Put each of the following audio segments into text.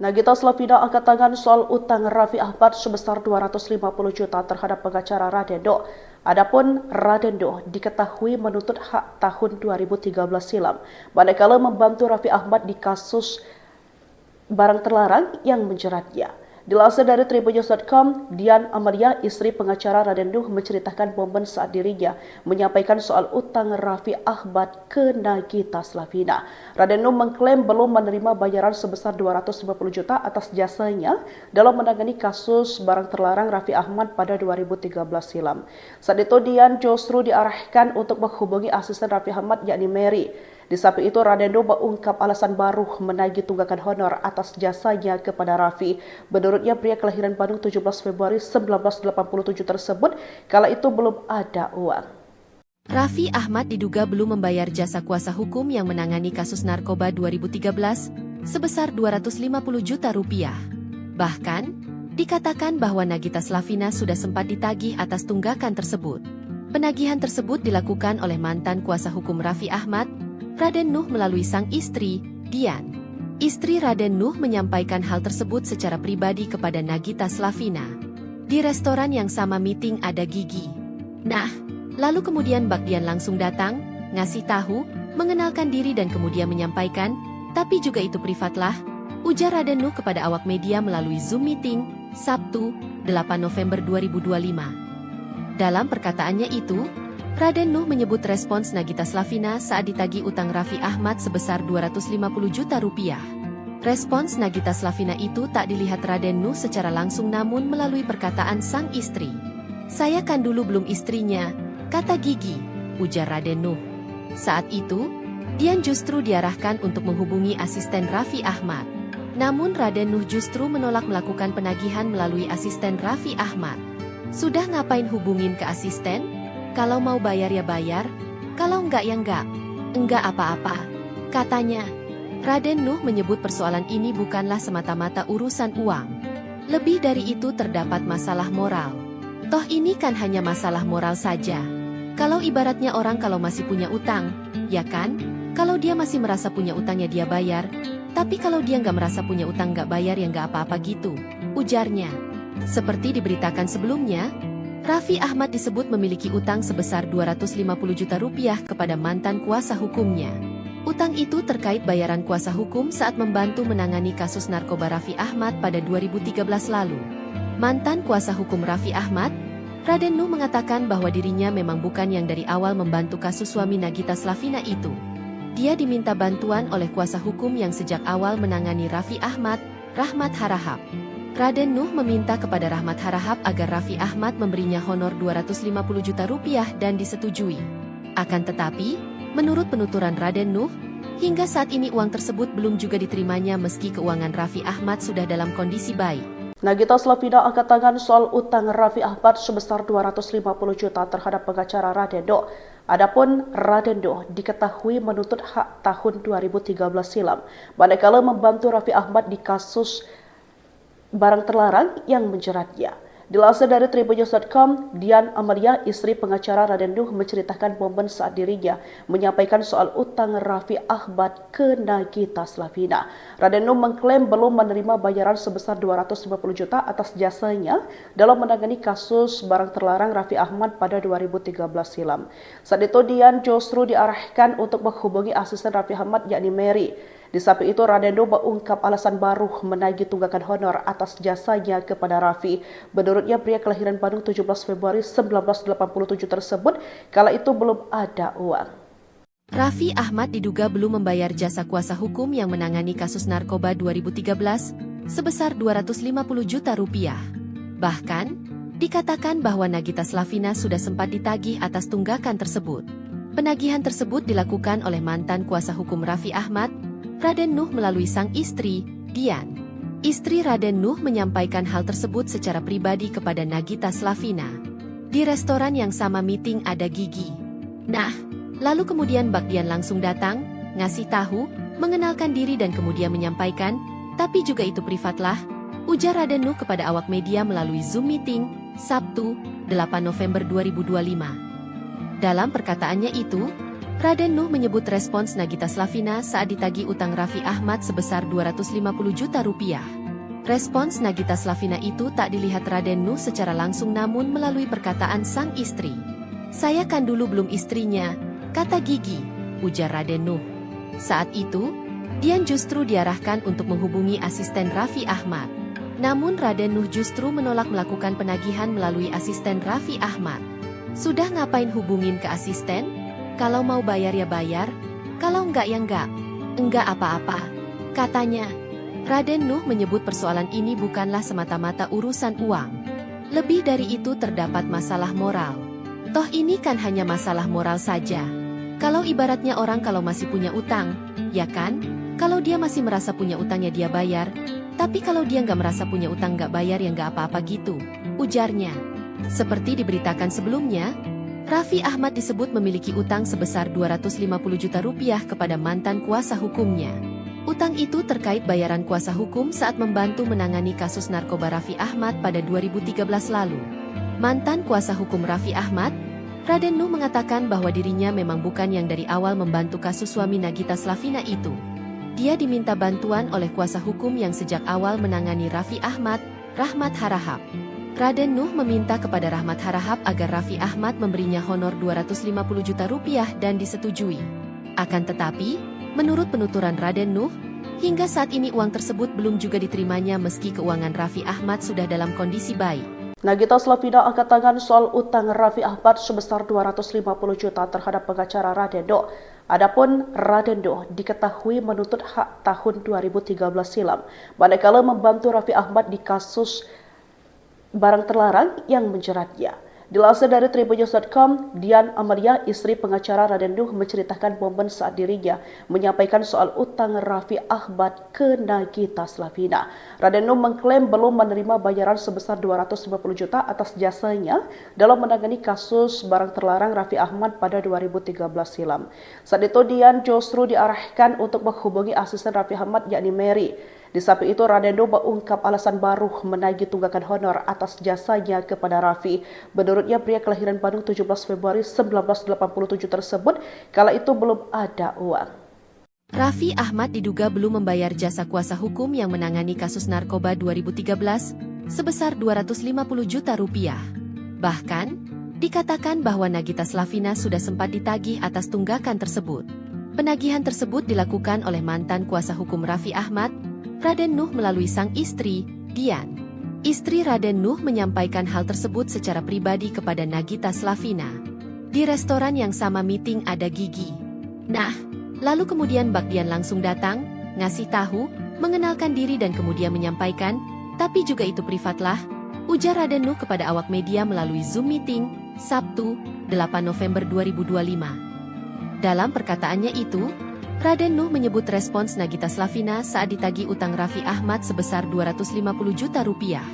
Nagita Slavina angkat tangan soal utang Raffi Ahmad sebesar 250 juta terhadap pengacara Raden Nuh. Adapun Raden Nuh diketahui menuntut hak tahun 2013 silam, manakala membantu Raffi Ahmad di kasus barang terlarang yang menjeratnya. Dilansir dari tribunnews.com, Dian Amalia, istri pengacara Raden Nuh, menceritakan momen saat dirinya menyampaikan soal utang Raffi Ahmad ke Nagita Slavina. Raden Nuh mengklaim belum menerima bayaran sebesar 250 juta atas jasanya dalam menangani kasus barang terlarang Raffi Ahmad pada 2013 silam. Saat itu Dian justru diarahkan untuk menghubungi asisten Raffi Ahmad yakni Mary. Di samping itu, Raden Nuh mengungkap alasan baru menagih tunggakan honor atas jasanya kepada Raffi. Menurutnya, pria kelahiran Bandung 17 Februari 1987 tersebut kala itu belum ada uang. Raffi Ahmad diduga belum membayar jasa kuasa hukum yang menangani kasus narkoba 2013 sebesar 250 juta rupiah. Bahkan, dikatakan bahwa Nagita Slavina sudah sempat ditagih atas tunggakan tersebut. Penagihan tersebut dilakukan oleh mantan kuasa hukum Raffi Ahmad, Raden Nuh, melalui sang istri, Dian. Istri Raden Nuh menyampaikan hal tersebut secara pribadi kepada Nagita Slavina. Di restoran yang sama meeting ada Gigi. Nah, lalu kemudian Mbak Dian langsung datang, ngasih tahu, mengenalkan diri dan kemudian menyampaikan, tapi juga itu privatlah, ujar Raden Nuh kepada awak media melalui Zoom meeting, Sabtu, 8 November 2025. Dalam perkataannya itu, Raden Nuh menyebut respons Nagita Slavina saat ditagih utang Raffi Ahmad sebesar 250 juta rupiah. Respons Nagita Slavina itu tak dilihat Raden Nuh secara langsung namun melalui perkataan sang istri. "Saya kan dulu belum istrinya," kata Gigi, ujar Raden Nuh. Saat itu, Dian justru diarahkan untuk menghubungi asisten Raffi Ahmad. Namun Raden Nuh justru menolak melakukan penagihan melalui asisten Raffi Ahmad. "Sudah ngapain hubungin ke asisten? Kalau mau bayar ya bayar, kalau enggak ya enggak. Enggak apa-apa," katanya. Raden Nuh menyebut persoalan ini bukanlah semata-mata urusan uang. Lebih dari itu terdapat masalah moral. Toh ini kan hanya masalah moral saja. Kalau ibaratnya orang kalau masih punya utang, ya kan? Kalau dia masih merasa punya utangnya dia bayar, tapi kalau dia nggak merasa punya utang nggak bayar ya nggak apa-apa gitu, ujarnya. Seperti diberitakan sebelumnya, Raffi Ahmad disebut memiliki utang sebesar 250 juta rupiah kepada mantan kuasa hukumnya. Utang itu terkait bayaran kuasa hukum saat membantu menangani kasus narkoba Raffi Ahmad pada 2013 lalu. Mantan kuasa hukum Raffi Ahmad, Raden Nuh, mengatakan bahwa dirinya memang bukan yang dari awal membantu kasus suami Nagita Slavina itu. Dia diminta bantuan oleh kuasa hukum yang sejak awal menangani Raffi Ahmad, Rahmat Harahap. Raden Nuh meminta kepada Rahmat Harahap agar Raffi Ahmad memberinya honor 250 juta rupiah dan disetujui. Akan tetapi, menurut penuturan Raden Nuh, hingga saat ini uang tersebut belum juga diterimanya meski keuangan Raffi Ahmad sudah dalam kondisi baik. Nagita Slavina angkat tangan soal utang Raffi Ahmad sebesar 250 juta terhadap pengacara Raden Nuh. Adapun Raden Nuh diketahui menuntut hak tahun 2013 silam, manakala membantu Raffi Ahmad di kasus barang terlarang yang menjeratnya. Dilansir dari tribunnews.com, Dian Amalia, istri pengacara Raden Nuh, menceritakan momen saat dirinya menyampaikan soal utang Raffi Ahmad ke Nagita Slavina. Raden Nuh mengklaim belum menerima bayaran sebesar 250 juta atas jasanya dalam menangani kasus barang terlarang Raffi Ahmad pada 2013 silam. Saat itu Dian justru diarahkan untuk menghubungi asisten Raffi Ahmad yakni Mary. Di samping itu, Raden Nuh mengungkap alasan baru menagih tunggakan honor atas jasanya kepada Raffi. Menurutnya, pria kelahiran Bandung 17 Februari 1987 tersebut kala itu belum ada uang. Raffi Ahmad diduga belum membayar jasa kuasa hukum yang menangani kasus narkoba 2013 sebesar 250 juta rupiah. Bahkan, dikatakan bahwa Nagita Slavina sudah sempat ditagih atas tunggakan tersebut. Penagihan tersebut dilakukan oleh mantan kuasa hukum Raffi Ahmad, Raden Nuh, melalui sang istri, Dian. Istri Raden Nuh menyampaikan hal tersebut secara pribadi kepada Nagita Slavina. Di restoran yang sama meeting ada Gigi. Nah, lalu kemudian Mbak Dian langsung datang, ngasih tahu, mengenalkan diri dan kemudian menyampaikan, tapi juga itu privatlah, ujar Raden Nuh kepada awak media melalui Zoom meeting, Sabtu, 8 November 2025. Dalam perkataannya itu, Raden Nuh menyebut respons Nagita Slavina saat ditagih utang Raffi Ahmad sebesar 250 juta rupiah. Respons Nagita Slavina itu tak dilihat Raden Nuh secara langsung namun melalui perkataan sang istri. "Saya kan dulu belum istrinya," kata Gigi, ujar Raden Nuh. Saat itu, Dian justru diarahkan untuk menghubungi asisten Raffi Ahmad. Namun Raden Nuh justru menolak melakukan penagihan melalui asisten Raffi Ahmad. "Sudah ngapain hubungin ke asisten? Kalau mau bayar ya bayar, kalau enggak ya enggak. Enggak apa-apa," katanya. Raden Nuh menyebut persoalan ini bukanlah semata-mata urusan uang. Lebih dari itu terdapat masalah moral. Toh ini kan hanya masalah moral saja. Kalau ibaratnya orang kalau masih punya utang, ya kan? Kalau dia masih merasa punya utangnya dia bayar. Tapi kalau dia nggak merasa punya utang nggak bayar ya nggak apa-apa gitu, ujarnya. Seperti diberitakan sebelumnya, Raffi Ahmad disebut memiliki utang sebesar 250 juta rupiah kepada mantan kuasa hukumnya. Utang itu terkait bayaran kuasa hukum saat membantu menangani kasus narkoba Raffi Ahmad pada 2013 lalu. Mantan kuasa hukum Raffi Ahmad, Raden Nuh mengatakan bahwa dirinya memang bukan yang dari awal membantu kasus suami Nagita Slavina itu. Dia diminta bantuan oleh kuasa hukum yang sejak awal menangani Raffi Ahmad, Rahmat Harahap. Raden Nuh meminta kepada Rahmat Harahap agar Raffi Ahmad memberinya honor 250 juta rupiah dan disetujui. Akan tetapi, menurut penuturan Raden Nuh, hingga saat ini uang tersebut belum juga diterimanya meski keuangan Raffi Ahmad sudah dalam kondisi baik. Nagita Slavina angkat tangan soal utang Raffi Ahmad sebesar 250 juta terhadap pengacara Raden Nuh. Adapun Raden Nuh diketahui menuntut hak tahun 2013 silam, manakala membantu Raffi Ahmad di kasus barang terlarang yang menjeratnya. Dilansir dari tribunnews.com, Dian Amalia, istri pengacara Raden Nuh, menceritakan momen saat dirinya menyampaikan soal utang Raffi Ahmad ke Nagita Slavina. Raden Nuh mengklaim belum menerima bayaran sebesar 250 juta atas jasanya dalam menangani kasus barang terlarang Raffi Ahmad pada 2013 silam. Saat itu Dian justru diarahkan untuk menghubungi asisten Raffi Ahmad yakni Mary. Di samping itu, Raden Nuh mengungkap alasan baru menagih tunggakan honor atas jasanya kepada Raffi. Menurutnya, pria kelahiran Bandung 17 Februari 1987 tersebut kala itu belum ada uang. Raffi Ahmad diduga belum membayar jasa kuasa hukum yang menangani kasus narkoba 2013 sebesar 250 juta rupiah. Bahkan, dikatakan bahwa Nagita Slavina sudah sempat ditagih atas tunggakan tersebut. Penagihan tersebut dilakukan oleh mantan kuasa hukum Raffi Ahmad, Raden Nuh melalui sang istri, Dian. Istri Raden Nuh menyampaikan hal tersebut secara pribadi kepada Nagita Slavina. Di restoran yang sama meeting ada Gigi. Nah, lalu kemudian Mbak Dian langsung datang, ngasih tahu, mengenalkan diri dan kemudian menyampaikan, tapi juga itu privatlah, ujar Raden Nuh kepada awak media melalui Zoom meeting, Sabtu, 8 November 2025. Dalam perkataannya itu, Raden Nuh menyebut respons Nagita Slavina saat ditagih utang Raffi Ahmad sebesar 250 juta rupiah.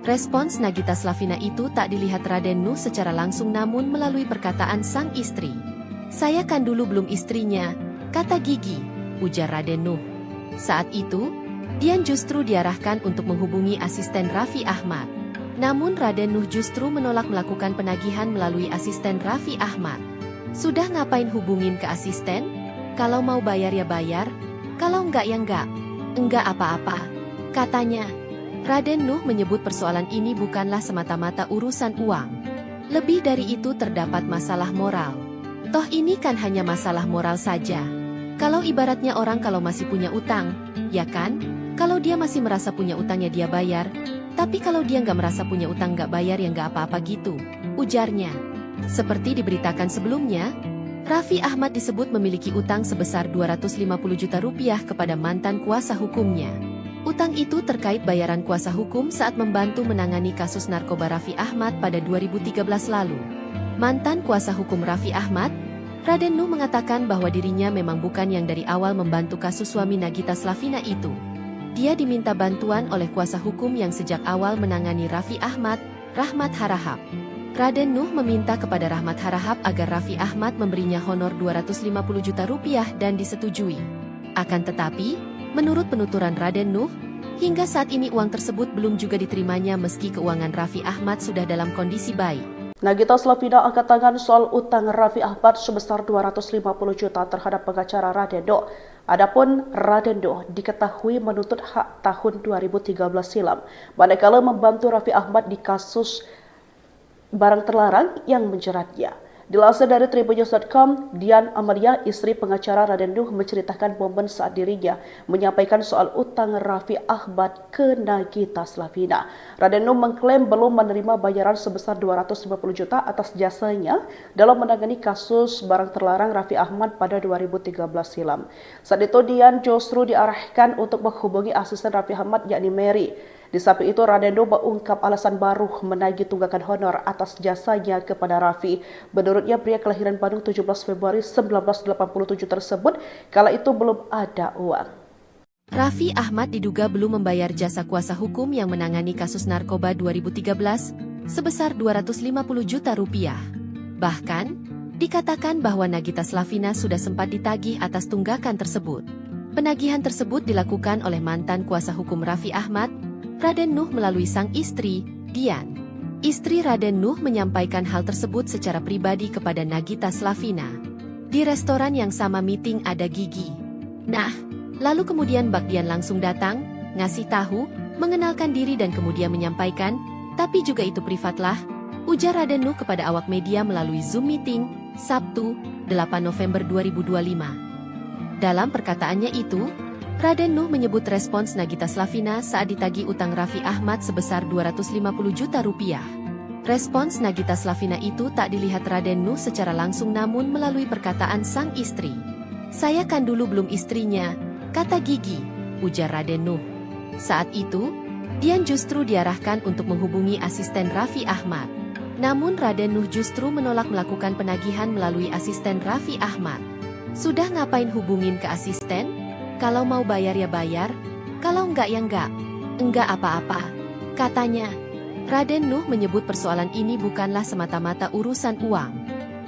Respons Nagita Slavina itu tak dilihat Raden Nuh secara langsung namun melalui perkataan sang istri. "Saya kan dulu belum istrinya," kata Gigi, ujar Raden Nuh. Saat itu, Dian justru diarahkan untuk menghubungi asisten Raffi Ahmad. Namun Raden Nuh justru menolak melakukan penagihan melalui asisten Raffi Ahmad. "Sudah ngapain hubungin ke asisten? Kalau mau bayar ya bayar, kalau enggak ya enggak. Enggak apa-apa," katanya. Raden Nuh menyebut persoalan ini bukanlah semata-mata urusan uang. Lebih dari itu terdapat masalah moral. Toh ini kan hanya masalah moral saja. Kalau ibaratnya orang kalau masih punya utang, ya kan? Kalau dia masih merasa punya utangnya dia bayar. Tapi kalau dia nggak merasa punya utang nggak bayar ya nggak apa-apa gitu, ujarnya. Seperti diberitakan sebelumnya, Raffi Ahmad disebut memiliki utang sebesar 250 juta rupiah kepada mantan kuasa hukumnya. Utang itu terkait bayaran kuasa hukum saat membantu menangani kasus narkoba Raffi Ahmad pada 2013 lalu. Mantan kuasa hukum Raffi Ahmad, Raden Nuh mengatakan bahwa dirinya memang bukan yang dari awal membantu kasus suami Nagita Slavina itu. Dia diminta bantuan oleh kuasa hukum yang sejak awal menangani Raffi Ahmad, Rahmat Harahap. Raden Nuh meminta kepada Rahmat Harahap agar Raffi Ahmad memberinya honor 250 juta rupiah dan disetujui. Akan tetapi, menurut penuturan Raden Nuh, hingga saat ini uang tersebut belum juga diterimanya meski keuangan Raffi Ahmad sudah dalam kondisi baik. Nagita Slavina angkat tangan soal utang Raffi Ahmad sebesar 250 juta terhadap pengacara Radendo. Adapun Radendo diketahui menuntut hak tahun 2013 silam, manakala membantu Raffi Ahmad di kasus barang terlarang yang menjeratnya. Dilansir dari tribunnews.com, Dian Amalia, istri pengacara Radendo, menceritakan momen saat dirinya menyampaikan soal utang Raffi Ahmad ke Nagita Slavina. Radendo mengklaim belum menerima bayaran sebesar 250 juta atas jasanya dalam menangani kasus barang terlarang Raffi Ahmad pada 2013 silam. Saat itu Dian justru diarahkan untuk menghubungi asisten Raffi Ahmad yakni Mary. Di samping itu, Radendo mengungkap alasan baru menagih tunggakan honor atas jasanya kepada Raffi. Menurutnya, pria kelahiran Bandung 17 Februari 1987 tersebut kala itu belum ada uang. Raffi Ahmad diduga belum membayar jasa kuasa hukum yang menangani kasus narkoba 2013 sebesar 250 juta rupiah. Bahkan, dikatakan bahwa Nagita Slavina sudah sempat ditagih atas tunggakan tersebut. Penagihan tersebut dilakukan oleh mantan kuasa hukum Raffi Ahmad, Raden Nuh, melalui sang istri, Dian. Istri Raden Nuh menyampaikan hal tersebut secara pribadi kepada Nagita Slavina. Di restoran yang sama meeting ada Gigi. Nah, lalu kemudian Mbak Dian langsung datang, ngasih tahu, mengenalkan diri dan kemudian menyampaikan, tapi juga itu privatlah, ujar Raden Nuh kepada awak media melalui Zoom meeting, Sabtu, 8 November 2025. Dalam perkataannya itu, Raden Nuh menyebut respons Nagita Slavina saat ditagih utang Raffi Ahmad sebesar 250 juta rupiah. Respons Nagita Slavina itu tak dilihat Raden Nuh secara langsung namun melalui perkataan sang istri. "Saya kan dulu belum istrinya," kata Gigi, ujar Raden Nuh. Saat itu, Dian justru diarahkan untuk menghubungi asisten Raffi Ahmad. Namun Raden Nuh justru menolak melakukan penagihan melalui asisten Raffi Ahmad. "Sudah ngapain hubungin ke asisten? Kalau mau bayar ya bayar, kalau enggak ya enggak. Enggak apa-apa," katanya. Raden Nuh menyebut persoalan ini bukanlah semata-mata urusan uang.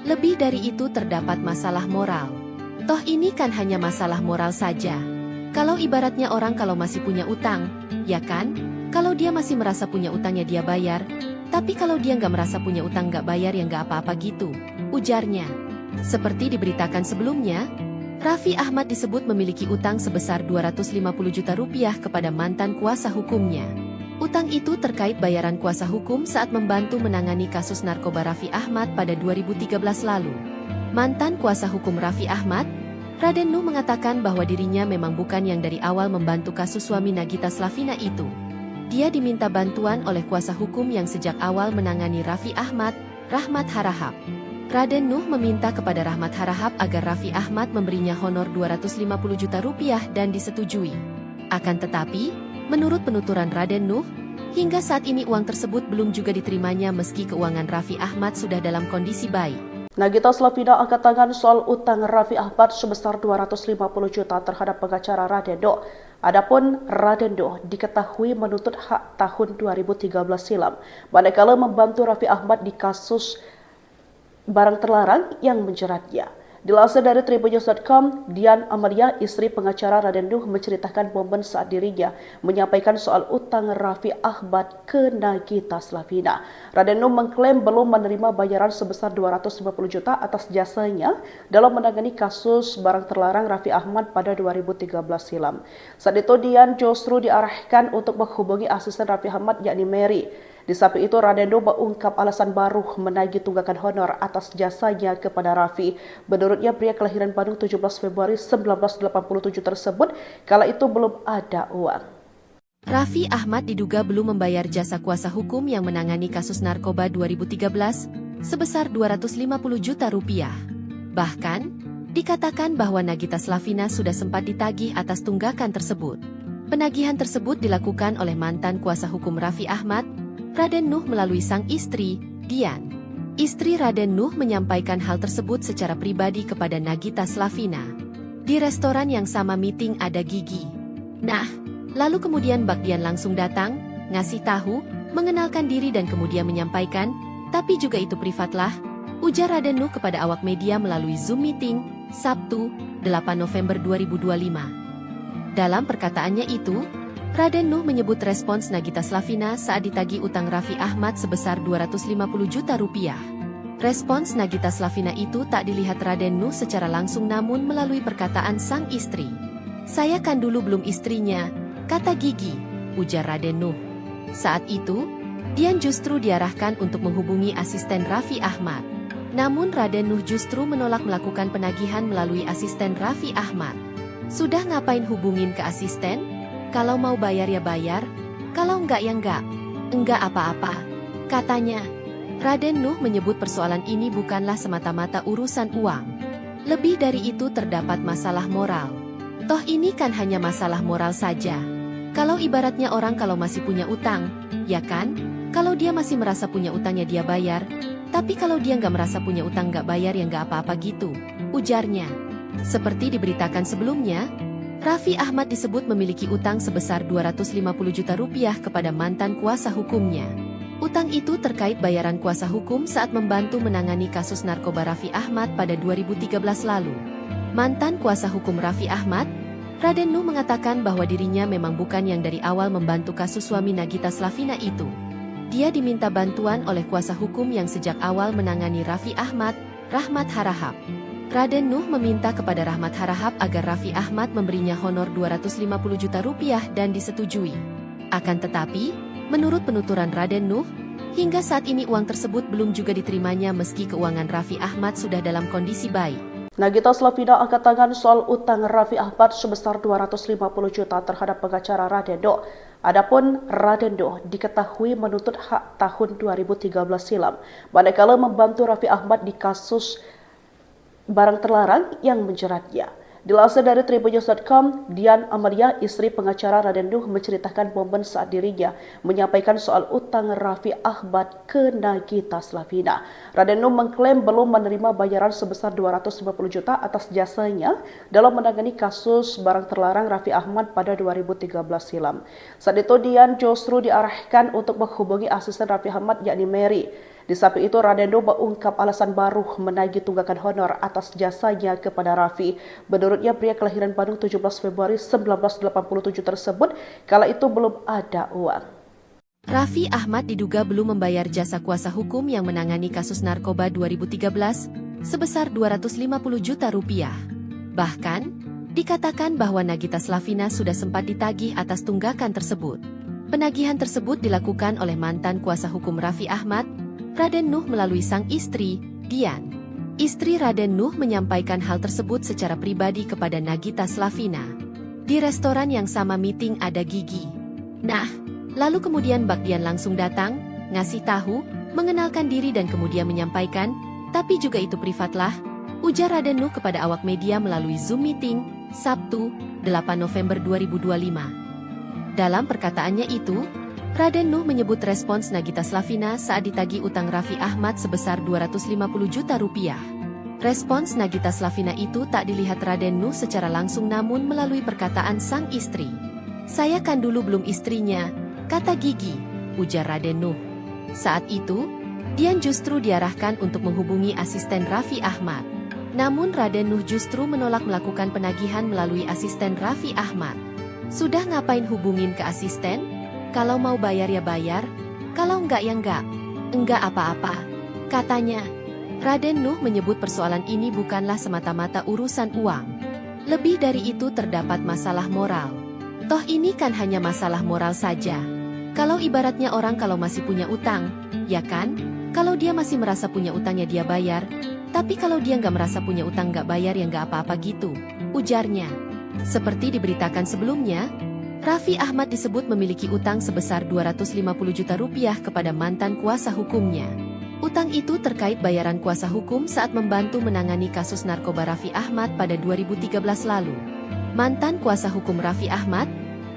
Lebih dari itu terdapat masalah moral. Toh ini kan hanya masalah moral saja. Kalau ibaratnya orang kalau masih punya utang, ya kan? Kalau dia masih merasa punya utang ya dia bayar. Tapi kalau dia nggak merasa punya utang nggak bayar ya nggak apa-apa gitu, ujarnya. Seperti diberitakan sebelumnya, Raffi Ahmad disebut memiliki utang sebesar 250 juta rupiah kepada mantan kuasa hukumnya. Utang itu terkait bayaran kuasa hukum saat membantu menangani kasus narkoba Raffi Ahmad pada 2013 lalu. Mantan kuasa hukum Raffi Ahmad, Raden Nuh, mengatakan bahwa dirinya memang bukan yang dari awal membantu kasus suami Nagita Slavina itu. Dia diminta bantuan oleh kuasa hukum yang sejak awal menangani Raffi Ahmad, Rahmat Harahap. Raden Nuh meminta kepada Rahmat Harahap agar Raffi Ahmad memberinya honor 250 juta rupiah dan disetujui. Akan tetapi, menurut penuturan Raden Nuh, hingga saat ini uang tersebut belum juga diterimanya meski keuangan Raffi Ahmad sudah dalam kondisi baik. Nagita Slavina angkat tangan soal utang Raffi Ahmad sebesar 250 juta terhadap pengacara Radendo. Adapun Radendo diketahui menuntut hak tahun 2013 silam, manakala membantu Raffi Ahmad di kasus barang terlarang yang menjeratnya. Dilansir dari tribunnews.com, Dian Amalia, istri pengacara Radendo, menceritakan momen saat dirinya menyampaikan soal utang Raffi Ahmad ke Nagita Slavina. Radendo mengklaim belum menerima bayaran sebesar 250 juta atas jasanya dalam menangani kasus barang terlarang Raffi Ahmad pada 2013 silam. Saat itu Dian justru diarahkan untuk menghubungi asisten Raffi Ahmad yakni Mary. Di samping itu, Radendo mengungkap alasan baru menagih tunggakan honor atas jasanya kepada Raffi. Menurutnya, pria kelahiran Bandung 17 Februari 1987 tersebut kala itu belum ada uang. Raffi Ahmad diduga belum membayar jasa kuasa hukum yang menangani kasus narkoba 2013 sebesar 250 juta rupiah. Bahkan, dikatakan bahwa Nagita Slavina sudah sempat ditagih atas tunggakan tersebut. Penagihan tersebut dilakukan oleh mantan kuasa hukum Raffi Ahmad, Raden Nuh, melalui sang istri, Dian. Istri Raden Nuh menyampaikan hal tersebut secara pribadi kepada Nagita Slavina. Di restoran yang sama meeting ada Gigi. Nah, lalu kemudian Mbak Dian langsung datang, ngasih tahu, mengenalkan diri dan kemudian menyampaikan, tapi juga itu privatlah, ujar Raden Nuh kepada awak media melalui Zoom meeting, Sabtu, 8 November 2025. Dalam perkataannya itu, Raden Nuh menyebut respons Nagita Slavina saat ditagih utang Raffi Ahmad sebesar 250 juta rupiah. Respons Nagita Slavina itu tak dilihat Raden Nuh secara langsung namun melalui perkataan sang istri. "Saya kan dulu belum istrinya," kata Gigi, ujar Raden Nuh. Saat itu, Dian justru diarahkan untuk menghubungi asisten Raffi Ahmad. Namun Raden Nuh justru menolak melakukan penagihan melalui asisten Raffi Ahmad. "Sudah ngapain hubungin ke asisten? Kalau mau bayar ya bayar, kalau enggak ya enggak. Enggak apa-apa," katanya. Raden Nuh menyebut persoalan ini bukanlah semata-mata urusan uang. Lebih dari itu terdapat masalah moral. Toh ini kan hanya masalah moral saja. Kalau ibaratnya orang kalau masih punya utang, ya kan? Kalau dia masih merasa punya utang ya dia bayar. Tapi kalau dia nggak merasa punya utang nggak bayar ya nggak apa-apa gitu, ujarnya. Seperti diberitakan sebelumnya, Raffi Ahmad disebut memiliki utang sebesar 250 juta rupiah kepada mantan kuasa hukumnya. Utang itu terkait bayaran kuasa hukum saat membantu menangani kasus narkoba Raffi Ahmad pada 2013 lalu. Mantan kuasa hukum Raffi Ahmad, Raden Nuh mengatakan bahwa dirinya memang bukan yang dari awal membantu kasus suami Nagita Slavina itu. Dia diminta bantuan oleh kuasa hukum yang sejak awal menangani Raffi Ahmad, Rahmat Harahap. Raden Nuh meminta kepada Rahmat Harahap agar Raffi Ahmad memberinya honor 250 juta rupiah dan disetujui. Akan tetapi, menurut penuturan Raden Nuh, hingga saat ini uang tersebut belum juga diterimanya meski keuangan Raffi Ahmad sudah dalam kondisi baik. Nagita Slavina angkat tangan soal utang Raffi Ahmad sebesar 250 juta terhadap pengacara Raden Nuh. Adapun Raden Nuh diketahui menuntut hak tahun 2013 silam, manakala membantu Raffi Ahmad di kasus barang terlarang yang menjeratnya. Dilansir dari tribunnews.com, Dian Amalia, istri pengacara Raden Nuh, menceritakan momen saat dirinya menyampaikan soal utang Raffi Ahmad ke Nagita Slavina. Raden Nuh mengklaim belum menerima bayaran sebesar 250 juta atas jasanya dalam menangani kasus barang terlarang Raffi Ahmad pada 2013 silam. Saat itu Dian justru diarahkan untuk menghubungi asisten Raffi Ahmad yakni Mary. Di samping itu, Raden Nuh mengungkap alasan baru menagih tunggakan honor atas jasanya kepada Raffi. Menurutnya, pria kelahiran Bandung 17 Februari 1987 tersebut kala itu belum ada uang. Raffi Ahmad diduga belum membayar jasa kuasa hukum yang menangani kasus narkoba 2013 sebesar 250 juta rupiah. Bahkan, dikatakan bahwa Nagita Slavina sudah sempat ditagih atas tunggakan tersebut. Penagihan tersebut dilakukan oleh mantan kuasa hukum Raffi Ahmad, Raden Nuh melalui sang istri, Dian. Istri Raden Nuh menyampaikan hal tersebut secara pribadi kepada Nagita Slavina. Di restoran yang sama meeting ada Gigi. Nah, lalu kemudian Mbak Dian langsung datang, ngasih tahu, mengenalkan diri dan kemudian menyampaikan, tapi juga itu privatlah, ujar Raden Nuh kepada awak media melalui Zoom meeting, Sabtu, 8 November 2025. Dalam perkataannya itu, Raden Nuh menyebut respons Nagita Slavina saat ditagih utang Raffi Ahmad sebesar 250 juta rupiah. Respons Nagita Slavina itu tak dilihat Raden Nuh secara langsung namun melalui perkataan sang istri. "Saya kan dulu belum istrinya," kata Gigi, ujar Raden Nuh. Saat itu, Dian justru diarahkan untuk menghubungi asisten Raffi Ahmad. Namun Raden Nuh justru menolak melakukan penagihan melalui asisten Raffi Ahmad. "Sudah ngapain hubungin ke asisten? Kalau mau bayar ya bayar, kalau enggak ya enggak. Enggak apa-apa," katanya. Raden Nuh menyebut persoalan ini bukanlah semata-mata urusan uang. Lebih dari itu terdapat masalah moral. Toh ini kan hanya masalah moral saja. Kalau ibaratnya orang kalau masih punya utang, ya kan? Kalau dia masih merasa punya utang ya dia bayar. Tapi kalau dia nggak merasa punya utang nggak bayar ya nggak apa-apa gitu, ujarnya. Seperti diberitakan sebelumnya, Raffi Ahmad disebut memiliki utang sebesar 250 juta rupiah kepada mantan kuasa hukumnya. Utang itu terkait bayaran kuasa hukum saat membantu menangani kasus narkoba Raffi Ahmad pada 2013 lalu. Mantan kuasa hukum Raffi Ahmad,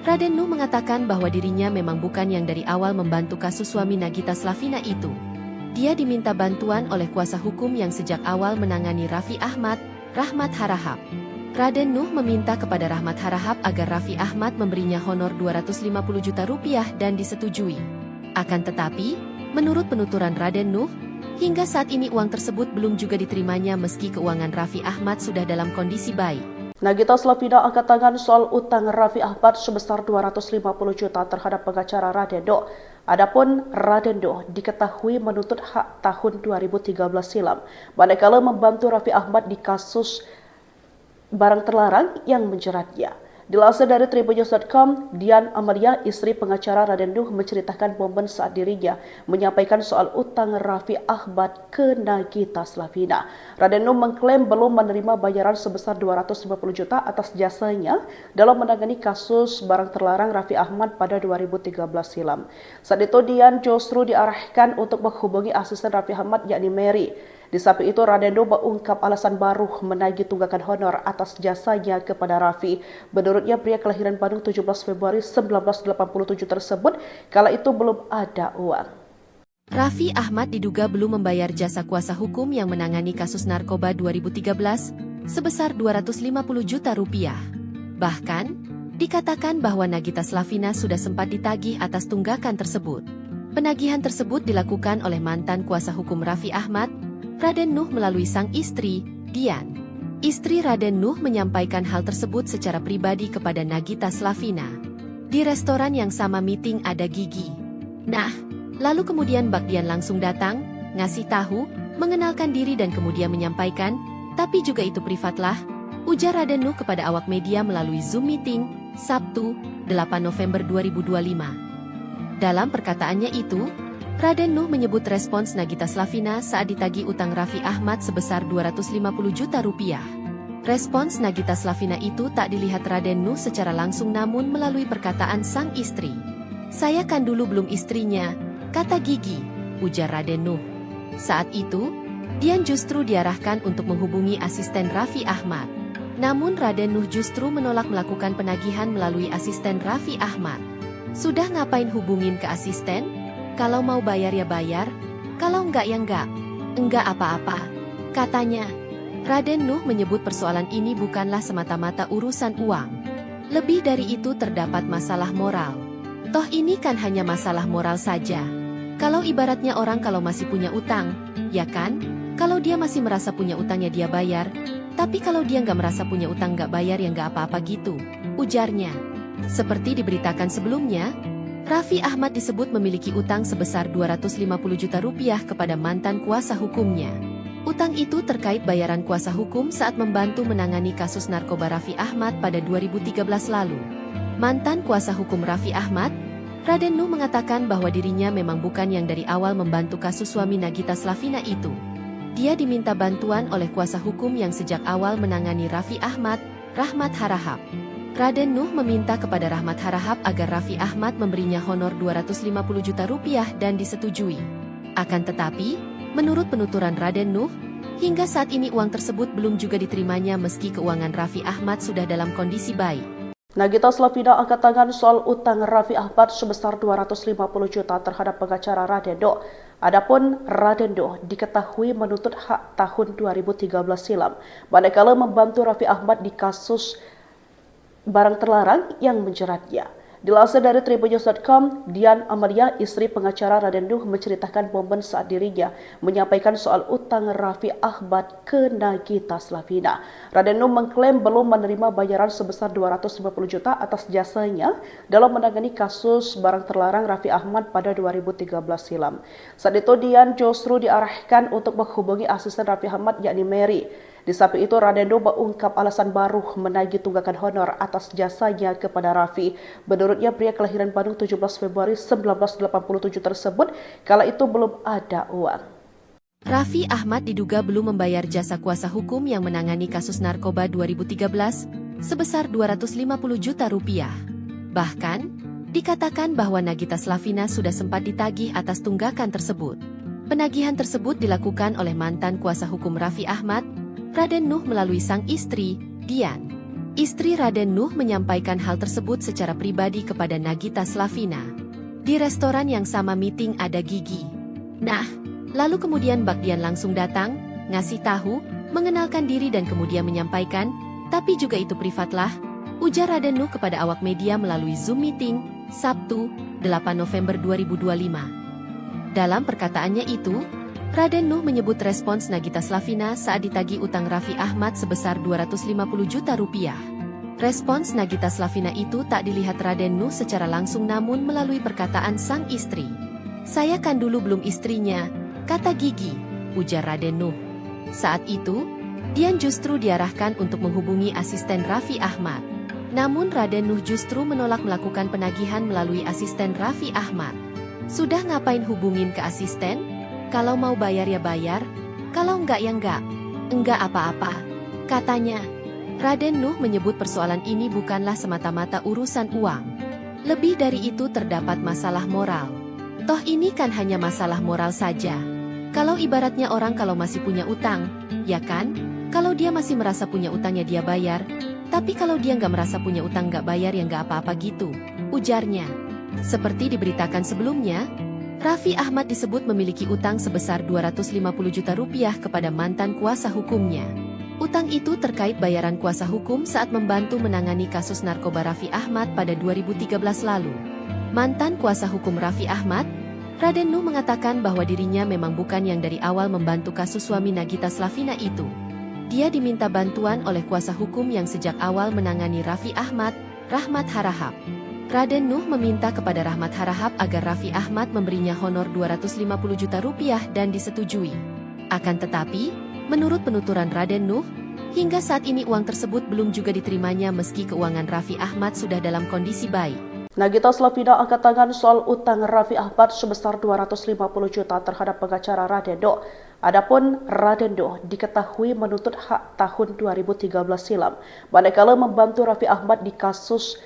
Raden Nuh mengatakan bahwa dirinya memang bukan yang dari awal membantu kasus suami Nagita Slavina itu. Dia diminta bantuan oleh kuasa hukum yang sejak awal menangani Raffi Ahmad, Rahmat Harahap. Raden Nuh meminta kepada Rahmat Harahap agar Raffi Ahmad memberinya honor 250 juta rupiah dan disetujui. Akan tetapi, menurut penuturan Raden Nuh, hingga saat ini uang tersebut belum juga diterimanya meski keuangan Raffi Ahmad sudah dalam kondisi baik. Nagita Slavina angkat tangan soal utang Raffi Ahmad sebesar 250 juta terhadap pengacara Radendo. Adapun Radendo diketahui menuntut hak tahun 2013 silam, manakala membantu Raffi Ahmad di kasus barang terlarang yang menjeratnya. Dilansir dari tribunnews.com, Dian Amalia, istri pengacara Radendo, menceritakan momen saat dirinya menyampaikan soal utang Raffi Ahmad ke Nagita Slavina. Radendo mengklaim belum menerima bayaran sebesar 250 juta atas jasanya dalam menangani kasus barang terlarang Raffi Ahmad pada 2013 silam. Saat itu Dian justru diarahkan untuk menghubungi asisten Raffi Ahmad yakni Mary. Di samping itu, Radendo mengungkap alasan baru menagih tunggakan honor atas jasanya kepada Raffi. Menurutnya, pria kelahiran Bandung 17 Februari 1987 tersebut kala itu belum ada uang. Raffi Ahmad diduga belum membayar jasa kuasa hukum yang menangani kasus narkoba 2013 sebesar 250 juta rupiah. Bahkan, dikatakan bahwa Nagita Slavina sudah sempat ditagih atas tunggakan tersebut. Penagihan tersebut dilakukan oleh mantan kuasa hukum Raffi Ahmad, Raden Nuh, melalui sang istri, Dian. Istri Raden Nuh menyampaikan hal tersebut secara pribadi kepada Nagita Slavina. Di restoran yang sama meeting ada Gigi. Nah, lalu kemudian Mbak Dian langsung datang, ngasih tahu, mengenalkan diri dan kemudian menyampaikan, tapi juga itu privatlah, ujar Raden Nuh kepada awak media melalui Zoom meeting, Sabtu, 8 November 2025. Dalam perkataannya itu, Raden Nuh menyebut respons Nagita Slavina saat ditagih utang Raffi Ahmad sebesar 250 juta rupiah. Respons Nagita Slavina itu tak dilihat Raden Nuh secara langsung namun melalui perkataan sang istri. "Saya kan dulu belum istrinya," kata Gigi, ujar Raden Nuh. Saat itu, Dian justru diarahkan untuk menghubungi asisten Raffi Ahmad. Namun Raden Nuh justru menolak melakukan penagihan melalui asisten Raffi Ahmad. "Sudah ngapain hubungin ke asisten? Kalau mau bayar ya bayar, kalau enggak ya enggak. Enggak apa-apa," katanya. Raden Nuh menyebut persoalan ini bukanlah semata-mata urusan uang. Lebih dari itu terdapat masalah moral. Toh ini kan hanya masalah moral saja. Kalau ibaratnya orang kalau masih punya utang, ya kan? Kalau dia masih merasa punya utang ya dia bayar. Tapi kalau dia nggak merasa punya utang nggak bayar ya nggak apa-apa gitu, ujarnya. Seperti diberitakan sebelumnya, Raffi Ahmad disebut memiliki utang sebesar 250 juta rupiah kepada mantan kuasa hukumnya. Utang itu terkait bayaran kuasa hukum saat membantu menangani kasus narkoba Raffi Ahmad pada 2013 lalu. Mantan kuasa hukum Raffi Ahmad, Raden Nuh, mengatakan bahwa dirinya memang bukan yang dari awal membantu kasus suami Nagita Slavina itu. Dia diminta bantuan oleh kuasa hukum yang sejak awal menangani Raffi Ahmad, Rahmat Harahap. Raden Nuh meminta kepada Rahmat Harahap agar Raffi Ahmad memberinya honor 250 juta rupiah dan disetujui. Akan tetapi, menurut penuturan Raden Nuh, hingga saat ini uang tersebut belum juga diterimanya meski keuangan Raffi Ahmad sudah dalam kondisi baik. Nagita Slavina angkat tangan soal utang Raffi Ahmad sebesar 250 juta terhadap pengacara Radendo. Adapun Radendo diketahui menuntut hak tahun 2013 silam, manakala membantu Raffi Ahmad di kasus barang terlarang yang menjeratnya. Dilansir dari tribunnews.com, Dian Amalia, istri pengacara Raden Nuh, menceritakan momen saat dirinya menyampaikan soal utang Raffi Ahmad ke Nagita Slavina. Raden Nuh mengklaim belum menerima bayaran sebesar 250 juta atas jasanya dalam menangani kasus barang terlarang Raffi Ahmad pada 2013 silam. Saat itu Dian justru diarahkan untuk menghubungi asisten Raffi Ahmad yakni Mary. Di samping itu, Radendo mengungkap alasan baru menagih tunggakan honor atas jasanya kepada Raffi. Menurutnya, pria kelahiran Bandung 17 Februari 1987 tersebut kala itu belum ada uang. Raffi Ahmad diduga belum membayar jasa kuasa hukum yang menangani kasus narkoba 2013 sebesar 250 juta rupiah. Bahkan, dikatakan bahwa Nagita Slavina sudah sempat ditagih atas tunggakan tersebut. Penagihan tersebut dilakukan oleh mantan kuasa hukum Raffi Ahmad, Raden Nuh, melalui sang istri, Dian. Istri Raden Nuh menyampaikan hal tersebut secara pribadi kepada Nagita Slavina. Di restoran yang sama meeting ada Gigi. Nah, lalu kemudian Mbak Dian langsung datang, ngasih tahu, mengenalkan diri dan kemudian menyampaikan, tapi juga itu privatlah, ujar Raden Nuh kepada awak media melalui Zoom meeting, Sabtu, 8 November 2025. Dalam perkataannya itu, Raden Nuh menyebut respons Nagita Slavina saat ditagih utang Raffi Ahmad sebesar 250 juta rupiah. Respons Nagita Slavina itu tak dilihat Raden Nuh secara langsung namun melalui perkataan sang istri. "Saya kan dulu belum istrinya," kata Gigi, ujar Raden Nuh. Saat itu, Dian justru diarahkan untuk menghubungi asisten Raffi Ahmad. Namun Raden Nuh justru menolak melakukan penagihan melalui asisten Raffi Ahmad. "Sudah ngapain hubungin ke asisten? Kalau mau bayar ya bayar, kalau enggak ya enggak. Enggak apa-apa," katanya. Raden Nuh menyebut persoalan ini bukanlah semata-mata urusan uang. Lebih dari itu terdapat masalah moral. Toh ini kan hanya masalah moral saja. Kalau ibaratnya orang kalau masih punya utang, ya kan? Kalau dia masih merasa punya utangnya dia bayar. Tapi kalau dia nggak merasa punya utang nggak bayar ya nggak apa-apa gitu, ujarnya. Seperti diberitakan sebelumnya, Raffi Ahmad disebut memiliki utang sebesar 250 juta rupiah kepada mantan kuasa hukumnya. Utang itu terkait bayaran kuasa hukum saat membantu menangani kasus narkoba Raffi Ahmad pada 2013 lalu. Mantan kuasa hukum Raffi Ahmad, Raden Nuh mengatakan bahwa dirinya memang bukan yang dari awal membantu kasus suami Nagita Slavina itu. Dia diminta bantuan oleh kuasa hukum yang sejak awal menangani Raffi Ahmad, Rahmat Harahap. Raden Nuh meminta kepada Rahmat Harahap agar Raffi Ahmad memberinya honor 250 juta rupiah dan disetujui. Akan tetapi, menurut penuturan Raden Nuh, hingga saat ini uang tersebut belum juga diterimanya meski keuangan Raffi Ahmad sudah dalam kondisi baik. Nagita Slavina angkat tangan soal utang Raffi Ahmad sebesar 250 juta terhadap pengacara Raden Nuh. Adapun Raden Nuh diketahui menuntut hak tahun 2013 silam, manakala membantu Raffi Ahmad di kasus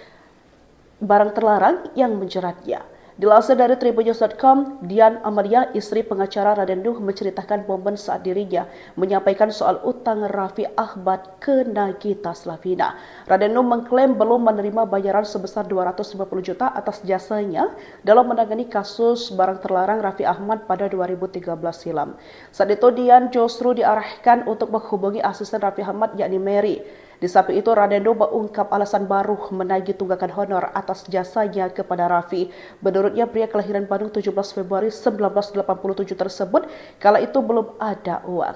barang terlarang yang menjeratnya. Dilansir dari tribunnews.com, Dian Amalia, istri pengacara Raden Nuh, menceritakan momen saat dirinya menyampaikan soal utang Raffi Ahmad ke Nagita Slavina. Raden Nuh mengklaim belum menerima bayaran sebesar 250 juta atas jasanya dalam menangani kasus barang terlarang Raffi Ahmad pada 2013 silam. Saat itu Dian justru diarahkan untuk menghubungi asisten Raffi Ahmad yakni Mary. Di samping itu, Raden Nuh mengungkap alasan baru menagih tunggakan honor atas jasanya kepada Raffi. Menurutnya, pria kelahiran Bandung 17 Februari 1987 tersebut kala itu belum ada uang.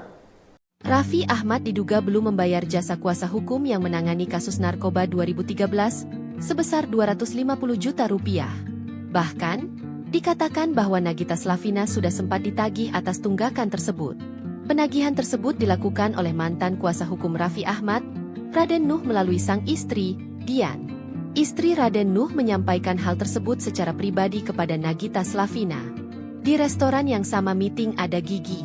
Raffi Ahmad diduga belum membayar jasa kuasa hukum yang menangani kasus narkoba 2013 sebesar 250 juta rupiah. Bahkan, dikatakan bahwa Nagita Slavina sudah sempat ditagih atas tunggakan tersebut. Penagihan tersebut dilakukan oleh mantan kuasa hukum Raffi Ahmad, Raden Nuh melalui sang istri, Dian. Istri Raden Nuh menyampaikan hal tersebut secara pribadi kepada Nagita Slavina. Di restoran yang sama meeting ada Gigi.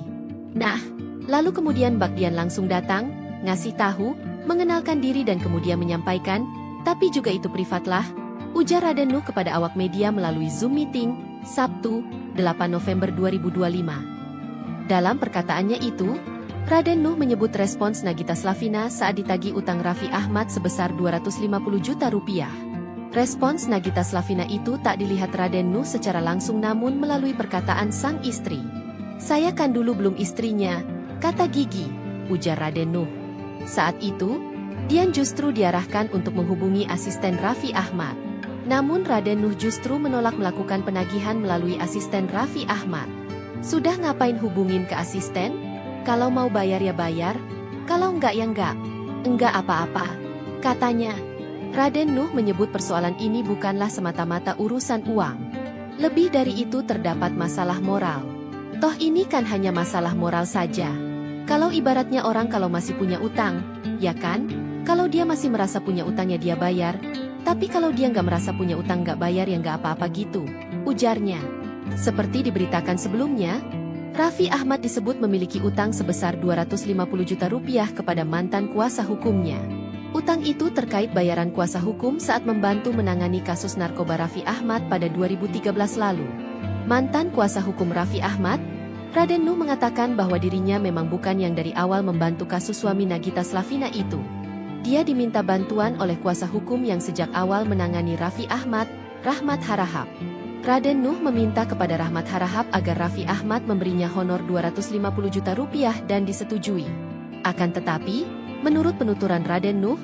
Nah, lalu kemudian Mbak Dian langsung datang, ngasih tahu, mengenalkan diri dan kemudian menyampaikan, tapi juga itu privatlah, ujar Raden Nuh kepada awak media melalui Zoom meeting, Sabtu, 8 November 2025. Dalam perkataannya itu, Raden Nuh menyebut respons Nagita Slavina saat ditagih utang Raffi Ahmad sebesar 250 juta rupiah. Respons Nagita Slavina itu tak dilihat Raden Nuh secara langsung namun melalui perkataan sang istri. "Saya kan dulu belum istrinya," kata Gigi, ujar Raden Nuh. Saat itu, Dian justru diarahkan untuk menghubungi asisten Raffi Ahmad. Namun Raden Nuh justru menolak melakukan penagihan melalui asisten Raffi Ahmad. "Sudah ngapain hubungin ke asisten? Kalau mau bayar ya bayar, kalau enggak ya enggak. Enggak apa-apa," katanya. Raden Nuh menyebut persoalan ini bukanlah semata-mata urusan uang. Lebih dari itu terdapat masalah moral. Toh ini kan hanya masalah moral saja. Kalau ibaratnya orang kalau masih punya utang, ya kan? Kalau dia masih merasa punya utangnya dia bayar. Tapi kalau dia nggak merasa punya utang nggak bayar ya nggak apa-apa gitu, ujarnya. Seperti diberitakan sebelumnya, Raffi Ahmad disebut memiliki utang sebesar 250 juta rupiah kepada mantan kuasa hukumnya. Utang itu terkait bayaran kuasa hukum saat membantu menangani kasus narkoba Raffi Ahmad pada 2013 lalu. Mantan kuasa hukum Raffi Ahmad, Raden Nuh mengatakan bahwa dirinya memang bukan yang dari awal membantu kasus suami Nagita Slavina itu. Dia diminta bantuan oleh kuasa hukum yang sejak awal menangani Raffi Ahmad, Rahmat Harahap. Raden Nuh meminta kepada Rahmat Harahap agar Raffi Ahmad memberinya honor 250 juta rupiah dan disetujui. Akan tetapi, menurut penuturan Raden Nuh,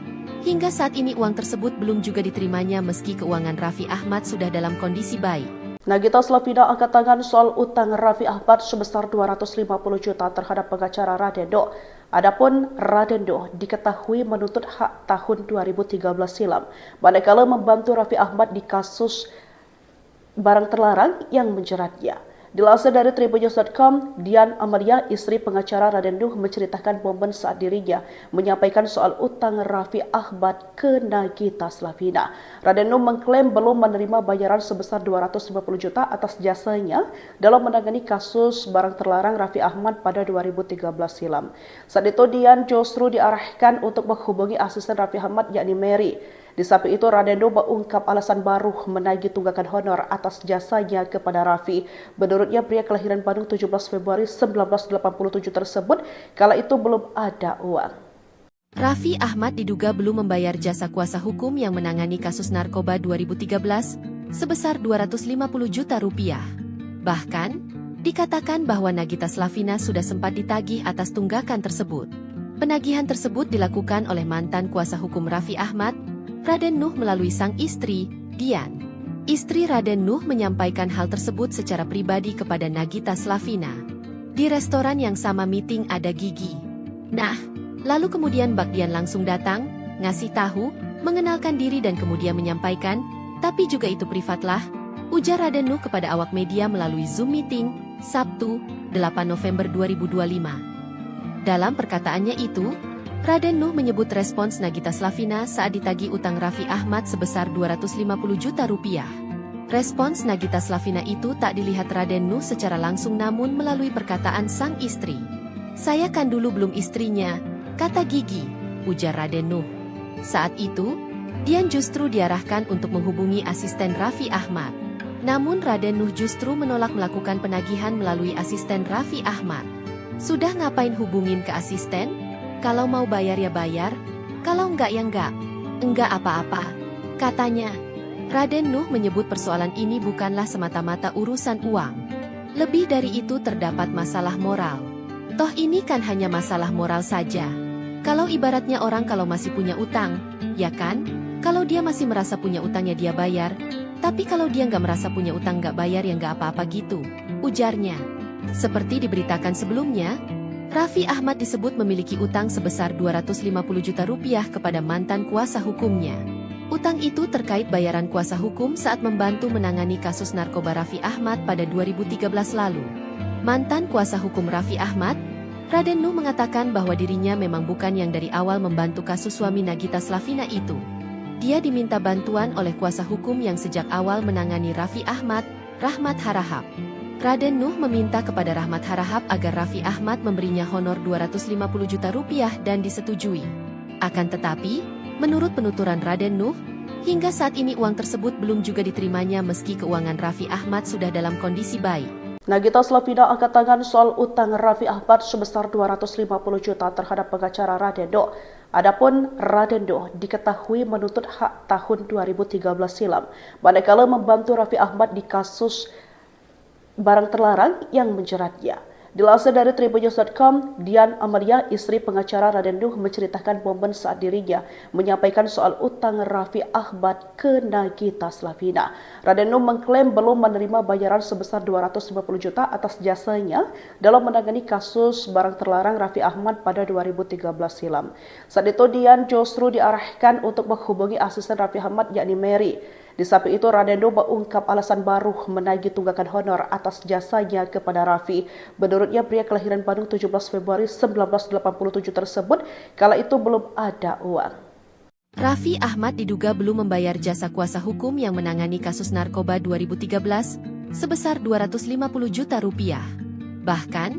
hingga saat ini uang tersebut belum juga diterimanya meski keuangan Raffi Ahmad sudah dalam kondisi baik. Nagita Slavina angkat tangan soal utang Raffi Ahmad sebesar 250 juta terhadap pengacara Radendo. Adapun Radendo diketahui menuntut hak tahun 2013 silam, manakala membantu Raffi Ahmad di kasus barang terlarang yang menjeratnya. Dilansir dari tribunnews.com, Dian Amalia, istri pengacara Radendo, menceritakan momen saat dirinya menyampaikan soal utang Raffi Ahmad ke Nagita Slavina. Radendo mengklaim belum menerima bayaran sebesar 250 juta atas jasanya dalam menangani kasus barang terlarang Raffi Ahmad pada 2013 silam. Saat itu Dian justru diarahkan untuk menghubungi asisten Raffi Ahmad yakni Mary. Di samping itu, Radendo mengungkap alasan baru menagih tunggakan honor atas jasanya kepada Raffi. Menurutnya, pria kelahiran Bandung 17 Februari 1987 tersebut kala itu belum ada uang. Raffi Ahmad diduga belum membayar jasa kuasa hukum yang menangani kasus narkoba 2013 sebesar 250 juta rupiah. Bahkan, dikatakan bahwa Nagita Slavina sudah sempat ditagih atas tunggakan tersebut. Penagihan tersebut dilakukan oleh mantan kuasa hukum Raffi Ahmad, Raden Nuh, melalui sang istri, Dian. Istri Raden Nuh menyampaikan hal tersebut secara pribadi kepada Nagita Slavina. Di restoran yang sama meeting ada Gigi. Nah, lalu kemudian Mbak Dian langsung datang, ngasih tahu, mengenalkan diri dan kemudian menyampaikan, tapi juga itu privat lah, ujar Raden Nuh kepada awak media melalui Zoom meeting, Sabtu, 8 November 2025. Dalam perkataannya itu, Raden Nuh menyebut respons Nagita Slavina saat ditagih utang Raffi Ahmad sebesar 250 juta rupiah. Respons Nagita Slavina itu tak dilihat Raden Nuh secara langsung namun melalui perkataan sang istri. "Saya kan dulu belum istrinya," kata Gigi, ujar Raden Nuh. Saat itu, Dian justru diarahkan untuk menghubungi asisten Raffi Ahmad. Namun Raden Nuh justru menolak melakukan penagihan melalui asisten Raffi Ahmad. "Sudah ngapain hubungin ke asisten? Kalau mau bayar ya bayar, kalau enggak ya enggak. Enggak apa-apa," katanya. Raden Nuh menyebut persoalan ini bukanlah semata-mata urusan uang. Lebih dari itu terdapat masalah moral. Toh ini kan hanya masalah moral saja. Kalau ibaratnya orang kalau masih punya utang, ya kan? Kalau dia masih merasa punya utang ya dia bayar. Tapi kalau dia nggak merasa punya utang nggak bayar ya nggak apa-apa gitu, ujarnya. Seperti diberitakan sebelumnya, Raffi Ahmad disebut memiliki utang sebesar 250 juta rupiah kepada mantan kuasa hukumnya. Utang itu terkait bayaran kuasa hukum saat membantu menangani kasus narkoba Raffi Ahmad pada 2013 lalu. Mantan kuasa hukum Raffi Ahmad, Raden Nuh mengatakan bahwa dirinya memang bukan yang dari awal membantu kasus suami Nagita Slavina itu. Dia diminta bantuan oleh kuasa hukum yang sejak awal menangani Raffi Ahmad, Rahmat Harahap. Raden Nuh meminta kepada Rahmat Harahap agar Raffi Ahmad memberinya honor 250 juta rupiah dan disetujui. Akan tetapi, menurut penuturan Raden Nuh, hingga saat ini uang tersebut belum juga diterimanya meski keuangan Raffi Ahmad sudah dalam kondisi baik. Nagita Slavina angkat tangan soal utang Raffi Ahmad sebesar 250 juta terhadap pengacara Radendo. Adapun Radendo diketahui menuntut hak tahun 2013 silam, manakala membantu Raffi Ahmad di kasus barang terlarang yang menjeratnya. Dilansir dari tribunnews.com, Dian Amalia, istri pengacara Radendo, menceritakan momen saat dirinya menyampaikan soal utang Raffi Ahmad ke Nagita Slavina. Radendo mengklaim belum menerima bayaran sebesar 250 juta atas jasanya dalam menangani kasus barang terlarang Raffi Ahmad pada 2013 silam. Saat itu Dian justru diarahkan untuk menghubungi asisten Raffi Ahmad yakni Mary. Di samping itu, Radendo mengungkap alasan baru menagih tunggakan honor atas jasanya kepada Raffi. Menurutnya, pria kelahiran Bandung 17 Februari 1987 tersebut kala itu belum ada uang. Raffi Ahmad diduga belum membayar jasa kuasa hukum yang menangani kasus narkoba 2013 sebesar 250 juta rupiah. Bahkan,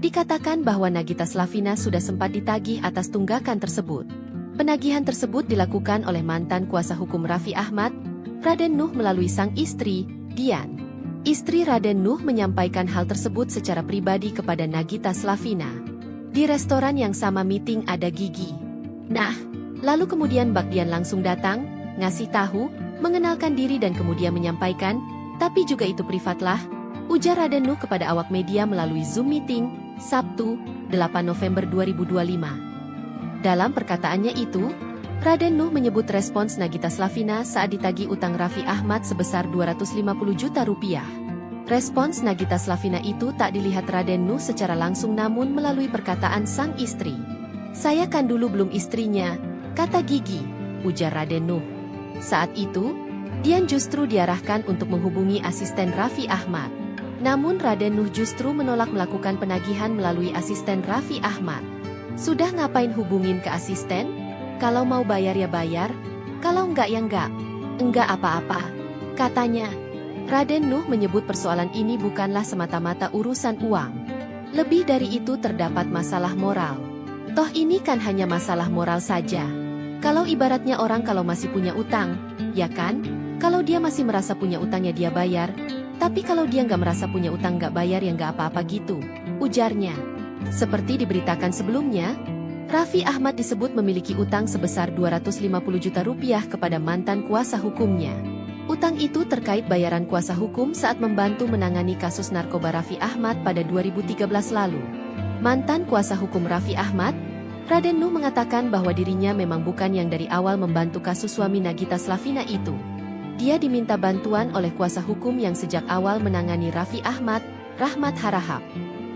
dikatakan bahwa Nagita Slavina sudah sempat ditagih atas tunggakan tersebut. Penagihan tersebut dilakukan oleh mantan kuasa hukum Raffi Ahmad, Raden Nuh, melalui sang istri, Dian. Istri Raden Nuh menyampaikan hal tersebut secara pribadi kepada Nagita Slavina. Di restoran yang sama meeting ada Gigi. Nah, lalu kemudian Mbak Dian langsung datang, ngasih tahu, mengenalkan diri dan kemudian menyampaikan, tapi juga itu privat lah, ujar Raden Nuh kepada awak media melalui Zoom meeting, Sabtu, 8 November 2025. Dalam perkataannya itu, Raden Nuh menyebut respons Nagita Slavina saat ditagih utang Raffi Ahmad sebesar 250 juta rupiah. Respons Nagita Slavina itu tak dilihat Raden Nuh secara langsung namun melalui perkataan sang istri. "Saya kan dulu belum istrinya," kata Gigi, ujar Raden Nuh. Saat itu, Dian justru diarahkan untuk menghubungi asisten Raffi Ahmad. Namun Raden Nuh justru menolak melakukan penagihan melalui asisten Raffi Ahmad. "Sudah ngapain hubungin ke asisten? Kalau mau bayar ya bayar, kalau enggak ya enggak. Enggak apa-apa," katanya. Raden Nuh menyebut persoalan ini bukanlah semata-mata urusan uang. Lebih dari itu terdapat masalah moral. Toh ini kan hanya masalah moral saja. Kalau ibaratnya orang kalau masih punya utang, ya kan? Kalau dia masih merasa punya utangnya dia bayar. Tapi kalau dia nggak merasa punya utang nggak bayar ya nggak apa-apa gitu, ujarnya. Seperti diberitakan sebelumnya, Raffi Ahmad disebut memiliki utang sebesar 250 juta rupiah kepada mantan kuasa hukumnya. Utang itu terkait bayaran kuasa hukum saat membantu menangani kasus narkoba Raffi Ahmad pada 2013 lalu. Mantan kuasa hukum Raffi Ahmad, Raden Nuh mengatakan bahwa dirinya memang bukan yang dari awal membantu kasus suami Nagita Slavina itu. Dia diminta bantuan oleh kuasa hukum yang sejak awal menangani Raffi Ahmad, Rahmat Harahap.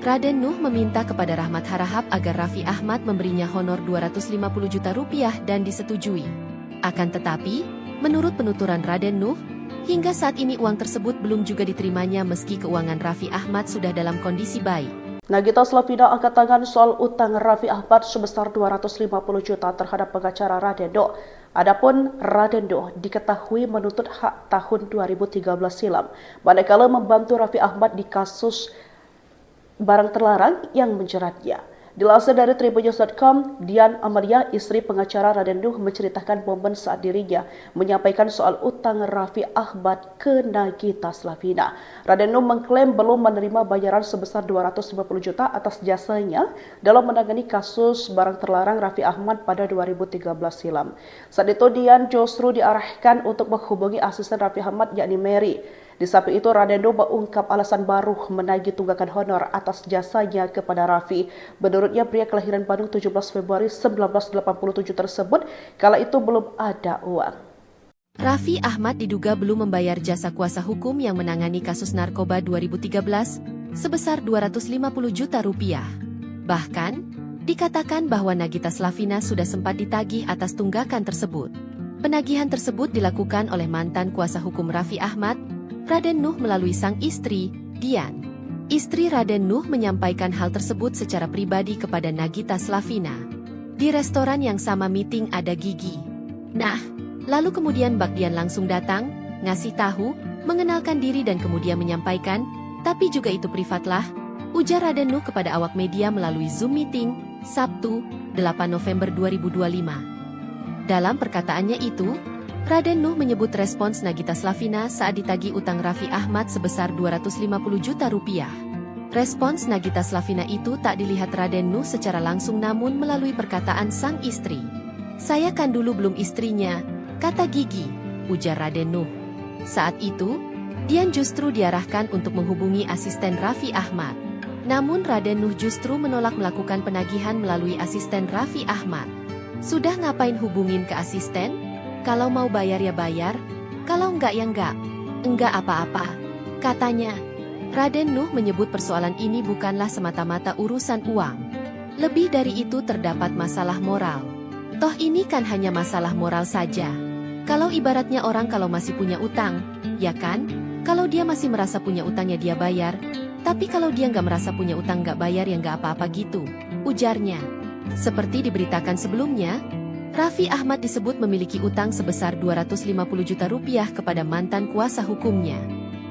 Raden Nuh meminta kepada Rahmat Harahap agar Raffi Ahmad memberinya honor 250 juta rupiah dan disetujui. Akan tetapi, menurut penuturan Raden Nuh, hingga saat ini uang tersebut belum juga diterimanya meski keuangan Raffi Ahmad sudah dalam kondisi baik. Nagita Slavina angkat tangan soal utang Raffi Ahmad sebesar 250 juta terhadap pengacara Raden Nuh. Adapun Raden Nuh diketahui menuntut hak tahun 2013 silam, manakala membantu Raffi Ahmad di kasus barang terlarang yang menjeratnya. Dilansir dari tribunnews.com, Dian Amalia, istri pengacara Raden Nuh, menceritakan momen saat dirinya menyampaikan soal utang Raffi Ahmad ke Nagita Slavina. Raden Nuh mengklaim belum menerima bayaran sebesar 250 juta atas jasanya dalam menangani kasus barang terlarang Raffi Ahmad pada 2013 silam. Saat itu Dian justru diarahkan untuk menghubungi asisten Raffi Ahmad yakni Mary. Di samping itu, Raden Nuh mengungkap alasan baru menagih tunggakan honor atas jasanya kepada Raffi. Menurutnya, pria kelahiran Bandung 17 Februari 1987 tersebut kala itu belum ada uang. Raffi Ahmad diduga belum membayar jasa kuasa hukum yang menangani kasus narkoba 2013 sebesar 250 juta rupiah. Bahkan, dikatakan bahwa Nagita Slavina sudah sempat ditagih atas tunggakan tersebut. Penagihan tersebut dilakukan oleh mantan kuasa hukum Raffi Ahmad, Raden Nuh melalui sang istri, Dian. Istri Raden Nuh menyampaikan hal tersebut secara pribadi kepada Nagita Slavina. Di restoran yang sama meeting ada Gigi. Nah, lalu kemudian Mbak Dian langsung datang, ngasih tahu, mengenalkan diri dan kemudian menyampaikan, tapi juga itu privat lah, ujar Raden Nuh kepada awak media melalui Zoom meeting, Sabtu, 8 November 2025. Dalam perkataannya itu, Raden Nuh menyebut respons Nagita Slavina saat ditagih utang Raffi Ahmad sebesar 250 juta rupiah. Respons Nagita Slavina itu tak dilihat Raden Nuh secara langsung namun melalui perkataan sang istri. "Saya kan dulu belum istrinya," kata Gigi, ujar Raden Nuh. Saat itu, Dian justru diarahkan untuk menghubungi asisten Raffi Ahmad. Namun Raden Nuh justru menolak melakukan penagihan melalui asisten Raffi Ahmad. "Sudah ngapain hubungin ke asisten? Kalau mau bayar ya bayar, kalau enggak ya enggak. Enggak apa-apa," katanya. Raden Nuh menyebut persoalan ini bukanlah semata-mata urusan uang. Lebih dari itu terdapat masalah moral. Toh ini kan hanya masalah moral saja. Kalau ibaratnya orang kalau masih punya utang, ya kan? Kalau dia masih merasa punya utangnya dia bayar. Tapi kalau dia nggak merasa punya utang nggak bayar ya nggak apa-apa gitu, ujarnya. Seperti diberitakan sebelumnya, Raffi Ahmad disebut memiliki utang sebesar 250 juta rupiah kepada mantan kuasa hukumnya.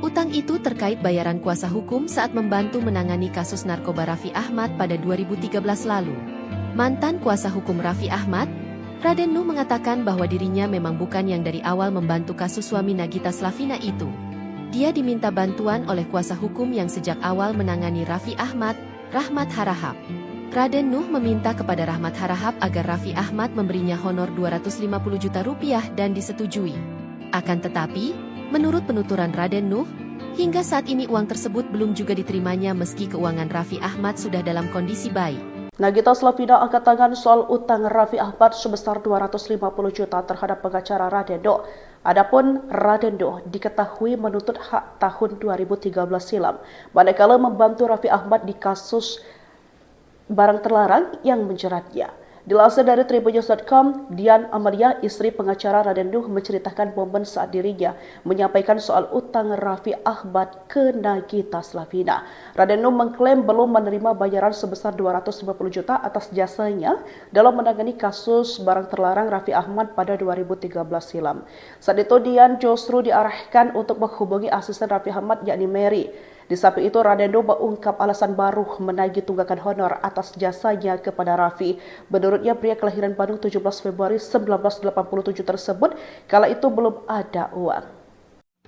Utang itu terkait bayaran kuasa hukum saat membantu menangani kasus narkoba Raffi Ahmad pada 2013 lalu. Mantan kuasa hukum Raffi Ahmad, Raden Nuh mengatakan bahwa dirinya memang bukan yang dari awal membantu kasus suami Nagita Slavina itu. Dia diminta bantuan oleh kuasa hukum yang sejak awal menangani Raffi Ahmad, Rahmat Harahap. Raden Nuh meminta kepada Rahmat Harahap agar Raffi Ahmad memberinya honor 250 juta rupiah dan disetujui. Akan tetapi, menurut penuturan Raden Nuh, hingga saat ini uang tersebut belum juga diterimanya meski keuangan Raffi Ahmad sudah dalam kondisi baik. Nagita Slavina angkat tangan soal utang Raffi Ahmad sebesar 250 juta terhadap pengacara Radendo. Adapun Radendo diketahui menuntut hak tahun 2013 silam, manakala membantu Raffi Ahmad di kasus barang terlarang yang menjeratnya. Dilansir dari tribunnews.com, Dian Amalia, istri pengacara Radendo, menceritakan momen saat dirinya menyampaikan soal utang Raffi Ahmad ke Nagita Slavina. Radendo mengklaim belum menerima bayaran sebesar 250 juta atas jasanya dalam menangani kasus barang terlarang Raffi Ahmad pada 2013 silam. Saat itu Dian justru diarahkan untuk menghubungi asisten Raffi Ahmad yakni Mary. Di samping itu, Radendo mengungkap alasan baru menagih tunggakan honor atas jasanya kepada Raffi. Menurutnya, pria kelahiran Bandung 17 Februari 1987 tersebut kala itu belum ada uang.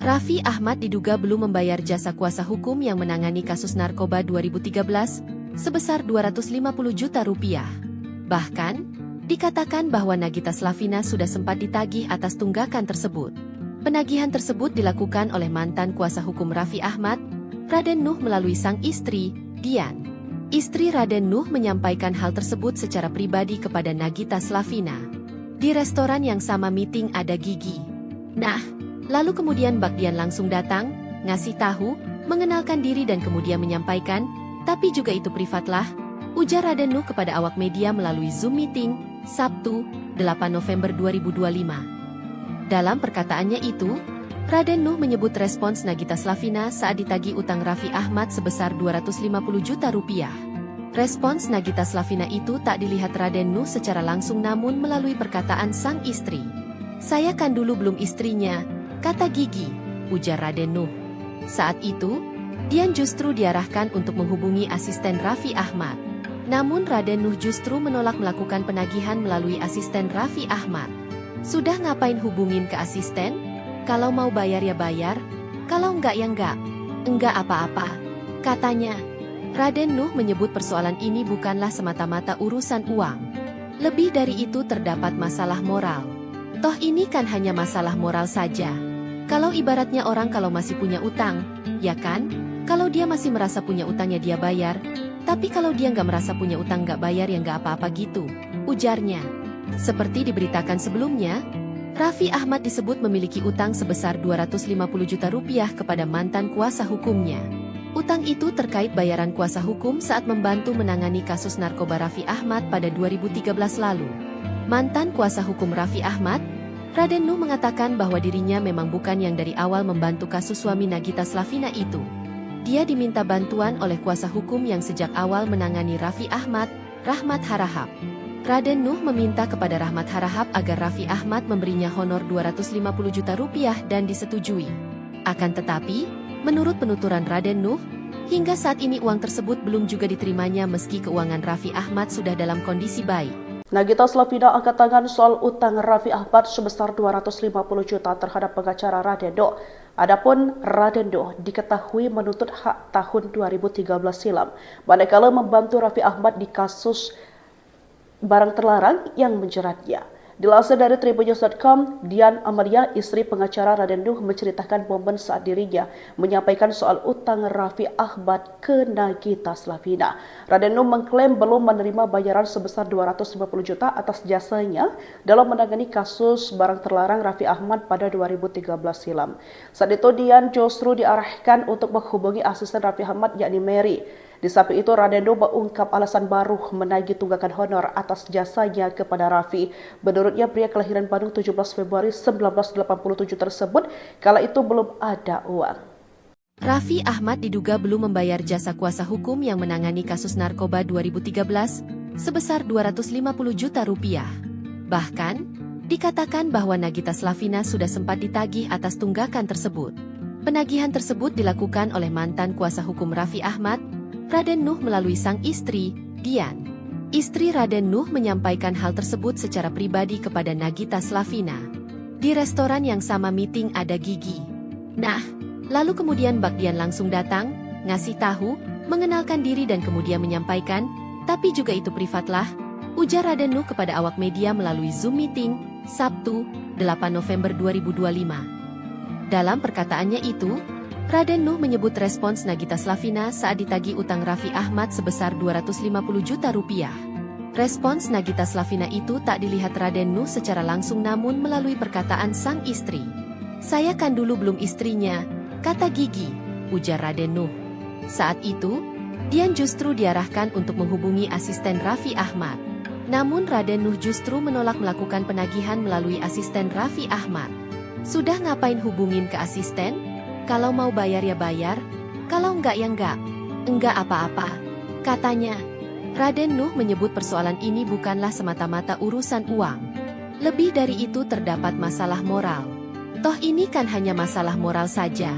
Raffi Ahmad diduga belum membayar jasa kuasa hukum yang menangani kasus narkoba 2013 sebesar 250 juta rupiah. Bahkan, dikatakan bahwa Nagita Slavina sudah sempat ditagih atas tunggakan tersebut. Penagihan tersebut dilakukan oleh mantan kuasa hukum Raffi Ahmad, Raden Nuh, melalui sang istri, Dian. Istri Raden Nuh menyampaikan hal tersebut secara pribadi kepada Nagita Slavina. Di restoran yang sama meeting ada Gigi. Nah, lalu kemudian Bak Dian langsung datang, ngasih tahu, mengenalkan diri dan kemudian menyampaikan, tapi juga itu privatlah, ujar Raden Nuh kepada awak media melalui Zoom meeting, Sabtu, 8 November 2025. Dalam perkataannya itu, Raden Nuh menyebut respons Nagita Slavina saat ditagih utang Raffi Ahmad sebesar 250 juta rupiah. Respons Nagita Slavina itu tak dilihat Raden Nuh secara langsung namun melalui perkataan sang istri. "Saya kan dulu belum istrinya," kata Gigi, ujar Raden Nuh. Saat itu, Dian justru diarahkan untuk menghubungi asisten Raffi Ahmad. Namun Raden Nuh justru menolak melakukan penagihan melalui asisten Raffi Ahmad. "Sudah ngapain hubungin ke asisten? Kalau mau bayar ya bayar, kalau enggak ya enggak. Enggak apa-apa," katanya. Raden Nuh menyebut persoalan ini bukanlah semata-mata urusan uang. Lebih dari itu terdapat masalah moral. Toh ini kan hanya masalah moral saja. Kalau ibaratnya orang kalau masih punya utang, ya kan? Kalau dia masih merasa punya utang ya dia bayar. Tapi kalau dia nggak merasa punya utang nggak bayar ya nggak apa-apa gitu, ujarnya. Seperti diberitakan sebelumnya, Raffi Ahmad disebut memiliki utang sebesar 250 juta rupiah kepada mantan kuasa hukumnya. Utang itu terkait bayaran kuasa hukum saat membantu menangani kasus narkoba Raffi Ahmad pada 2013 lalu. Mantan kuasa hukum Raffi Ahmad, Raden Nuh, mengatakan bahwa dirinya memang bukan yang dari awal membantu kasus suami Nagita Slavina itu. Dia diminta bantuan oleh kuasa hukum yang sejak awal menangani Raffi Ahmad, Rahmat Harahap. Raden Nuh meminta kepada Rahmat Harahap agar Raffi Ahmad memberinya honor 250 juta rupiah dan disetujui. Akan tetapi, menurut penuturan Raden Nuh, hingga saat ini uang tersebut belum juga diterimanya meski keuangan Raffi Ahmad sudah dalam kondisi baik. Nagita Slavina angkat tangan soal utang Raffi Ahmad sebesar 250 juta terhadap pengacara Radendo. Adapun Radendo diketahui menuntut hak tahun 2013 silam, manakala membantu Raffi Ahmad di kasus barang terlarang yang menjeratnya. Dilansir dari tribunnews.com, Dian Amalia, istri pengacara Radendo, menceritakan momen saat dirinya menyampaikan soal utang Raffi Ahmad ke Nagita Slavina. Radendo mengklaim belum menerima bayaran sebesar 250 juta atas jasanya dalam menangani kasus barang terlarang Raffi Ahmad pada 2013 silam. Saat itu Dian justru diarahkan untuk menghubungi asisten Raffi Ahmad yakni Mary. Di samping itu, Radendo mengungkap alasan baru menagih tunggakan honor atas jasanya kepada Raffi. Menurutnya, pria kelahiran Bandung 17 Februari 1987 tersebut kala itu belum ada uang. Raffi Ahmad diduga belum membayar jasa kuasa hukum yang menangani kasus narkoba 2013 sebesar 250 juta rupiah. Bahkan, dikatakan bahwa Nagita Slavina sudah sempat ditagih atas tunggakan tersebut. Penagihan tersebut dilakukan oleh mantan kuasa hukum Raffi Ahmad, Raden Nuh, melalui sang istri, Dian. Istri Raden Nuh menyampaikan hal tersebut secara pribadi kepada Nagita Slavina. Di restoran yang sama meeting ada Gigi. Nah, lalu kemudian Bak Dian langsung datang, ngasih tahu, mengenalkan diri dan kemudian menyampaikan, tapi juga itu privatlah, ujar Raden Nuh kepada awak media melalui Zoom meeting, Sabtu, 8 November 2025. Dalam perkataannya itu, Raden Nuh menyebut respons Nagita Slavina saat ditagih utang Raffi Ahmad sebesar 250 juta rupiah. Respons Nagita Slavina itu tak dilihat Raden Nuh secara langsung namun melalui perkataan sang istri. "Saya kan dulu belum istrinya," kata Gigi, ujar Raden Nuh. Saat itu, Dian justru diarahkan untuk menghubungi asisten Raffi Ahmad. Namun Raden Nuh justru menolak melakukan penagihan melalui asisten Raffi Ahmad. "Sudah ngapain hubungin ke asisten? Kalau mau bayar ya bayar, kalau enggak ya enggak. Enggak apa-apa," katanya. Raden Nuh menyebut persoalan ini bukanlah semata-mata urusan uang. Lebih dari itu terdapat masalah moral. Toh ini kan hanya masalah moral saja.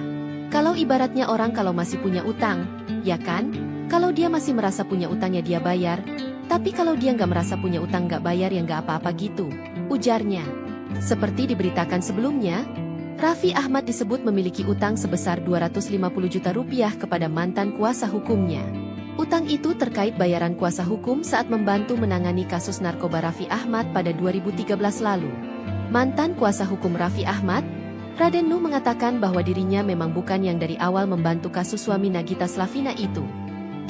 Kalau ibaratnya orang kalau masih punya utang, ya kan? Kalau dia masih merasa punya utangnya dia bayar. Tapi kalau dia nggak merasa punya utang nggak bayar ya nggak apa-apa gitu, ujarnya. Seperti diberitakan sebelumnya, Raffi Ahmad disebut memiliki utang sebesar 250 juta rupiah kepada mantan kuasa hukumnya. Utang itu terkait bayaran kuasa hukum saat membantu menangani kasus narkoba Raffi Ahmad pada 2013 lalu. Mantan kuasa hukum Raffi Ahmad, Raden Nuh mengatakan bahwa dirinya memang bukan yang dari awal membantu kasus suami Nagita Slavina itu.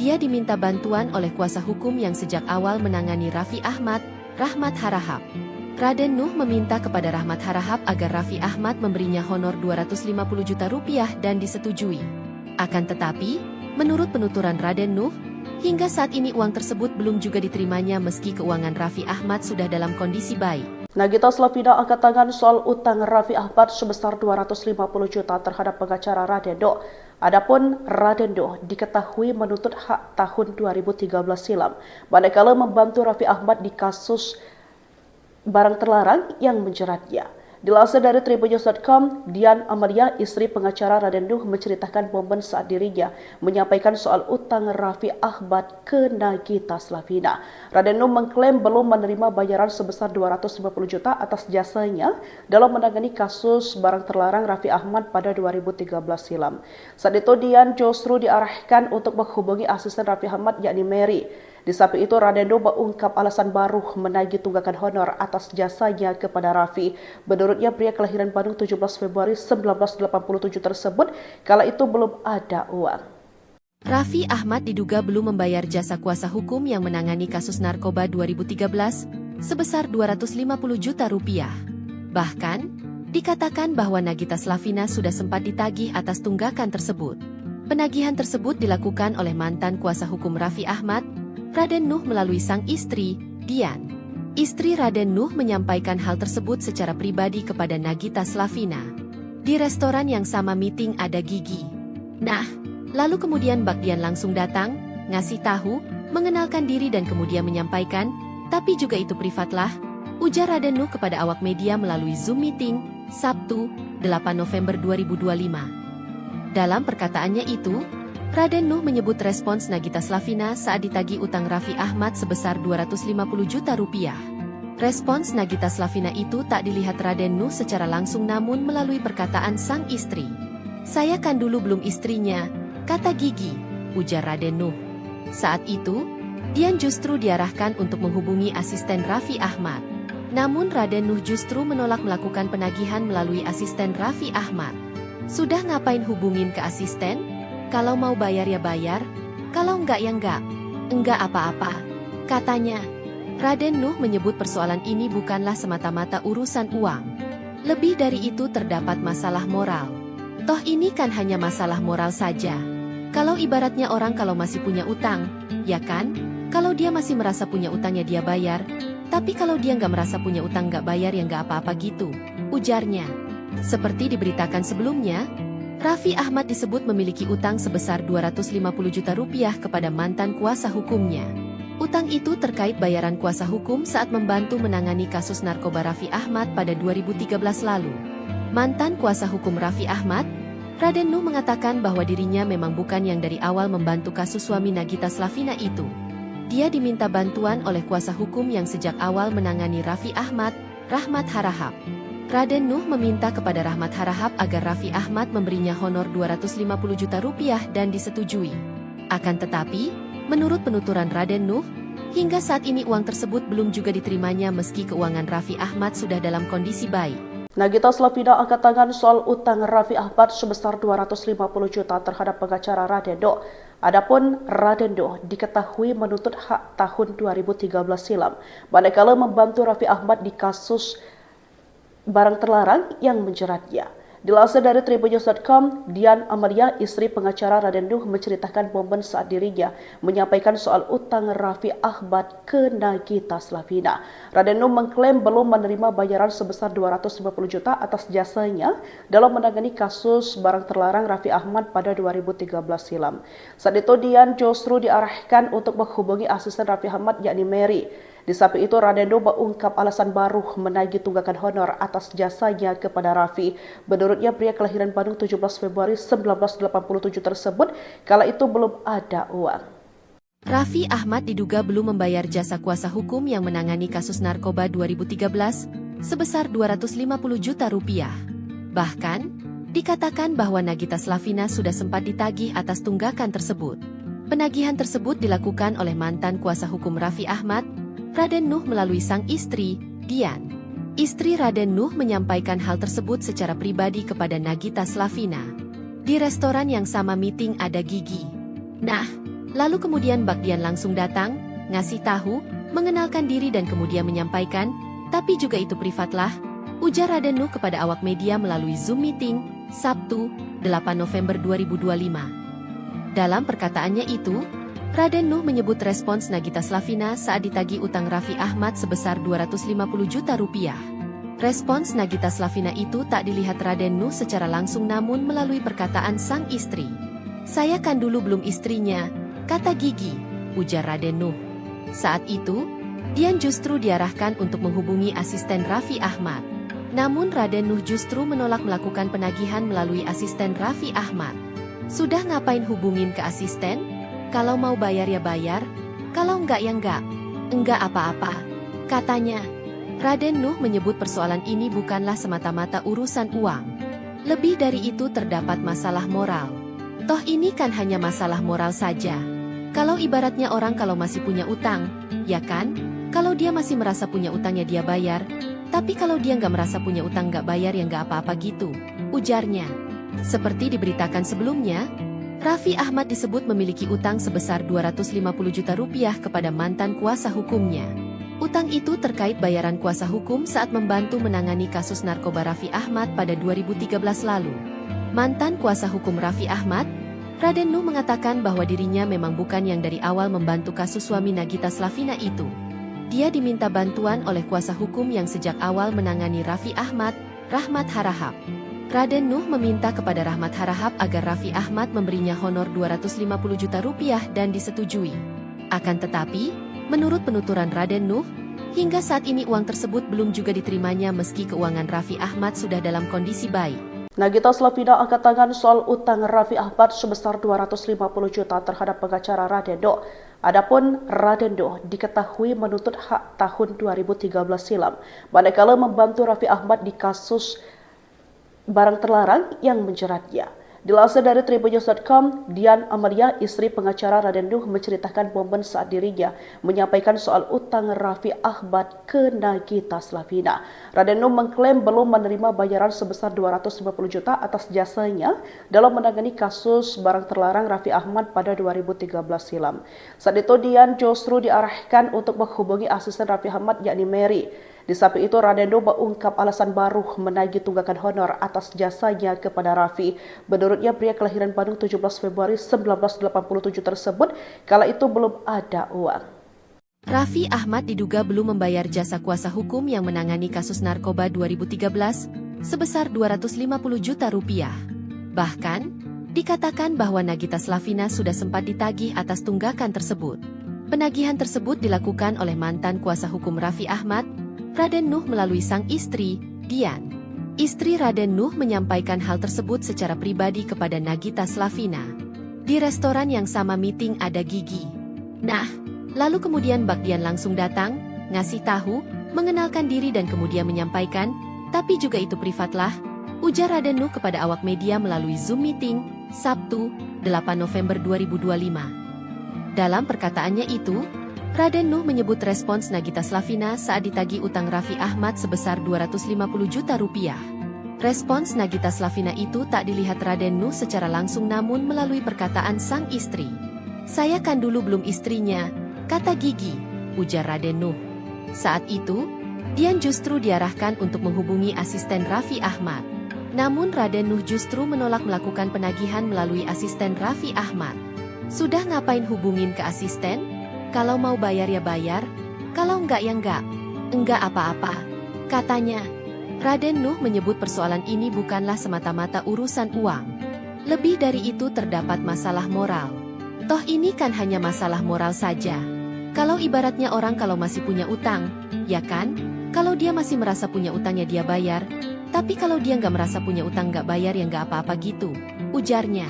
Dia diminta bantuan oleh kuasa hukum yang sejak awal menangani Raffi Ahmad, Rahmat Harahap. Raden Nuh meminta kepada Rahmat Harahap agar Raffi Ahmad memberinya honor 250 juta rupiah dan disetujui. Akan tetapi, menurut penuturan Raden Nuh, hingga saat ini uang tersebut belum juga diterimanya meski keuangan Raffi Ahmad sudah dalam kondisi baik. Nagita Slavina angkat tangan soal utang Raffi Ahmad sebesar 250 juta terhadap pengacara Raden Nuh. Adapun Raden Nuh diketahui menuntut hak tahun 2013 silam, manakala membantu Raffi Ahmad di kasus barang terlarang yang menjeratnya. Dilansir dari tribunnews.com, Dian Amalia, istri pengacara Raden Nuh, menceritakan momen saat dirinya menyampaikan soal utang Raffi Ahmad ke Nagita Slavina. Raden Nuh mengklaim belum menerima bayaran sebesar 250 juta atas jasanya dalam menangani kasus barang terlarang Raffi Ahmad pada 2013 silam. Saat itu Dian justru diarahkan untuk menghubungi asisten Raffi Ahmad yakni Mary. Di samping itu, Raden Nuh mengungkap alasan baru menagih tunggakan honor atas jasanya kepada Raffi. Menurutnya, pria kelahiran Bandung 17 Februari 1987 tersebut kala itu belum ada uang. Raffi Ahmad diduga belum membayar jasa kuasa hukum yang menangani kasus narkoba 2013 sebesar 250 juta rupiah. Bahkan, dikatakan bahwa Nagita Slavina sudah sempat ditagih atas tunggakan tersebut. Penagihan tersebut dilakukan oleh mantan kuasa hukum Raffi Ahmad, Raden Nuh melalui sang istri, Dian. Istri Raden Nuh menyampaikan hal tersebut secara pribadi kepada Nagita Slavina. Di restoran yang sama meeting ada Gigi. Nah, lalu kemudian Bak Dian langsung datang, ngasih tahu, mengenalkan diri dan kemudian menyampaikan, tapi juga itu privatlah, ujar Raden Nuh kepada awak media melalui Zoom meeting, Sabtu, 8 November 2025. Dalam perkataannya itu, Raden Nuh menyebut respons Nagita Slavina saat ditagih utang Raffi Ahmad sebesar 250 juta rupiah. Respons Nagita Slavina itu tak dilihat Raden Nuh secara langsung namun melalui perkataan sang istri. "Saya kan dulu belum istrinya," kata Gigi, ujar Raden Nuh. Saat itu, Dian justru diarahkan untuk menghubungi asisten Raffi Ahmad. Namun Raden Nuh justru menolak melakukan penagihan melalui asisten Raffi Ahmad. "Sudah ngapain hubungin ke asisten? Kalau mau bayar ya bayar, kalau enggak ya enggak. Enggak apa-apa," katanya. Raden Nuh menyebut persoalan ini bukanlah semata-mata urusan uang. Lebih dari itu terdapat masalah moral. Toh ini kan hanya masalah moral saja. Kalau ibaratnya orang kalau masih punya utang, ya kan? Kalau dia masih merasa punya utangnya dia bayar. Tapi kalau dia nggak merasa punya utang nggak bayar ya nggak apa-apa gitu, ujarnya. Seperti diberitakan sebelumnya, Raffi Ahmad disebut memiliki utang sebesar 250 juta rupiah kepada mantan kuasa hukumnya. Utang itu terkait bayaran kuasa hukum saat membantu menangani kasus narkoba Raffi Ahmad pada 2013 lalu. Mantan kuasa hukum Raffi Ahmad, Raden Nuh mengatakan bahwa dirinya memang bukan yang dari awal membantu kasus suami Nagita Slavina itu. Dia diminta bantuan oleh kuasa hukum yang sejak awal menangani Raffi Ahmad, Rahmat Harahap. Raden Nuh meminta kepada Rahmat Harahap agar Raffi Ahmad memberinya honor 250 juta rupiah dan disetujui. Akan tetapi, menurut penuturan Raden Nuh, hingga saat ini uang tersebut belum juga diterimanya meski keuangan Raffi Ahmad sudah dalam kondisi baik. Nagita Slavina angkat tangan soal utang Raffi Ahmad sebesar 250 juta terhadap pengacara Radendo. Adapun Radendo diketahui menuntut hak tahun 2013 silam, manakala membantu Raffi Ahmad di kasus barang terlarang yang menjeratnya. Dilansir dari tribunnews.com, Dian Amalia, istri pengacara Radendo, menceritakan momen saat dirinya menyampaikan soal utang Raffi Ahmad ke Nagita Slavina. Radendo mengklaim belum menerima bayaran sebesar 250 juta atas jasanya dalam menangani kasus barang terlarang Raffi Ahmad pada 2013 silam. Saat itu Dian justru diarahkan untuk menghubungi asisten Raffi Ahmad yakni Mary. Di samping itu, Radendo mengungkap alasan baru menagih tunggakan honor atas jasanya kepada Raffi. Menurutnya, pria kelahiran Bandung 17 Februari 1987 tersebut kala itu belum ada uang. Raffi Ahmad diduga belum membayar jasa kuasa hukum yang menangani kasus narkoba 2013 sebesar 250 juta rupiah. Bahkan, dikatakan bahwa Nagita Slavina sudah sempat ditagih atas tunggakan tersebut. Penagihan tersebut dilakukan oleh mantan kuasa hukum Raffi Ahmad, Raden Nuh, melalui sang istri, Dian. Istri Raden Nuh menyampaikan hal tersebut secara pribadi kepada Nagita Slavina. Di restoran yang sama meeting ada Gigi. Nah, lalu kemudian Bak Dian langsung datang, ngasih tahu, mengenalkan diri dan kemudian menyampaikan, tapi juga itu privatlah, ujar Raden Nuh kepada awak media melalui Zoom meeting, Sabtu, 8 November 2025. Dalam perkataannya itu, Raden Nuh menyebut respons Nagita Slavina saat ditagih utang Raffi Ahmad sebesar 250 juta rupiah. Respons Nagita Slavina itu tak dilihat Raden Nuh secara langsung namun melalui perkataan sang istri. "Saya kan dulu belum istrinya," kata Gigi, ujar Raden Nuh. Saat itu, Dian justru diarahkan untuk menghubungi asisten Raffi Ahmad. Namun Raden Nuh justru menolak melakukan penagihan melalui asisten Raffi Ahmad. "Sudah ngapain hubungin ke asisten? Kalau mau bayar ya bayar, kalau enggak ya enggak. Enggak apa-apa," katanya. Raden Nuh menyebut persoalan ini bukanlah semata-mata urusan uang. Lebih dari itu terdapat masalah moral. Toh ini kan hanya masalah moral saja. Kalau ibaratnya orang kalau masih punya utang, ya kan? Kalau dia masih merasa punya utangnya dia bayar, tapi kalau dia nggak merasa punya utang nggak bayar ya nggak apa-apa gitu, ujarnya. Seperti diberitakan sebelumnya, Raffi Ahmad disebut memiliki utang sebesar 250 juta rupiah kepada mantan kuasa hukumnya. Utang itu terkait bayaran kuasa hukum saat membantu menangani kasus narkoba Raffi Ahmad pada 2013 lalu. Mantan kuasa hukum Raffi Ahmad, Raden Nuh, mengatakan bahwa dirinya memang bukan yang dari awal membantu kasus suami Nagita Slavina itu. Dia diminta bantuan oleh kuasa hukum yang sejak awal menangani Raffi Ahmad, Rahmat Harahap. Raden Nuh meminta kepada Rahmat Harahap agar Raffi Ahmad memberinya honor 250 juta rupiah dan disetujui. Akan tetapi, menurut penuturan Raden Nuh, hingga saat ini uang tersebut belum juga diterimanya meski keuangan Raffi Ahmad sudah dalam kondisi baik. Nagita Slavina angkat tangan soal utang Raffi Ahmad sebesar 250 juta terhadap pengacara Radendo. Adapun Radendo diketahui menuntut hak tahun 2013 silam, manakala membantu Raffi Ahmad di kasus barang terlarang yang menjeratnya. Dilansir dari tribunnews.com, Dian Amalia, istri pengacara Radendo, menceritakan momen saat dirinya menyampaikan soal utang Raffi Ahmad ke Nagita Slavina. Radendo mengklaim belum menerima bayaran sebesar 250 juta atas jasanya dalam menangani kasus barang terlarang Raffi Ahmad pada 2013 silam. Saat itu Dian justru diarahkan untuk menghubungi asisten Raffi Ahmad yakni Mary. Di samping itu, Radendo mengungkap alasan baru menagih tunggakan honor atas jasanya kepada Raffi. Menurutnya, pria kelahiran Bandung 17 Februari 1987 tersebut kala itu belum ada uang. Raffi Ahmad diduga belum membayar jasa kuasa hukum yang menangani kasus narkoba 2013 sebesar 250 juta rupiah. Bahkan, dikatakan bahwa Nagita Slavina sudah sempat ditagih atas tunggakan tersebut. Penagihan tersebut dilakukan oleh mantan kuasa hukum Raffi Ahmad, Raden Nuh, melalui sang istri, Dian. Istri Raden Nuh menyampaikan hal tersebut secara pribadi kepada Nagita Slavina. Di restoran yang sama meeting ada Gigi. Nah, lalu kemudian Bak Dian langsung datang, ngasih tahu, mengenalkan diri dan kemudian menyampaikan, tapi juga itu privatlah, ujar Raden Nuh kepada awak media melalui Zoom meeting, Sabtu, 8 November 2025. Dalam perkataannya itu, Raden Nuh menyebut respons Nagita Slavina saat ditagih utang Raffi Ahmad sebesar 250 juta rupiah. Respons Nagita Slavina itu tak dilihat Raden Nuh secara langsung namun melalui perkataan sang istri. "Saya kan dulu belum istrinya," kata Gigi, ujar Raden Nuh. Saat itu, Dian justru diarahkan untuk menghubungi asisten Raffi Ahmad. Namun Raden Nuh justru menolak melakukan penagihan melalui asisten Raffi Ahmad. "Sudah ngapain hubungin ke asisten? Kalau mau bayar ya bayar, kalau enggak ya enggak. Enggak apa-apa," katanya. Raden Nuh menyebut persoalan ini bukanlah semata-mata urusan uang. Lebih dari itu terdapat masalah moral. Toh ini kan hanya masalah moral saja. Kalau ibaratnya orang kalau masih punya utang, ya kan? Kalau dia masih merasa punya utangnya dia bayar. Tapi kalau dia nggak merasa punya utang nggak bayar ya nggak apa-apa gitu, ujarnya.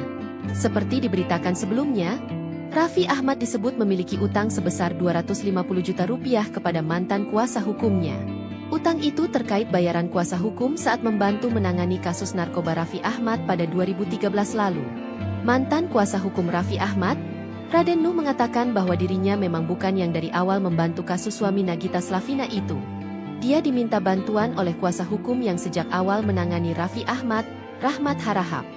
Seperti diberitakan sebelumnya, Raffi Ahmad disebut memiliki utang sebesar 250 juta rupiah kepada mantan kuasa hukumnya. Utang itu terkait bayaran kuasa hukum saat membantu menangani kasus narkoba Raffi Ahmad pada 2013 lalu. Mantan kuasa hukum Raffi Ahmad, Raden Nuh mengatakan bahwa dirinya memang bukan yang dari awal membantu kasus suami Nagita Slavina itu. Dia diminta bantuan oleh kuasa hukum yang sejak awal menangani Raffi Ahmad, Rahmat Harahap.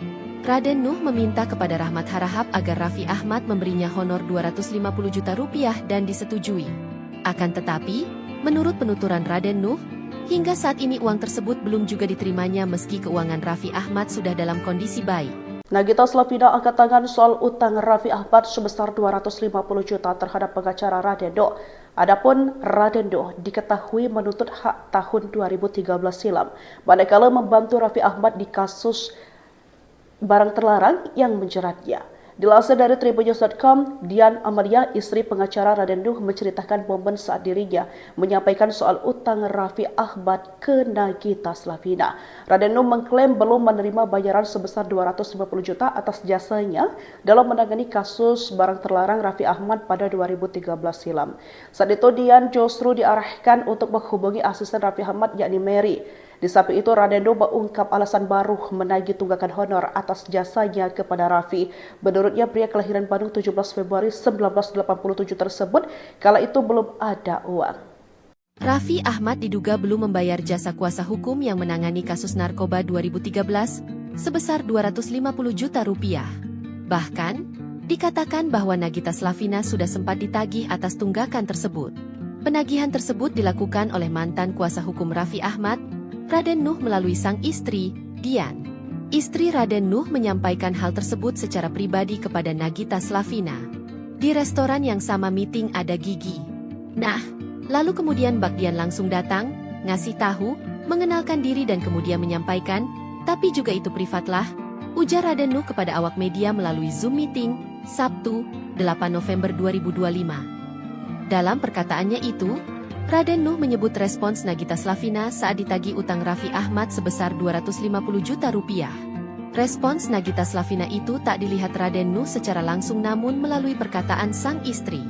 Raden Nuh meminta kepada Rahmat Harahap agar Raffi Ahmad memberinya honor 250 juta rupiah dan disetujui. Akan tetapi, menurut penuturan Raden Nuh, hingga saat ini uang tersebut belum juga diterimanya meski keuangan Raffi Ahmad sudah dalam kondisi baik. Nagita Slavina angkat tangan soal utang Raffi Ahmad sebesar 250 juta terhadap pengacara Raden Nuh. Adapun Raden Nuh diketahui menuntut hak tahun 2013 silam, manakala membantu Raffi Ahmad di kasus barang terlarang yang menjeratnya. Dilansir dari tribunnews.com, Dian Amalia, istri pengacara Raden Nuh, menceritakan momen saat dirinya menyampaikan soal utang Raffi Ahmad ke Nagita Slavina. Raden Nuh mengklaim belum menerima bayaran sebesar 250 juta atas jasanya dalam menangani kasus barang terlarang Raffi Ahmad pada 2013 silam. Saat itu Dian justru diarahkan untuk menghubungi asisten Raffi Ahmad yakni Mary. Di samping itu, Raden Nuh mengungkap alasan baru menagih tunggakan honor atas jasanya kepada Raffi. Menurutnya, pria kelahiran Bandung 17 Februari 1987 tersebut kala itu belum ada uang. Raffi Ahmad diduga belum membayar jasa kuasa hukum yang menangani kasus narkoba 2013 sebesar 250 juta rupiah. Bahkan, dikatakan bahwa Nagita Slavina sudah sempat ditagih atas tunggakan tersebut. Penagihan tersebut dilakukan oleh mantan kuasa hukum Raffi Ahmad, Raden Nuh melalui sang istri, Dian. Istri Raden Nuh menyampaikan hal tersebut secara pribadi kepada Nagita Slavina. Di restoran yang sama meeting ada Gigi. Nah, lalu kemudian Bak Dian langsung datang, ngasih tahu, mengenalkan diri dan kemudian menyampaikan, tapi juga itu privatlah, ujar Raden Nuh kepada awak media melalui Zoom meeting, Sabtu, 8 November 2025. Dalam perkataannya itu, Raden Nuh menyebut respons Nagita Slavina saat ditagih utang Raffi Ahmad sebesar 250 juta rupiah. Respons Nagita Slavina itu tak dilihat Raden Nuh secara langsung namun melalui perkataan sang istri.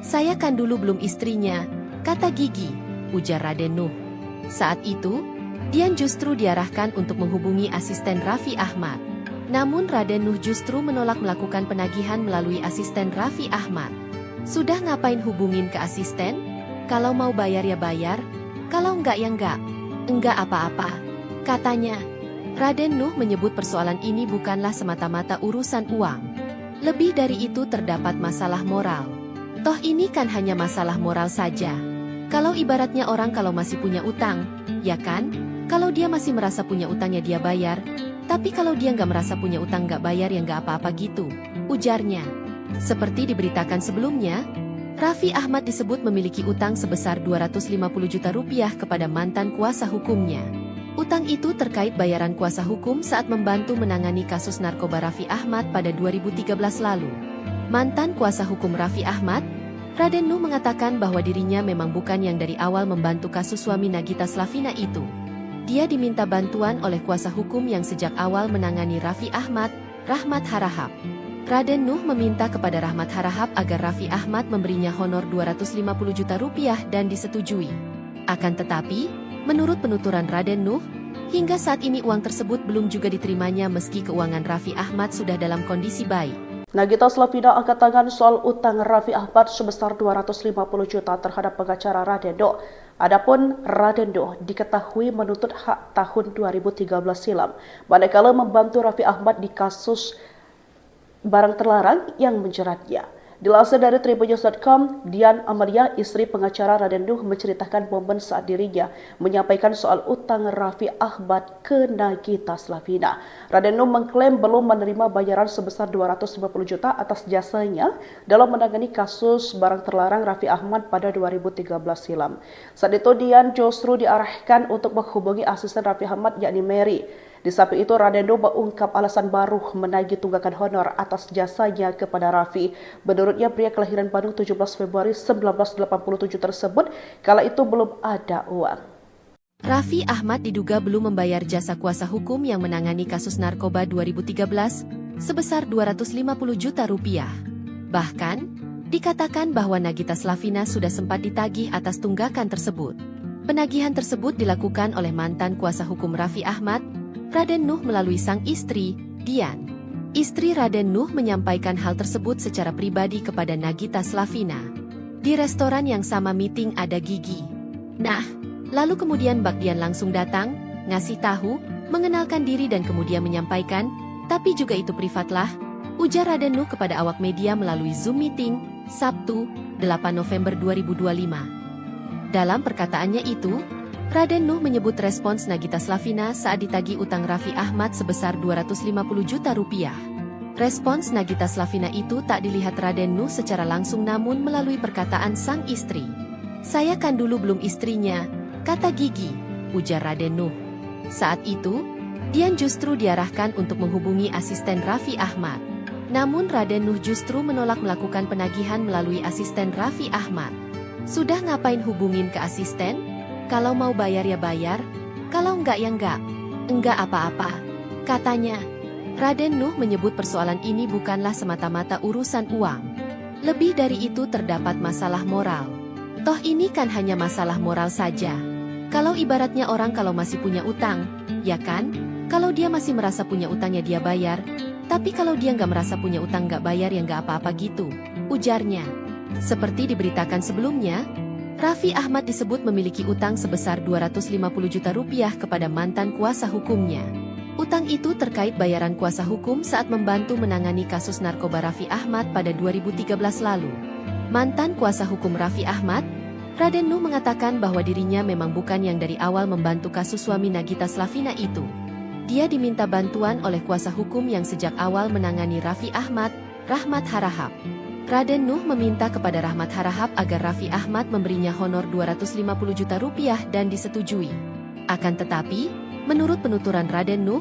"Saya kan dulu belum istrinya," kata Gigi, ujar Raden Nuh. Saat itu, Dian justru diarahkan untuk menghubungi asisten Raffi Ahmad. Namun Raden Nuh justru menolak melakukan penagihan melalui asisten Raffi Ahmad. "Sudah ngapain hubungin ke asisten? Kalau mau bayar ya bayar, kalau enggak ya enggak. Enggak apa-apa," katanya. Raden Nuh menyebut persoalan ini bukanlah semata-mata urusan uang. Lebih dari itu terdapat masalah moral. Toh ini kan hanya masalah moral saja. Kalau ibaratnya orang kalau masih punya utang, ya kan? Kalau dia masih merasa punya utangnya dia bayar. Tapi kalau dia nggak merasa punya utang nggak bayar ya nggak apa-apa gitu, ujarnya. Seperti diberitakan sebelumnya, Raffi Ahmad disebut memiliki utang sebesar 250 juta rupiah kepada mantan kuasa hukumnya. Utang itu terkait bayaran kuasa hukum saat membantu menangani kasus narkoba Raffi Ahmad pada 2013 lalu. Mantan kuasa hukum Raffi Ahmad, Raden Nuh mengatakan bahwa dirinya memang bukan yang dari awal membantu kasus suami Nagita Slavina itu. Dia diminta bantuan oleh kuasa hukum yang sejak awal menangani Raffi Ahmad, Rahmat Harahap. Raden Nuh meminta kepada Rahmat Harahap agar Raffi Ahmad memberinya honor 250 juta rupiah dan disetujui. Akan tetapi, menurut penuturan Raden Nuh, hingga saat ini uang tersebut belum juga diterimanya meski keuangan Raffi Ahmad sudah dalam kondisi baik. Nagita Slavina angkat tangan soal utang Raffi Ahmad sebesar 250 juta terhadap pengacara Radendo. Adapun Radendo diketahui menuntut hak tahun 2013 silam, manakala membantu Raffi Ahmad di kasus barang terlarang yang menjeratnya. Dilansir dari tribunnews.com, Dian Amalia, istri pengacara Radendo, menceritakan momen saat dirinya menyampaikan soal utang Raffi Ahmad ke Nagita Slavina. Radendo mengklaim belum menerima bayaran sebesar 250 juta atas jasanya dalam menangani kasus barang terlarang Raffi Ahmad pada 2013 silam. Saat itu Dian justru diarahkan untuk menghubungi asisten Raffi Ahmad yakni Mary. Di samping itu, Radendo mengungkap alasan baru menagih tunggakan honor atas jasanya kepada Raffi. Menurutnya, pria kelahiran Bandung 17 Februari 1987 tersebut kala itu belum ada uang. Raffi Ahmad diduga belum membayar jasa kuasa hukum yang menangani kasus narkoba 2013 sebesar 250 juta rupiah. Bahkan, dikatakan bahwa Nagita Slavina sudah sempat ditagih atas tunggakan tersebut. Penagihan tersebut dilakukan oleh mantan kuasa hukum Raffi Ahmad, Raden Nuh, melalui sang istri, Dian. Istri Raden Nuh menyampaikan hal tersebut secara pribadi kepada Nagita Slavina. Di restoran yang sama meeting ada Gigi. Nah, lalu kemudian Mbak Dian langsung datang, ngasih tahu, mengenalkan diri dan kemudian menyampaikan, tapi juga itu privatlah, ujar Raden Nuh kepada awak media melalui Zoom meeting, Sabtu, 8 November 2025. Dalam perkataannya itu, Raden Nuh menyebut respons Nagita Slavina saat ditagih utang Raffi Ahmad sebesar 250 juta rupiah. Respons Nagita Slavina itu tak dilihat Raden Nuh secara langsung namun melalui perkataan sang istri. "Saya kan dulu belum istrinya," kata Gigi, ujar Raden Nuh. Saat itu, Dian justru diarahkan untuk menghubungi asisten Raffi Ahmad. Namun Raden Nuh justru menolak melakukan penagihan melalui asisten Raffi Ahmad. "Sudah ngapain hubungin ke asisten? Kalau mau bayar ya bayar, kalau enggak ya enggak. Enggak apa-apa," katanya. Raden Nuh menyebut persoalan ini bukanlah semata-mata urusan uang. Lebih dari itu terdapat masalah moral. Toh ini kan hanya masalah moral saja. Kalau ibaratnya orang kalau masih punya utang, ya kan? Kalau dia masih merasa punya utangnya dia bayar, tapi kalau dia nggak merasa punya utang nggak bayar ya nggak apa-apa gitu, ujarnya. Seperti diberitakan sebelumnya, Raffi Ahmad disebut memiliki utang sebesar 250 juta rupiah kepada mantan kuasa hukumnya. Utang itu terkait bayaran kuasa hukum saat membantu menangani kasus narkoba Raffi Ahmad pada 2013 lalu. Mantan kuasa hukum Raffi Ahmad, Raden Nuh, mengatakan bahwa dirinya memang bukan yang dari awal membantu kasus suami Nagita Slavina itu. Dia diminta bantuan oleh kuasa hukum yang sejak awal menangani Raffi Ahmad, Rahmat Harahap. Raden Nuh meminta kepada Rahmat Harahap agar Raffi Ahmad memberinya honor 250 juta rupiah dan disetujui. Akan tetapi, menurut penuturan Raden Nuh,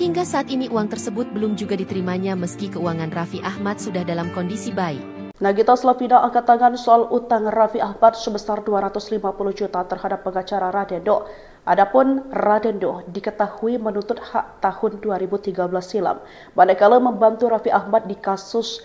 hingga saat ini uang tersebut belum juga diterimanya meski keuangan Raffi Ahmad sudah dalam kondisi baik. Nagita Slavina angkat tangan soal utang Raffi Ahmad sebesar 250 juta terhadap pengacara Radendo. Adapun Radendo diketahui menuntut hak tahun 2013 silam, manakala membantu Raffi Ahmad di kasus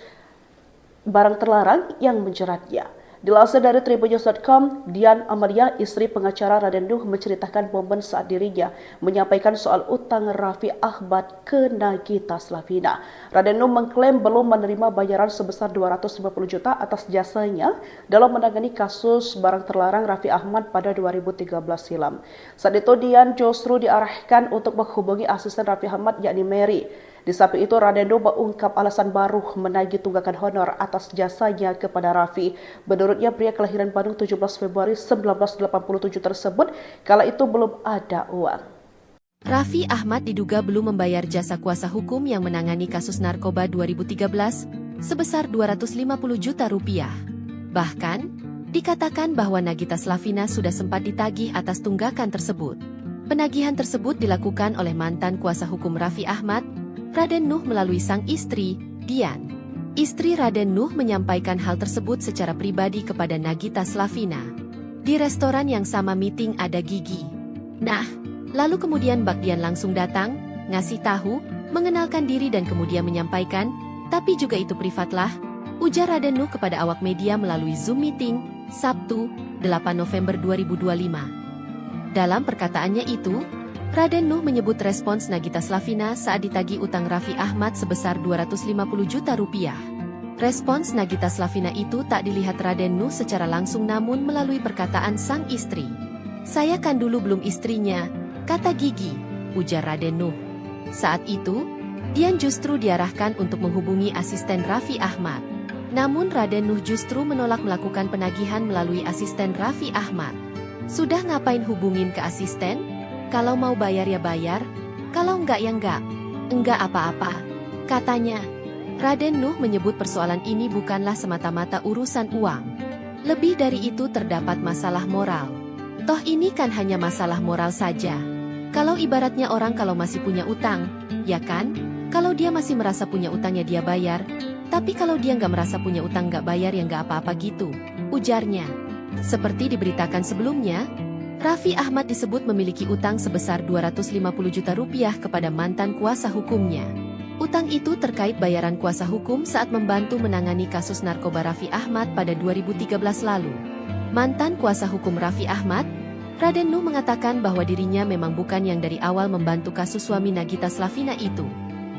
barang terlarang yang menjeratnya. Dilansir dari tribunnews.com, Dian Amalia, istri pengacara Raden Nuh, menceritakan momen saat dirinya menyampaikan soal utang Raffi Ahmad ke Nagita Slavina. Raden Nuh mengklaim belum menerima bayaran sebesar 250 juta atas jasanya dalam menangani kasus barang terlarang Raffi Ahmad pada 2013 silam. Saat itu Dian justru diarahkan untuk menghubungi asisten Raffi Ahmad yakni Mary. Di samping itu, Radendo mengungkap alasan baru menagih tunggakan honor atas jasanya kepada Raffi. Menurutnya, pria kelahiran Bandung 17 Februari 1987 tersebut kala itu belum ada uang. Raffi Ahmad diduga belum membayar jasa kuasa hukum yang menangani kasus narkoba 2013 sebesar 250 juta rupiah. Bahkan, dikatakan bahwa Nagita Slavina sudah sempat ditagih atas tunggakan tersebut. Penagihan tersebut dilakukan oleh mantan kuasa hukum Raffi Ahmad, Raden Nuh, melalui sang istri, Dian. Istri Raden Nuh menyampaikan hal tersebut secara pribadi kepada Nagita Slavina. Di restoran yang sama meeting ada Gigi. Nah, lalu kemudian Mbak Dian langsung datang, ngasih tahu, mengenalkan diri dan kemudian menyampaikan, tapi juga itu privatlah, ujar Raden Nuh kepada awak media melalui Zoom meeting, Sabtu, 8 November 2025. Dalam perkataannya itu, Raden Nuh menyebut respons Nagita Slavina saat ditagih utang Raffi Ahmad sebesar 250 juta rupiah. Respons Nagita Slavina itu tak dilihat Raden Nuh secara langsung namun melalui perkataan sang istri. "Saya kan dulu belum istrinya," kata Gigi, ujar Raden Nuh. Saat itu, Dian justru diarahkan untuk menghubungi asisten Raffi Ahmad. Namun Raden Nuh justru menolak melakukan penagihan melalui asisten Raffi Ahmad. "Sudah ngapain hubungin ke asisten? Kalau mau bayar ya bayar, kalau enggak ya enggak. Enggak apa-apa," katanya. Raden Nuh menyebut persoalan ini bukanlah semata-mata urusan uang. Lebih dari itu terdapat masalah moral. Toh ini kan hanya masalah moral saja. Kalau ibaratnya orang kalau masih punya utang, ya kan? Kalau dia masih merasa punya utangnya dia bayar. Tapi kalau dia nggak merasa punya utang nggak bayar ya nggak apa-apa gitu, ujarnya. Seperti diberitakan sebelumnya, Raffi Ahmad disebut memiliki utang sebesar 250 juta rupiah kepada mantan kuasa hukumnya. Utang itu terkait bayaran kuasa hukum saat membantu menangani kasus narkoba Raffi Ahmad pada 2013 lalu. Mantan kuasa hukum Raffi Ahmad, Raden Nuh mengatakan bahwa dirinya memang bukan yang dari awal membantu kasus suami Nagita Slavina itu.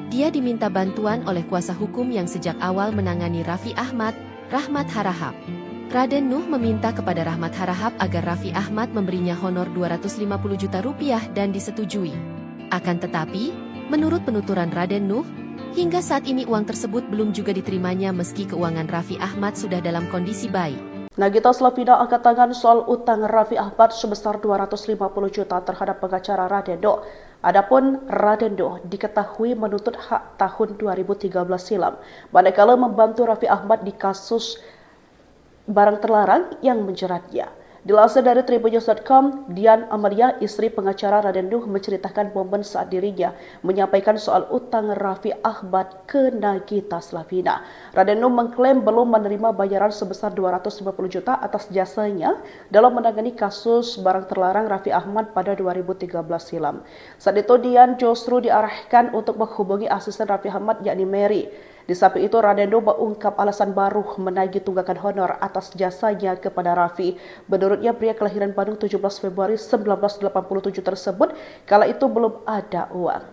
Dia diminta bantuan oleh kuasa hukum yang sejak awal menangani Raffi Ahmad, Rahmat Harahap. Raden Nuh meminta kepada Rahmat Harahap agar Raffi Ahmad memberinya honor 250 juta rupiah dan disetujui. Akan tetapi, menurut penuturan Raden Nuh, hingga saat ini uang tersebut belum juga diterimanya meski keuangan Raffi Ahmad sudah dalam kondisi baik. Nagita Slavina angkat tangan soal utang Raffi Ahmad sebesar 250 juta terhadap pengacara Raden Nuh. Adapun Raden Nuh diketahui menuntut hak tahun 2013 silam, manakala membantu Raffi Ahmad di kasus barang terlarang yang menjeratnya. Dilansir dari Tribunnews.com, Dian Amalia, istri pengacara Raden Nuh, menceritakan momen saat dirinya menyampaikan soal utang Raffi Ahmad ke Nagita Slavina. Raden Nuh mengklaim belum menerima bayaran sebesar 250 juta atas jasanya dalam menangani kasus barang terlarang Raffi Ahmad pada 2013 silam. Saat itu Dian justru diarahkan untuk menghubungi asisten Raffi Ahmad yakni Mary. Di samping itu, Raden Nuh mengungkap alasan baru menagih tunggakan honor atas jasanya kepada Raffi. Menurutnya, pria kelahiran Bandung 17 Februari 1987 tersebut kala itu belum ada uang.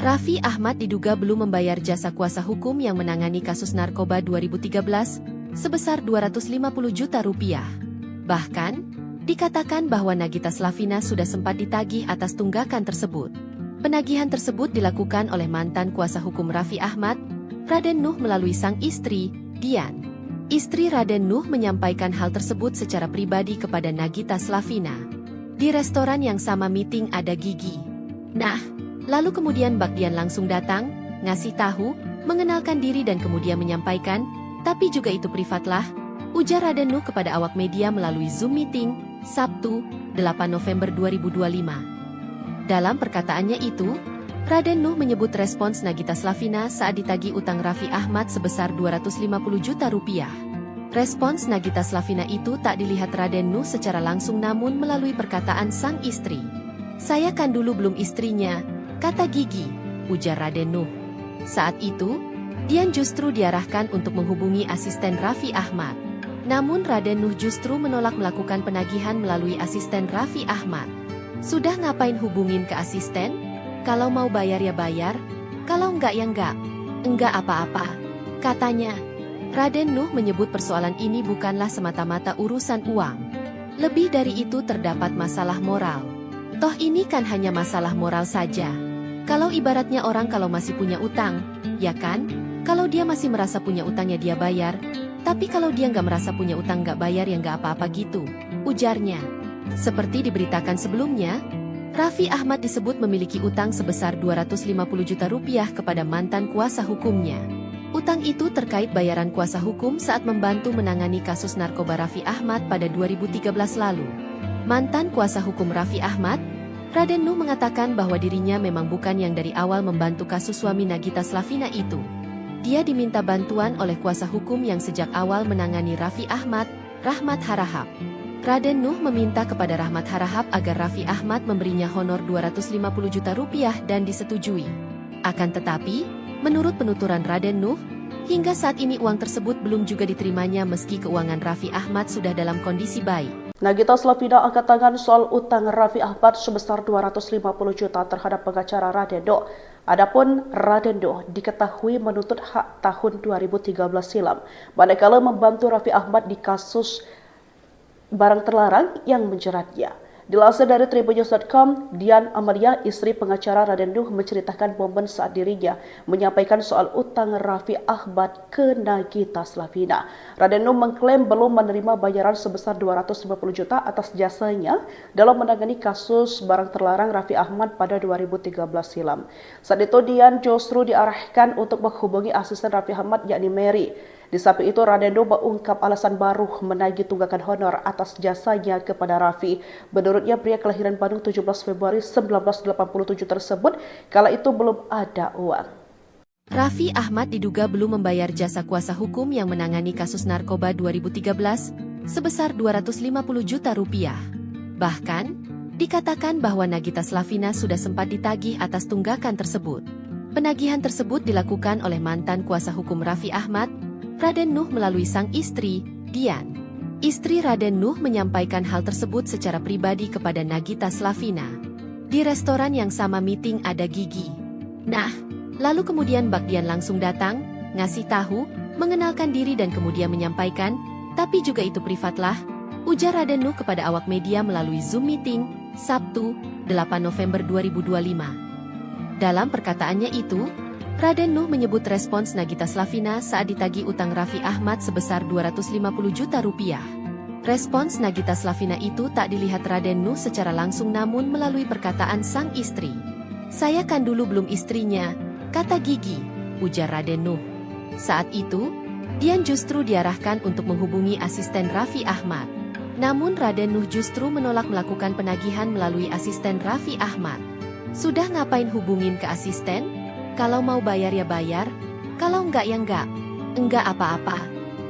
Raffi Ahmad diduga belum membayar jasa kuasa hukum yang menangani kasus narkoba 2013 sebesar 250 juta rupiah. Bahkan, dikatakan bahwa Nagita Slavina sudah sempat ditagih atas tunggakan tersebut. Penagihan tersebut dilakukan oleh mantan kuasa hukum Raffi Ahmad, Raden Nuh melalui sang istri, Dian. Istri Raden Nuh menyampaikan hal tersebut secara pribadi kepada Nagita Slavina. Di restoran yang sama meeting ada Gigi. Nah, lalu kemudian Mbak Dian langsung datang, ngasih tahu, mengenalkan diri dan kemudian menyampaikan, tapi juga itu privatlah, ujar Raden Nuh kepada awak media melalui Zoom meeting, Sabtu, 8 November 2025. Dalam perkataannya itu, Raden Nuh menyebut respons Nagita Slavina saat ditagih utang Raffi Ahmad sebesar 250 juta rupiah. Respons Nagita Slavina itu tak dilihat Raden Nuh secara langsung namun melalui perkataan sang istri. "Saya kan dulu belum istrinya," kata Gigi, ujar Raden Nuh. Saat itu, Dian justru diarahkan untuk menghubungi asisten Raffi Ahmad. Namun Raden Nuh justru menolak melakukan penagihan melalui asisten Raffi Ahmad. "Sudah ngapain hubungin ke asisten? Kalau mau bayar ya bayar, kalau enggak ya enggak. Enggak apa-apa," katanya. Raden Nuh menyebut persoalan ini bukanlah semata-mata urusan uang. Lebih dari itu terdapat masalah moral. Toh ini kan hanya masalah moral saja. Kalau ibaratnya orang kalau masih punya utang, ya kan? Kalau dia masih merasa punya utangnya dia bayar. Tapi kalau dia nggak merasa punya utang nggak bayar ya nggak apa-apa gitu, ujarnya. Seperti diberitakan sebelumnya, Raffi Ahmad disebut memiliki utang sebesar 250 juta rupiah kepada mantan kuasa hukumnya. Utang itu terkait bayaran kuasa hukum saat membantu menangani kasus narkoba Raffi Ahmad pada 2013 lalu. Mantan kuasa hukum Raffi Ahmad, Raden Nuh mengatakan bahwa dirinya memang bukan yang dari awal membantu kasus suami Nagita Slavina itu. Dia diminta bantuan oleh kuasa hukum yang sejak awal menangani Raffi Ahmad, Rahmat Harahap. Raden Nuh meminta kepada Rahmat Harahap agar Raffi Ahmad memberinya honor 250 juta rupiah dan disetujui. Akan tetapi, menurut penuturan Raden Nuh, hingga saat ini uang tersebut belum juga diterimanya meski keuangan Raffi Ahmad sudah dalam kondisi baik. Nagita Slavina angkat tangan soal utang Raffi Ahmad sebesar 250 juta terhadap pengacara Radendo. Adapun Radendo diketahui menuntut hak tahun 2013 silam, manakala membantu Raffi Ahmad di kasus barang terlarang yang menjeratnya. Dilansir dari tribunnews.com, Dian Amalia, istri pengacara Radendo, menceritakan momen saat dirinya menyampaikan soal utang Raffi Ahmad ke Nagita Slavina. Radendo mengklaim belum menerima bayaran sebesar 250 juta atas jasanya dalam menangani kasus barang terlarang Raffi Ahmad pada 2013 silam. Saat itu Dian justru diarahkan untuk menghubungi asisten Raffi Ahmad yakni Mary. Di samping itu, Radendo mengungkap alasan baru menagih tunggakan honor atas jasanya kepada Raffi. Menurutnya, pria kelahiran Bandung 17 Februari 1987 tersebut kala itu belum ada uang. Raffi Ahmad diduga belum membayar jasa kuasa hukum yang menangani kasus narkoba 2013 sebesar 250 juta rupiah. Bahkan, dikatakan bahwa Nagita Slavina sudah sempat ditagih atas tunggakan tersebut. Penagihan tersebut dilakukan oleh mantan kuasa hukum Raffi Ahmad, Raden Nuh, melalui sang istri, Dian. Istri Raden Nuh menyampaikan hal tersebut secara pribadi kepada Nagita Slavina. Di restoran yang sama meeting ada Gigi. Nah, lalu kemudian Bak Dian langsung datang, ngasih tahu, mengenalkan diri dan kemudian menyampaikan, tapi juga itu privat lah, ujar Raden Nuh kepada awak media melalui Zoom meeting, Sabtu, 8 November 2025. Dalam perkataannya itu, Raden Nuh menyebut respons Nagita Slavina saat ditagih utang Raffi Ahmad sebesar 250 juta rupiah. Respons Nagita Slavina itu tak dilihat Raden Nuh secara langsung namun melalui perkataan sang istri. "Saya kan dulu belum istrinya," kata Gigi, ujar Raden Nuh. Saat itu, Dian justru diarahkan untuk menghubungi asisten Raffi Ahmad. Namun Raden Nuh justru menolak melakukan penagihan melalui asisten Raffi Ahmad. "Sudah ngapain hubungin ke asisten? Kalau mau bayar ya bayar, kalau enggak ya enggak. Enggak apa-apa,"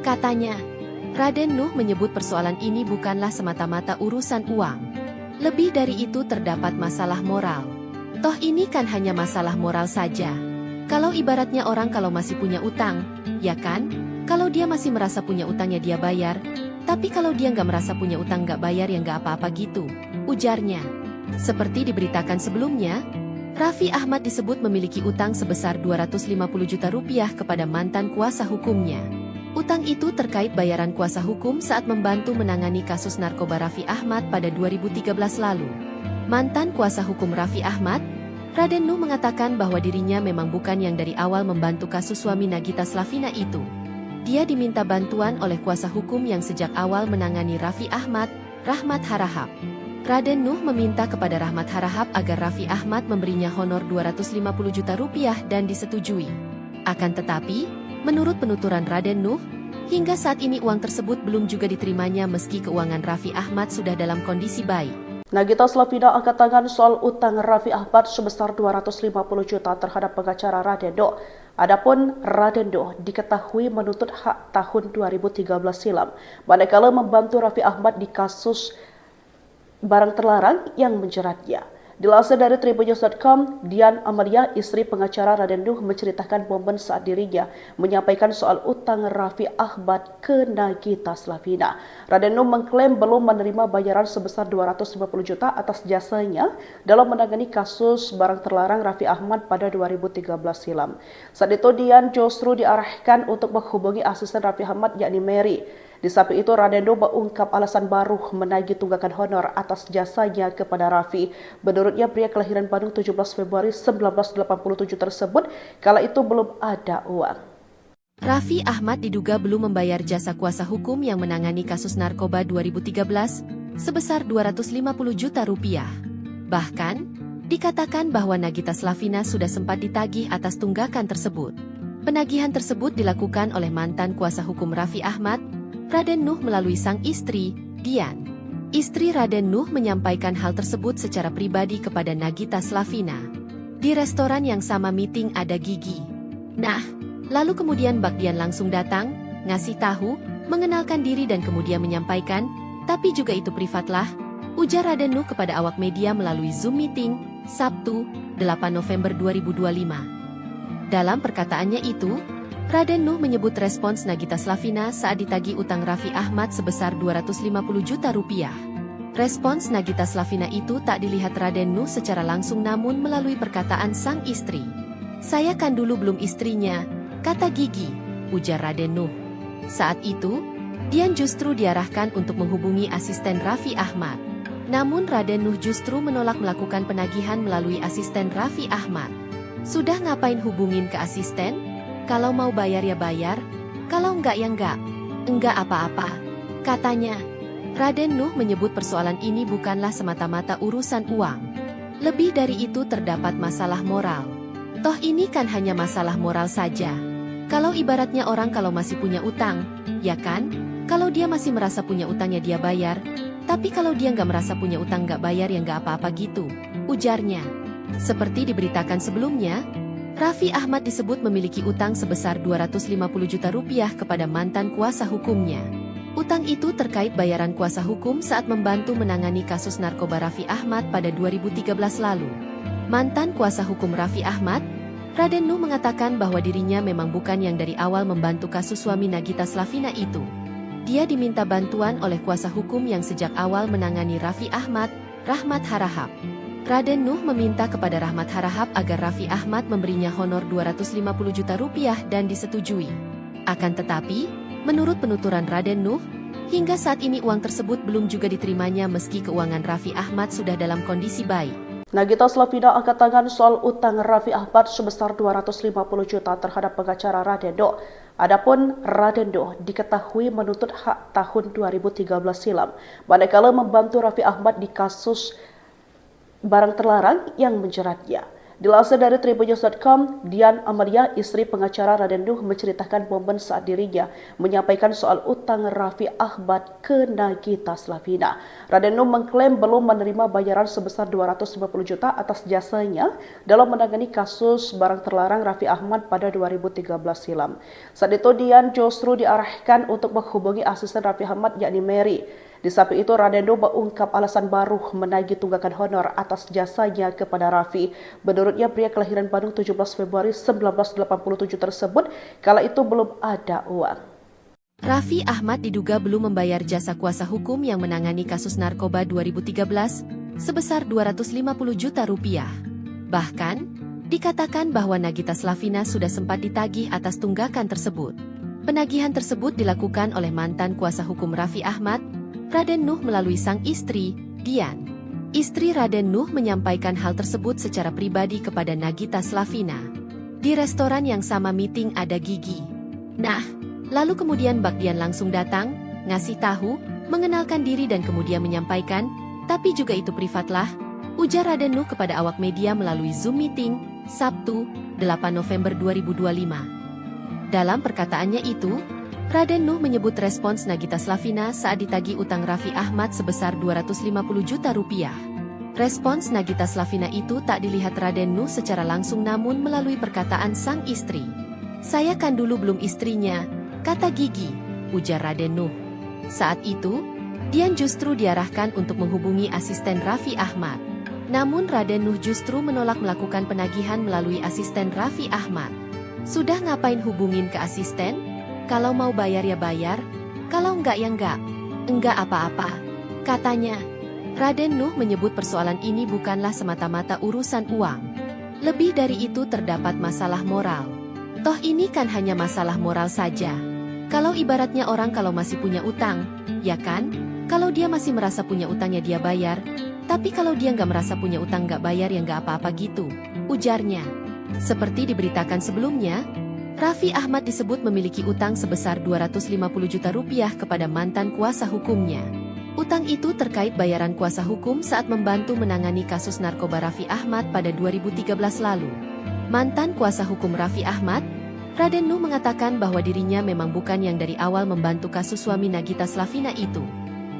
katanya. Raden Nuh menyebut persoalan ini bukanlah semata-mata urusan uang. Lebih dari itu terdapat masalah moral. Toh ini kan hanya masalah moral saja. Kalau ibaratnya orang kalau masih punya utang, ya kan? Kalau dia masih merasa punya utang ya dia bayar. Tapi kalau dia nggak merasa punya utang nggak bayar ya nggak apa-apa gitu, ujarnya. Seperti diberitakan sebelumnya, Raffi Ahmad disebut memiliki utang sebesar 250 juta rupiah kepada mantan kuasa hukumnya. Utang itu terkait bayaran kuasa hukum saat membantu menangani kasus narkoba Raffi Ahmad pada 2013 lalu. Mantan kuasa hukum Raffi Ahmad, Raden Nuh, mengatakan bahwa dirinya memang bukan yang dari awal membantu kasus suami Nagita Slavina itu. Dia diminta bantuan oleh kuasa hukum yang sejak awal menangani Raffi Ahmad, Rahmat Harahap. Raden Nuh meminta kepada Rahmat Harahap agar Raffi Ahmad memberinya honor 250 juta rupiah dan disetujui. Akan tetapi, menurut penuturan Raden Nuh, hingga saat ini uang tersebut belum juga diterimanya meski keuangan Raffi Ahmad sudah dalam kondisi baik. Nagita Slavina angkat tangan soal utang Raffi Ahmad sebesar 250 juta terhadap pengacara Radendo. Adapun Radendo diketahui menuntut hak tahun 2013 silam, manakala membantu Raffi Ahmad di kasus barang terlarang yang menjeratnya. Dilansir dari tribunnews.com, Dian Amalia, istri pengacara Radendo, menceritakan momen saat dirinya menyampaikan soal utang Raffi Ahmad ke Nagita Slavina. Radendo mengklaim belum menerima bayaran sebesar 250 juta atas jasanya dalam menangani kasus barang terlarang Raffi Ahmad pada 2013 silam. Saat itu Dian justru diarahkan untuk menghubungi asisten Raffi Ahmad yakni Mary. Di samping itu, Radendo mengungkap alasan baru menagih tunggakan honor atas jasanya kepada Raffi. Menurutnya, pria kelahiran Bandung 17 Februari 1987 tersebut kala itu belum ada uang. Raffi Ahmad diduga belum membayar jasa kuasa hukum yang menangani kasus narkoba 2013 sebesar 250 juta rupiah. Bahkan, dikatakan bahwa Nagita Slavina sudah sempat ditagih atas tunggakan tersebut. Penagihan tersebut dilakukan oleh mantan kuasa hukum Raffi Ahmad, Raden Nuh, melalui sang istri, Dian. Istri Raden Nuh menyampaikan hal tersebut secara pribadi kepada Nagita Slavina. Di restoran yang sama meeting ada Gigi. Nah, lalu kemudian Bak Dian langsung datang, ngasih tahu, mengenalkan diri dan kemudian menyampaikan, tapi juga itu privat lah, ujar Raden Nuh kepada awak media melalui Zoom meeting, Sabtu, 8 November 2025. Dalam perkataannya itu, Raden Nuh menyebut respons Nagita Slavina saat ditagih utang Raffi Ahmad sebesar 250 juta rupiah. Respons Nagita Slavina itu tak dilihat Raden Nuh secara langsung namun melalui perkataan sang istri. "Saya kan dulu belum istrinya," kata Gigi, ujar Raden Nuh. Saat itu, Dian justru diarahkan untuk menghubungi asisten Raffi Ahmad. Namun Raden Nuh justru menolak melakukan penagihan melalui asisten Raffi Ahmad. "Sudah ngapain hubungin ke asisten? Kalau mau bayar ya bayar, kalau enggak ya enggak. Enggak apa-apa," katanya. Raden Nuh menyebut persoalan ini bukanlah semata-mata urusan uang. Lebih dari itu terdapat masalah moral. Toh ini kan hanya masalah moral saja. Kalau ibaratnya orang kalau masih punya utang, ya kan? Kalau dia masih merasa punya utang ya dia bayar. Tapi kalau dia nggak merasa punya utang nggak bayar ya nggak apa-apa gitu, ujarnya. Seperti diberitakan sebelumnya, Raffi Ahmad disebut memiliki utang sebesar 250 juta rupiah kepada mantan kuasa hukumnya. Utang itu terkait bayaran kuasa hukum saat membantu menangani kasus narkoba Raffi Ahmad pada 2013 lalu. Mantan kuasa hukum Raffi Ahmad, Raden Nuh mengatakan bahwa dirinya memang bukan yang dari awal membantu kasus suami Nagita Slavina itu. Dia diminta bantuan oleh kuasa hukum yang sejak awal menangani Raffi Ahmad, Rahmat Harahap. Raden Nuh meminta kepada Rahmat Harahap agar Raffi Ahmad memberinya honor 250 juta rupiah dan disetujui. Akan tetapi, menurut penuturan Raden Nuh, hingga saat ini uang tersebut belum juga diterimanya meski keuangan Raffi Ahmad sudah dalam kondisi baik. Nagita Slavina angkat tangan soal utang Raffi Ahmad sebesar 250 juta terhadap pengacara Raden Nuh. Adapun Raden Nuh diketahui menuntut hak tahun 2013 silam, manakala membantu Raffi Ahmad di kasus barang terlarang yang menjeratnya. Dilansir dari tribunnews.com, Dian Amalia, istri pengacara Raden Nuh, menceritakan momen saat dirinya menyampaikan soal utang Raffi Ahmad ke Nagita Slavina. Raden Nuh mengklaim belum menerima bayaran sebesar 250 juta atas jasanya dalam menangani kasus barang terlarang Raffi Ahmad pada 2013 silam. Saat itu Dian justru diarahkan untuk menghubungi asisten Raffi Ahmad yakni Mary. Di samping itu, Raden Nuh mengungkap alasan baru menagih tunggakan honor atas jasanya kepada Raffi. Menurutnya, pria kelahiran Bandung 17 Februari 1987 tersebut kala itu belum ada uang. Raffi Ahmad diduga belum membayar jasa kuasa hukum yang menangani kasus narkoba 2013 sebesar 250 juta rupiah. Bahkan, dikatakan bahwa Nagita Slavina sudah sempat ditagih atas tunggakan tersebut. Penagihan tersebut dilakukan oleh mantan kuasa hukum Raffi Ahmad, Raden Nuh melalui sang istri, Dian. Istri Raden Nuh menyampaikan hal tersebut secara pribadi kepada Nagita Slavina. Di restoran yang sama meeting ada Gigi. Nah, lalu kemudian Mbak Dian langsung datang, ngasih tahu, mengenalkan diri dan kemudian menyampaikan, tapi juga itu privatlah, ujar Raden Nuh kepada awak media melalui Zoom meeting, Sabtu, 8 November 2025. Dalam perkataannya itu, Raden Nuh menyebut respons Nagita Slavina saat ditagih utang Raffi Ahmad sebesar 250 juta rupiah. Respons Nagita Slavina itu tak dilihat Raden Nuh secara langsung namun melalui perkataan sang istri. "Saya kan dulu belum istrinya," kata Gigi, ujar Raden Nuh. Saat itu, Dian justru diarahkan untuk menghubungi asisten Raffi Ahmad. Namun Raden Nuh justru menolak melakukan penagihan melalui asisten Raffi Ahmad. "Sudah ngapain hubungin ke asisten? Kalau mau bayar ya bayar, kalau enggak ya enggak. Enggak apa-apa," katanya. Raden Nuh menyebut persoalan ini bukanlah semata-mata urusan uang. Lebih dari itu terdapat masalah moral. Toh ini kan hanya masalah moral saja. Kalau ibaratnya orang kalau masih punya utang, ya kan? Kalau dia masih merasa punya utang ya dia bayar. Tapi kalau dia nggak merasa punya utang nggak bayar ya nggak apa-apa gitu, ujarnya. Seperti diberitakan sebelumnya, Raffi Ahmad disebut memiliki utang sebesar 250 juta rupiah kepada mantan kuasa hukumnya. Utang itu terkait bayaran kuasa hukum saat membantu menangani kasus narkoba Raffi Ahmad pada 2013 lalu. Mantan kuasa hukum Raffi Ahmad, Raden Nuh mengatakan bahwa dirinya memang bukan yang dari awal membantu kasus suami Nagita Slavina itu.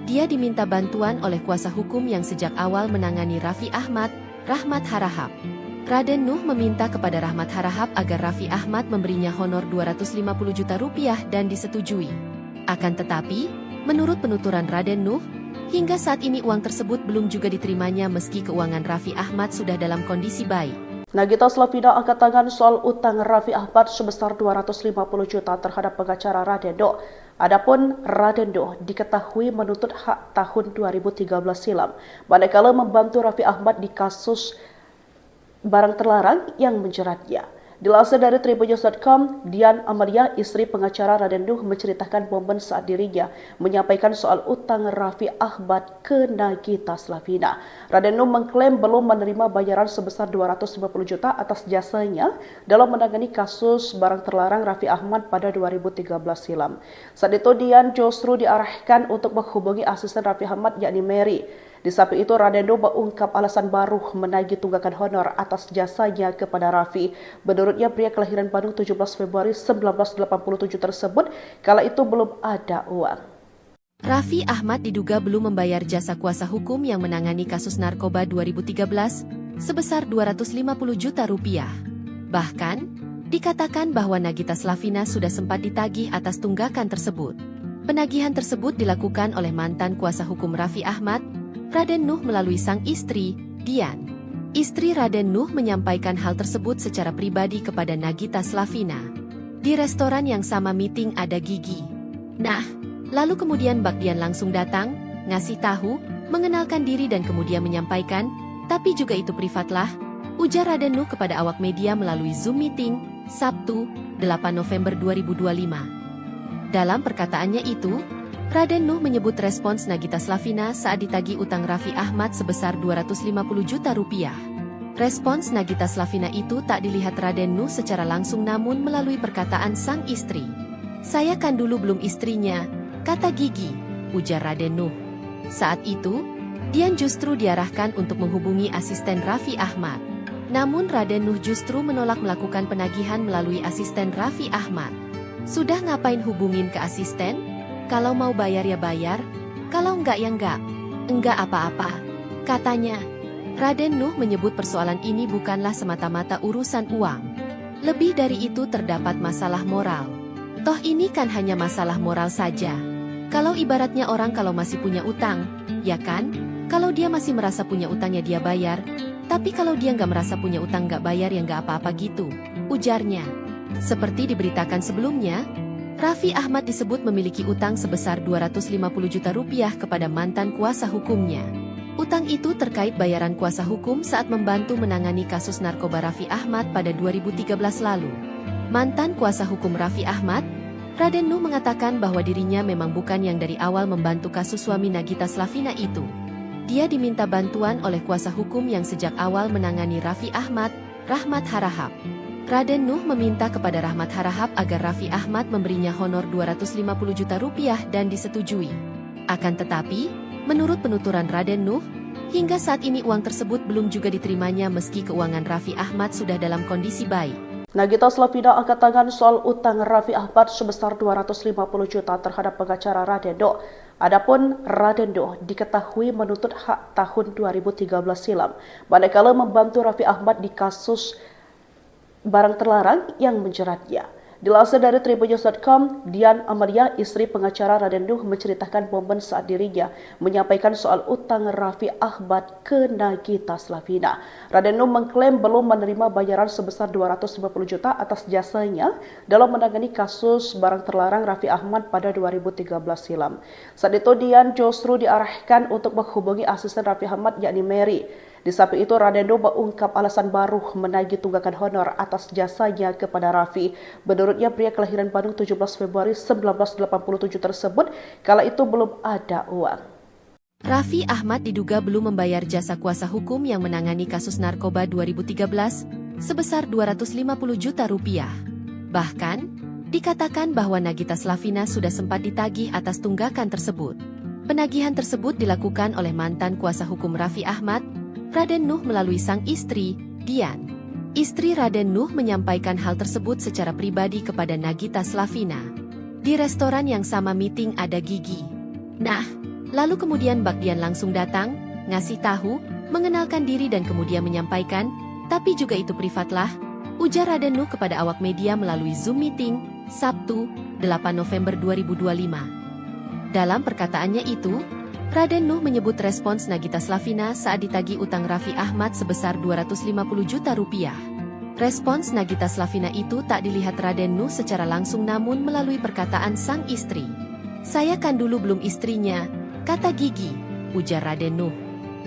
Dia diminta bantuan oleh kuasa hukum yang sejak awal menangani Raffi Ahmad, Rahmat Harahap. Raden Nuh meminta kepada Rahmat Harahap agar Raffi Ahmad memberinya honor 250 juta rupiah dan disetujui. Akan tetapi, menurut penuturan Raden Nuh, hingga saat ini uang tersebut belum juga diterimanya meski keuangan Raffi Ahmad sudah dalam kondisi baik. Nagita Slavina angkat tangan soal utang Raffi Ahmad sebesar 250 juta terhadap pengacara Radendo. Adapun Radendo diketahui menuntut hak tahun 2013 silam, manakala membantu Raffi Ahmad di kasus barang terlarang yang menjeratnya. Dilansir dari tribunnews.com, Dian Amalia, istri pengacara Radendo, menceritakan momen saat dirinya menyampaikan soal utang Raffi Ahmad ke Nagita Slavina. Radendo mengklaim belum menerima bayaran sebesar 250 juta atas jasanya dalam menangani kasus barang terlarang Raffi Ahmad pada 2013 silam. Saat itu Dian justru diarahkan untuk menghubungi asisten Raffi Ahmad yakni Mary. Di samping itu, Radendo mengungkap alasan baru menagih tunggakan honor atas jasanya kepada Raffi. Menurutnya, pria kelahiran Bandung 17 Februari 1987 tersebut kala itu belum ada uang. Raffi Ahmad diduga belum membayar jasa kuasa hukum yang menangani kasus narkoba 2013 sebesar 250 juta rupiah. Bahkan, dikatakan bahwa Nagita Slavina sudah sempat ditagih atas tunggakan tersebut. Penagihan tersebut dilakukan oleh mantan kuasa hukum Raffi Ahmad, Raden Nuh, melalui sang istri, Dian. Istri Raden Nuh menyampaikan hal tersebut secara pribadi kepada Nagita Slavina. Di restoran yang sama meeting ada Gigi. Nah, lalu kemudian Mbak Dian langsung datang, ngasih tahu, mengenalkan diri dan kemudian menyampaikan, tapi juga itu privatlah, ujar Raden Nuh kepada awak media melalui Zoom meeting, Sabtu, 8 November 2025. Dalam perkataannya itu, Raden Nuh menyebut respons Nagita Slavina saat ditagih utang Raffi Ahmad sebesar 250 juta rupiah. Respons Nagita Slavina itu tak dilihat Raden Nuh secara langsung namun melalui perkataan sang istri. "Saya kan dulu belum istrinya," kata Gigi, ujar Raden Nuh. Saat itu, Dian justru diarahkan untuk menghubungi asisten Raffi Ahmad. Namun Raden Nuh justru menolak melakukan penagihan melalui asisten Raffi Ahmad. "Sudah ngapain hubungin ke asisten? Kalau mau bayar ya bayar, kalau enggak ya enggak. Enggak apa-apa," katanya. Raden Nuh menyebut persoalan ini bukanlah semata-mata urusan uang. Lebih dari itu terdapat masalah moral. Toh ini kan hanya masalah moral saja. Kalau ibaratnya orang kalau masih punya utang, ya kan? Kalau dia masih merasa punya utang ya dia bayar. Tapi kalau dia nggak merasa punya utang nggak bayar ya nggak apa-apa gitu, ujarnya. Seperti diberitakan sebelumnya, Raffi Ahmad disebut memiliki utang sebesar 250 juta rupiah kepada mantan kuasa hukumnya. Utang itu terkait bayaran kuasa hukum saat membantu menangani kasus narkoba Raffi Ahmad pada 2013 lalu. Mantan kuasa hukum Raffi Ahmad, Raden Nuh, mengatakan bahwa dirinya memang bukan yang dari awal membantu kasus suami Nagita Slavina itu. Dia diminta bantuan oleh kuasa hukum yang sejak awal menangani Raffi Ahmad, Rahmat Harahap. Raden Nuh meminta kepada Rahmat Harahap agar Raffi Ahmad memberinya honor 250 juta rupiah dan disetujui. Akan tetapi, menurut penuturan Raden Nuh, hingga saat ini uang tersebut belum juga diterimanya meski keuangan Raffi Ahmad sudah dalam kondisi baik. Nagita Slavina angkat tangan soal utang Raffi Ahmad sebesar 250 juta terhadap pengacara Radendo. Adapun Radendo diketahui menuntut hak tahun 2013 silam, manakala membantu Raffi Ahmad di kasus barang terlarang yang menjeratnya. Dilansir dari tribunnews.com, Dian Amalia, istri pengacara Radendo, menceritakan momen saat dirinya menyampaikan soal utang Raffi Ahmad ke Nagita Slavina. Radendo mengklaim belum menerima bayaran sebesar 250 juta atas jasanya dalam menangani kasus barang terlarang Raffi Ahmad pada 2013 silam. Saat itu Dian justru diarahkan untuk menghubungi asisten Raffi Ahmad yakni Mary. Di samping itu, Radendo mengungkap alasan baru menagih tunggakan honor atas jasanya kepada Raffi. Menurutnya, pria kelahiran Bandung 17 Februari 1987 tersebut kala itu belum ada uang. Raffi Ahmad diduga belum membayar jasa kuasa hukum yang menangani kasus narkoba 2013 sebesar 250 juta rupiah. Bahkan, dikatakan bahwa Nagita Slavina sudah sempat ditagih atas tunggakan tersebut. Penagihan tersebut dilakukan oleh mantan kuasa hukum Raffi Ahmad, Raden Nuh, melalui sang istri, Dian. Istri Raden Nuh menyampaikan hal tersebut secara pribadi kepada Nagita Slavina. Di restoran yang sama meeting ada Gigi. Nah, lalu kemudian Mbak Dian langsung datang, ngasih tahu, mengenalkan diri dan kemudian menyampaikan, tapi juga itu privatlah, ujar Raden Nuh kepada awak media melalui Zoom meeting, Sabtu, 8 November 2025. Dalam perkataannya itu, Raden Nuh menyebut respons Nagita Slavina saat ditagih utang Raffi Ahmad sebesar 250 juta rupiah. Respons Nagita Slavina itu tak dilihat Raden Nuh secara langsung namun melalui perkataan sang istri. "Saya kan dulu belum istrinya," kata Gigi, ujar Raden Nuh.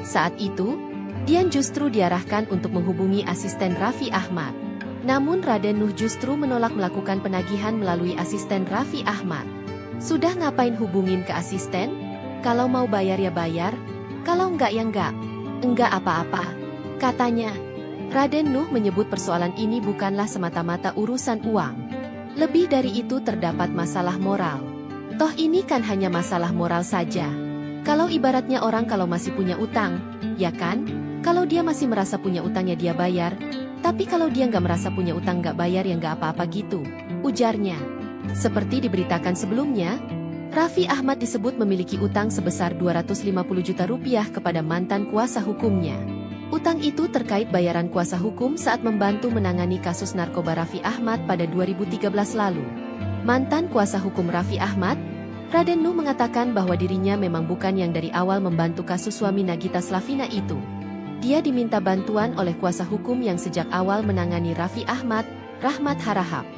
Saat itu, Dian justru diarahkan untuk menghubungi asisten Raffi Ahmad. Namun Raden Nuh justru menolak melakukan penagihan melalui asisten Raffi Ahmad. "Sudah ngapain hubungin ke asisten? Kalau mau bayar ya bayar, kalau enggak ya enggak. Enggak apa-apa," katanya. Raden Nuh menyebut persoalan ini bukanlah semata-mata urusan uang. Lebih dari itu terdapat masalah moral. Toh ini kan hanya masalah moral saja. Kalau ibaratnya orang kalau masih punya utang, ya kan? Kalau dia masih merasa punya utangnya dia bayar. Tapi kalau dia nggak merasa punya utang nggak bayar ya nggak apa-apa gitu, ujarnya. Seperti diberitakan sebelumnya, Raffi Ahmad disebut memiliki utang sebesar 250 juta rupiah kepada mantan kuasa hukumnya. Utang itu terkait bayaran kuasa hukum saat membantu menangani kasus narkoba Raffi Ahmad pada 2013 lalu. Mantan kuasa hukum Raffi Ahmad, Raden Nuh mengatakan bahwa dirinya memang bukan yang dari awal membantu kasus suami Nagita Slavina itu. Dia diminta bantuan oleh kuasa hukum yang sejak awal menangani Raffi Ahmad, Rahmat Harahap.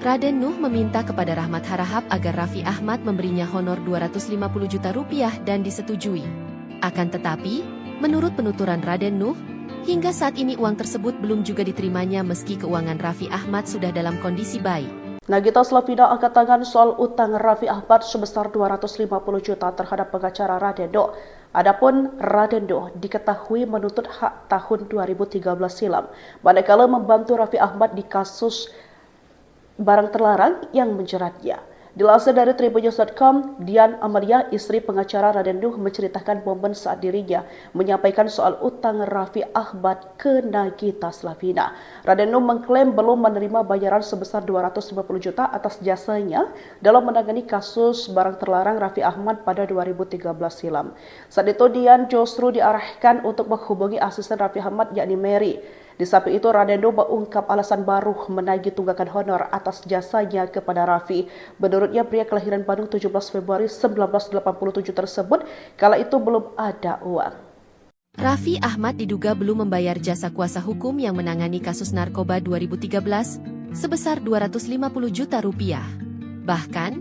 Raden Nuh meminta kepada Rahmat Harahap agar Raffi Ahmad memberinya honor 250 juta rupiah dan disetujui. Akan tetapi, menurut penuturan Raden Nuh, hingga saat ini uang tersebut belum juga diterimanya meski keuangan Raffi Ahmad sudah dalam kondisi baik. Nagita Slavina angkat tangan soal utang Raffi Ahmad sebesar 250 juta terhadap pengacara Raden Nuh. Adapun Raden Nuh diketahui menuntut hak tahun 2013 silam, manakala membantu Raffi Ahmad di kasus barang terlarang yang menjeratnya. Dilansir dari tribunnews.com, Dian Amalia, istri pengacara Raden Nuh, menceritakan momen saat dirinya menyampaikan soal utang Raffi Ahmad ke Nagita Slavina. Raden Nuh mengklaim belum menerima bayaran sebesar 250 juta atas jasanya dalam menangani kasus barang terlarang Raffi Ahmad pada 2013 silam. Saat itu Dian justru diarahkan untuk menghubungi asisten Raffi Ahmad yakni Mary. Di samping itu, Raden Nuh mengungkap alasan baru menagih tunggakan honor atas jasanya kepada Raffi. Menurutnya, pria kelahiran Bandung 17 Februari 1987 tersebut kala itu belum ada uang. Raffi Ahmad diduga belum membayar jasa kuasa hukum yang menangani kasus narkoba 2013 sebesar 250 juta rupiah. Bahkan,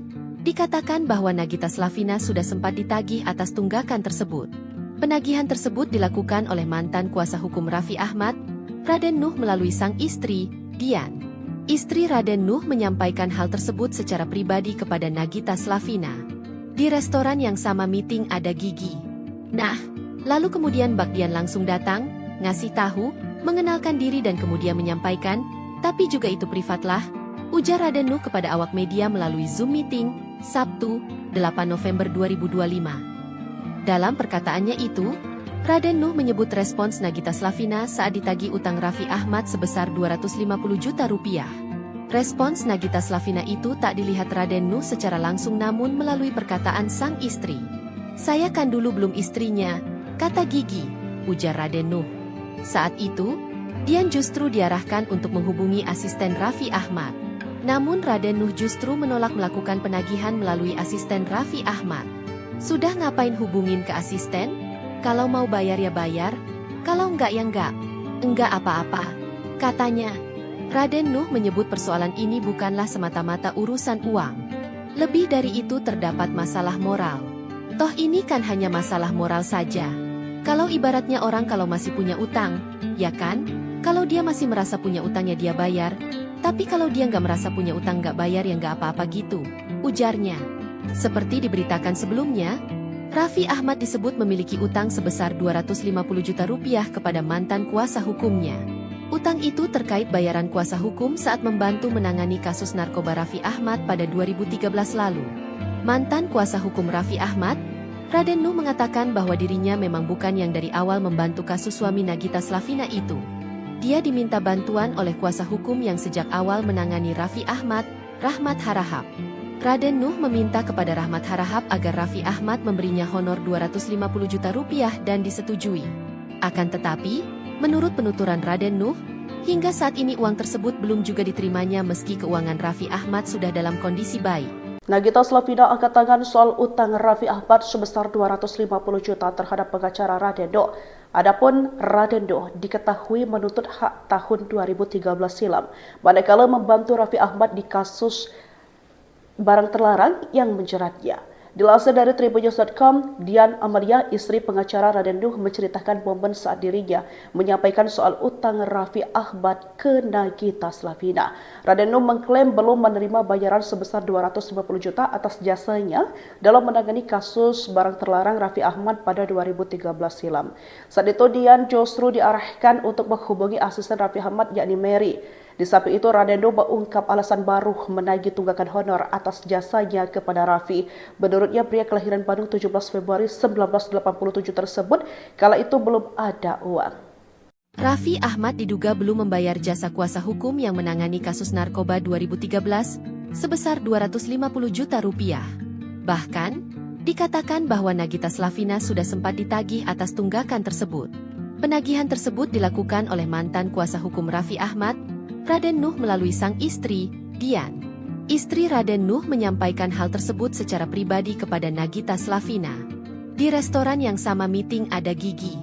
dikatakan bahwa Nagita Slavina sudah sempat ditagih atas tunggakan tersebut. Penagihan tersebut dilakukan oleh mantan kuasa hukum Raffi Ahmad, Raden Nuh melalui sang istri, Dian. Istri Raden Nuh menyampaikan hal tersebut secara pribadi kepada Nagita Slavina. Di restoran yang sama meeting ada Gigi. Nah, lalu kemudian Bak Dian langsung datang, ngasih tahu, mengenalkan diri dan kemudian menyampaikan, tapi juga itu privatlah, ujar Raden Nuh kepada awak media melalui Zoom meeting, Sabtu, 8 November 2025. Dalam perkataannya itu, Raden Nuh menyebut respons Nagita Slavina saat ditagih utang Raffi Ahmad sebesar 250 juta rupiah. Respons Nagita Slavina itu tak dilihat Raden Nuh secara langsung namun melalui perkataan sang istri. "Saya kan dulu belum istrinya," kata Gigi, ujar Raden Nuh. Saat itu, Dian justru diarahkan untuk menghubungi asisten Raffi Ahmad. Namun Raden Nuh justru menolak melakukan penagihan melalui asisten Raffi Ahmad. "Sudah ngapain hubungin ke asisten? Kalau mau bayar ya bayar, kalau enggak ya enggak. Enggak apa-apa," katanya. Raden Nuh menyebut persoalan ini bukanlah semata-mata urusan uang. Lebih dari itu terdapat masalah moral. Toh ini kan hanya masalah moral saja. Kalau ibaratnya orang kalau masih punya utang, ya kan? Kalau dia masih merasa punya utangnya dia bayar. Tapi kalau dia nggak merasa punya utang nggak bayar ya nggak apa-apa gitu, ujarnya. Seperti diberitakan sebelumnya, Raffi Ahmad disebut memiliki utang sebesar 250 juta rupiah kepada mantan kuasa hukumnya. Utang itu terkait bayaran kuasa hukum saat membantu menangani kasus narkoba Raffi Ahmad pada 2013 lalu. Mantan kuasa hukum Raffi Ahmad, Raden Nuh mengatakan bahwa dirinya memang bukan yang dari awal membantu kasus suami Nagita Slavina itu. Dia diminta bantuan oleh kuasa hukum yang sejak awal menangani Raffi Ahmad, Rahmat Harahap. Raden Nuh meminta kepada Rahmat Harahap agar Raffi Ahmad memberinya honor 250 juta rupiah dan disetujui. Akan tetapi, menurut penuturan Raden Nuh, hingga saat ini uang tersebut belum juga diterimanya meski keuangan Raffi Ahmad sudah dalam kondisi baik. Nagita Slavina angkat tangan soal utang Raffi Ahmad sebesar 250 juta terhadap pengacara Radendo. Adapun Radendo diketahui menuntut hak tahun 2013 silam, manakala membantu Raffi Ahmad di kasus barang terlarang yang menjeratnya. Dilansir dari tribunnews.com, Dian Amalia, istri pengacara Radendo, menceritakan momen saat dirinya menyampaikan soal utang Raffi Ahmad ke Nagita Slavina. Radendo mengklaim belum menerima bayaran sebesar 250 juta atas jasanya dalam menangani kasus barang terlarang Raffi Ahmad pada 2013 silam. Saat itu Dian justru diarahkan untuk menghubungi asisten Raffi Ahmad yakni Mary. Di samping itu, Radendo mengungkap alasan baru menagih tunggakan honor atas jasanya kepada Raffi. Menurutnya, pria kelahiran Bandung 17 Februari 1987 tersebut kala itu belum ada uang. Raffi Ahmad diduga belum membayar jasa kuasa hukum yang menangani kasus narkoba 2013 sebesar 250 juta rupiah. Bahkan, dikatakan bahwa Nagita Slavina sudah sempat ditagih atas tunggakan tersebut. Penagihan tersebut dilakukan oleh mantan kuasa hukum Raffi Ahmad, Raden Nuh, melalui sang istri, Dian. Istri Raden Nuh menyampaikan hal tersebut secara pribadi kepada Nagita Slavina. Di restoran yang sama meeting ada Gigi.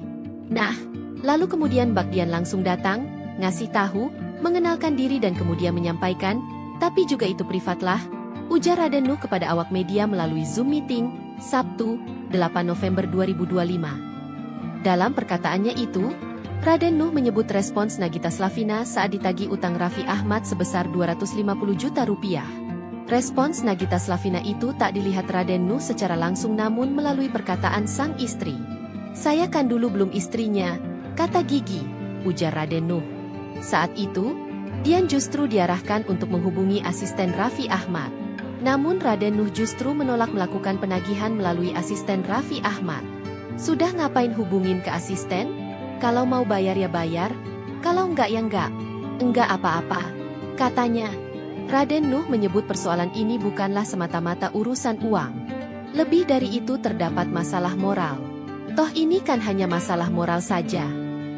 Nah, lalu kemudian Bak Dian langsung datang, ngasih tahu, mengenalkan diri dan kemudian menyampaikan, tapi juga itu privatlah, ujar Raden Nuh kepada awak media melalui Zoom meeting, Sabtu, 8 November 2025. Dalam perkataannya itu, Raden Nuh menyebut respons Nagita Slavina saat ditagih utang Raffi Ahmad sebesar 250 juta rupiah. Respons Nagita Slavina itu tak dilihat Raden Nuh secara langsung namun melalui perkataan sang istri. "Saya kan dulu belum istrinya," kata Gigi, ujar Raden Nuh. Saat itu, Dian justru diarahkan untuk menghubungi asisten Raffi Ahmad. Namun Raden Nuh justru menolak melakukan penagihan melalui asisten Raffi Ahmad. "Sudah ngapain hubungin ke asisten? Kalau mau bayar ya bayar, kalau enggak ya enggak. Enggak apa-apa," katanya. Raden Nuh menyebut persoalan ini bukanlah semata-mata urusan uang. Lebih dari itu terdapat masalah moral. Toh ini kan hanya masalah moral saja.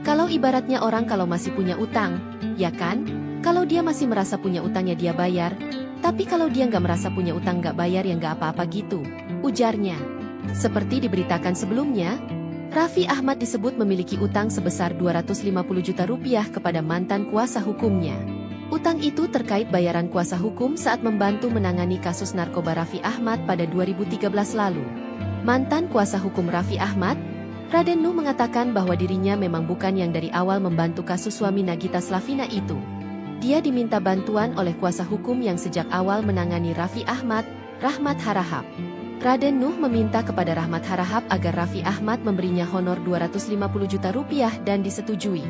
Kalau ibaratnya orang kalau masih punya utang, ya kan? Kalau dia masih merasa punya utangnya dia bayar, tapi kalau dia nggak merasa punya utang nggak bayar ya nggak apa-apa gitu, ujarnya. Seperti diberitakan sebelumnya, Raffi Ahmad disebut memiliki utang sebesar 250 juta rupiah kepada mantan kuasa hukumnya. Utang itu terkait bayaran kuasa hukum saat membantu menangani kasus narkoba Raffi Ahmad pada 2013 lalu. Mantan kuasa hukum Raffi Ahmad, Raden Nuh, mengatakan bahwa dirinya memang bukan yang dari awal membantu kasus suami Nagita Slavina itu. Dia diminta bantuan oleh kuasa hukum yang sejak awal menangani Raffi Ahmad, Rahmat Harahap. Raden Nuh meminta kepada Rahmat Harahap agar Raffi Ahmad memberinya honor 250 juta rupiah dan disetujui.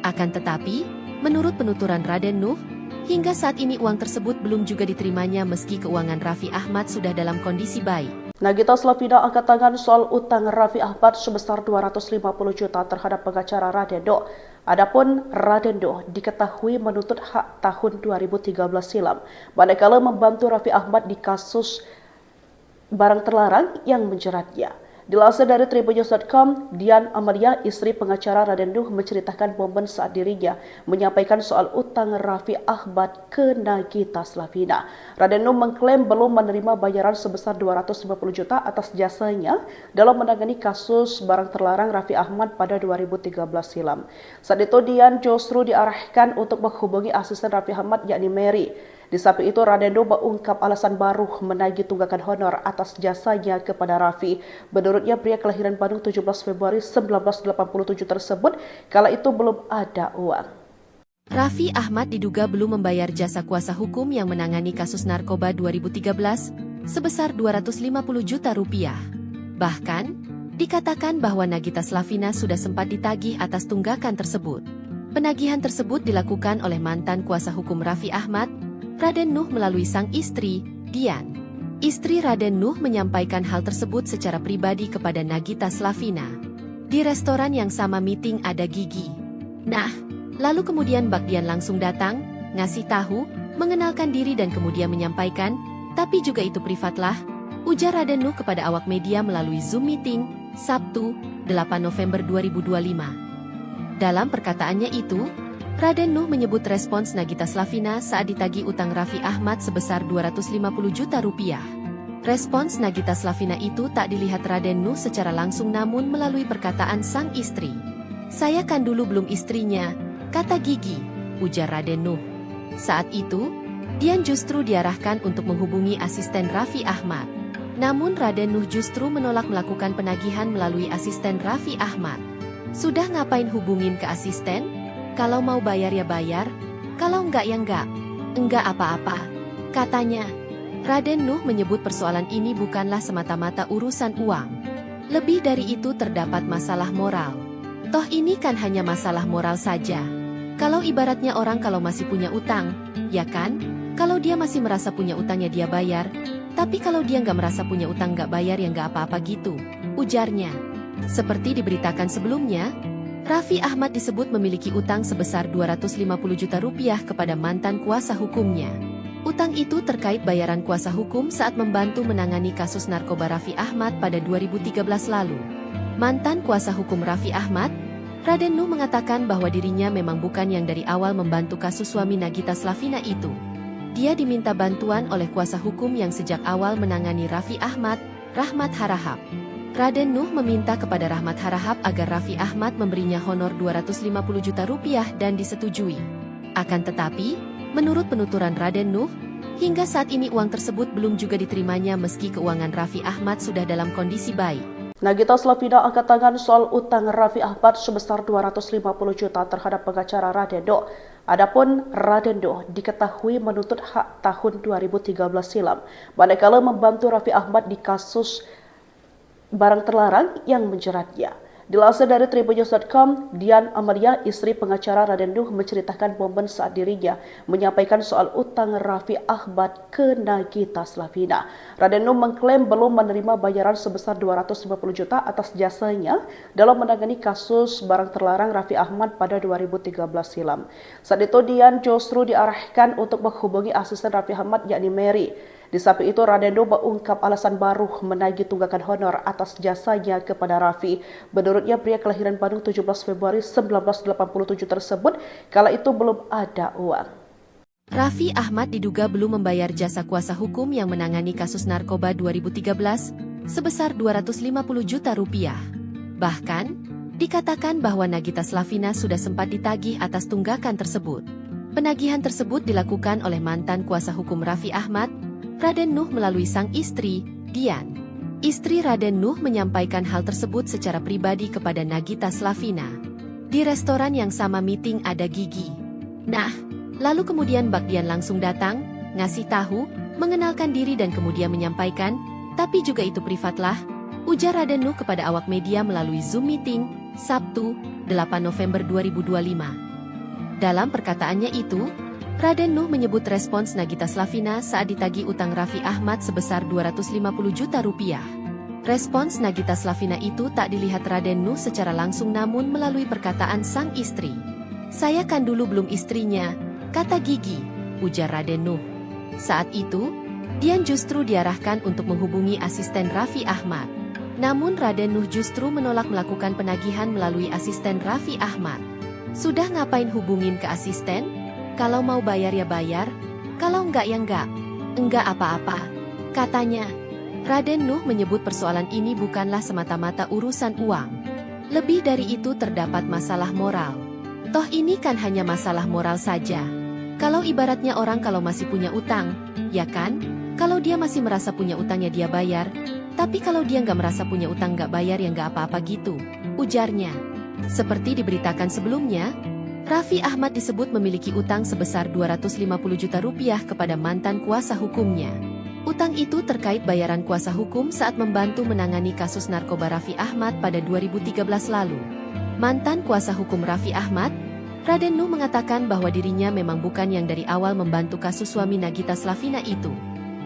Akan tetapi, menurut penuturan Raden Nuh, hingga saat ini uang tersebut belum juga diterimanya meski keuangan Raffi Ahmad sudah dalam kondisi baik. Nagita Slavina angkat tangan soal utang Raffi Ahmad sebesar 250 juta terhadap pengacara Radendo. Adapun Radendo diketahui menuntut hak tahun 2013 silam, manakala membantu Raffi Ahmad di kasus barang terlarang yang menjeratnya. Dilansir dari tribunnews.com, Dian Amalia, istri pengacara Raden Nuh, menceritakan momen saat dirinya menyampaikan soal utang Raffi Ahmad ke Nagita Slavina. Raden Nuh mengklaim belum menerima bayaran sebesar 250 juta atas jasanya dalam menangani kasus barang terlarang Raffi Ahmad pada 2013 silam. Saat itu Dian justru diarahkan untuk menghubungi asisten Raffi Ahmad yakni Mary. Di samping itu, Radendo mengungkap alasan baru menagih tunggakan honor atas jasanya kepada Raffi. Menurutnya, pria kelahiran Bandung 17 Februari 1987 tersebut kala itu belum ada uang. Raffi Ahmad diduga belum membayar jasa kuasa hukum yang menangani kasus narkoba 2013 sebesar 250 juta rupiah. Bahkan, dikatakan bahwa Nagita Slavina sudah sempat ditagih atas tunggakan tersebut. Penagihan tersebut dilakukan oleh mantan kuasa hukum Raffi Ahmad, Raden Nuh, melalui sang istri, Dian. Istri Raden Nuh menyampaikan hal tersebut secara pribadi kepada Nagita Slavina. Di restoran yang sama meeting ada Gigi. Nah, lalu kemudian Bak Dian langsung datang, ngasih tahu, mengenalkan diri dan kemudian menyampaikan, tapi juga itu privatlah, ujar Raden Nuh kepada awak media melalui Zoom meeting, Sabtu, 8 November 2025. Dalam perkataannya itu, Raden Nuh menyebut respons Nagita Slavina saat ditagih utang Raffi Ahmad sebesar 250 juta rupiah. Respons Nagita Slavina itu tak dilihat Raden Nuh secara langsung namun melalui perkataan sang istri. "Saya kan dulu belum istrinya," kata Gigi, ujar Raden Nuh. Saat itu, Dian justru diarahkan untuk menghubungi asisten Raffi Ahmad. Namun Raden Nuh justru menolak melakukan penagihan melalui asisten Raffi Ahmad. "Sudah ngapain hubungin ke asisten? Kalau mau bayar ya bayar, kalau enggak ya enggak. Enggak apa-apa," katanya. Raden Nuh menyebut persoalan ini bukanlah semata-mata urusan uang. Lebih dari itu terdapat masalah moral. Toh ini kan hanya masalah moral saja. Kalau ibaratnya orang kalau masih punya utang, ya kan? Kalau dia masih merasa punya utangnya dia bayar. Tapi kalau dia nggak merasa punya utang nggak bayar ya nggak apa-apa gitu, ujarnya. Seperti diberitakan sebelumnya, Raffi Ahmad disebut memiliki utang sebesar 250 juta rupiah kepada mantan kuasa hukumnya. Utang itu terkait bayaran kuasa hukum saat membantu menangani kasus narkoba Raffi Ahmad pada 2013 lalu. Mantan kuasa hukum Raffi Ahmad, Raden Nuh mengatakan bahwa dirinya memang bukan yang dari awal membantu kasus suami Nagita Slavina itu. Dia diminta bantuan oleh kuasa hukum yang sejak awal menangani Raffi Ahmad, Rahmat Harahap. Raden Nuh meminta kepada Rahmat Harahap agar Raffi Ahmad memberinya honor 250 juta rupiah dan disetujui. Akan tetapi, menurut penuturan Raden Nuh, hingga saat ini uang tersebut belum juga diterimanya meski keuangan Raffi Ahmad sudah dalam kondisi baik. Nagita Slavina angkat tangan soal utang Raffi Ahmad sebesar 250 juta terhadap pengacara Raden Nuh. Adapun Raden Nuh diketahui menuntut hak tahun 2013 silam, manakala membantu Raffi Ahmad di kasus barang terlarang yang menjeratnya. Dilansir dari tribunnews.com, Dian Amalia, istri pengacara Raden Nuh, menceritakan momen saat dirinya menyampaikan soal utang Raffi Ahmad ke Nagita Slavina. Raden Nuh mengklaim belum menerima bayaran sebesar 250 juta atas jasanya dalam menangani kasus barang terlarang Raffi Ahmad pada 2013 silam. Saat itu Dian justru diarahkan untuk menghubungi asisten Raffi Ahmad yakni Mary. Di samping itu, Raden Nuh mengungkap alasan baru menagih tunggakan honor atas jasanya kepada Raffi. Menurutnya, pria kelahiran Bandung 17 Februari 1987 tersebut kala itu belum ada uang. Raffi Ahmad diduga belum membayar jasa kuasa hukum yang menangani kasus narkoba 2013 sebesar 250 juta rupiah. Bahkan, dikatakan bahwa Nagita Slavina sudah sempat ditagih atas tunggakan tersebut. Penagihan tersebut dilakukan oleh mantan kuasa hukum Raffi Ahmad, Raden Nuh melalui sang istri, Dian. Istri Raden Nuh menyampaikan hal tersebut secara pribadi kepada Nagita Slavina. Di restoran yang sama meeting ada Gigi. Nah, lalu kemudian Mbak Dian langsung datang, ngasih tahu, mengenalkan diri dan kemudian menyampaikan, tapi juga itu privatlah, ujar Raden Nuh kepada awak media melalui Zoom meeting, Sabtu, 8 November 2025. Dalam perkataannya itu, Raden Nuh menyebut respons Nagita Slavina saat ditagih utang Raffi Ahmad sebesar 250 juta rupiah. Respons Nagita Slavina itu tak dilihat Raden Nuh secara langsung namun melalui perkataan sang istri. "Saya kan dulu belum istrinya," kata Gigi, ujar Raden Nuh. Saat itu, Dian justru diarahkan untuk menghubungi asisten Raffi Ahmad. Namun Raden Nuh justru menolak melakukan penagihan melalui asisten Raffi Ahmad. "Sudah ngapain hubungin ke asisten? Kalau mau bayar ya bayar, kalau enggak ya enggak. Enggak apa-apa," katanya. Raden Nuh menyebut persoalan ini bukanlah semata-mata urusan uang. Lebih dari itu terdapat masalah moral. Toh ini kan hanya masalah moral saja. Kalau ibaratnya orang kalau masih punya utang, ya kan? Kalau dia masih merasa punya utangnya dia bayar. Tapi kalau dia nggak merasa punya utang nggak bayar ya nggak apa-apa gitu, ujarnya. Seperti diberitakan sebelumnya, Raffi Ahmad disebut memiliki utang sebesar 250 juta rupiah kepada mantan kuasa hukumnya. Utang itu terkait bayaran kuasa hukum saat membantu menangani kasus narkoba Raffi Ahmad pada 2013 lalu. Mantan kuasa hukum Raffi Ahmad, Raden Nuh mengatakan bahwa dirinya memang bukan yang dari awal membantu kasus suami Nagita Slavina itu.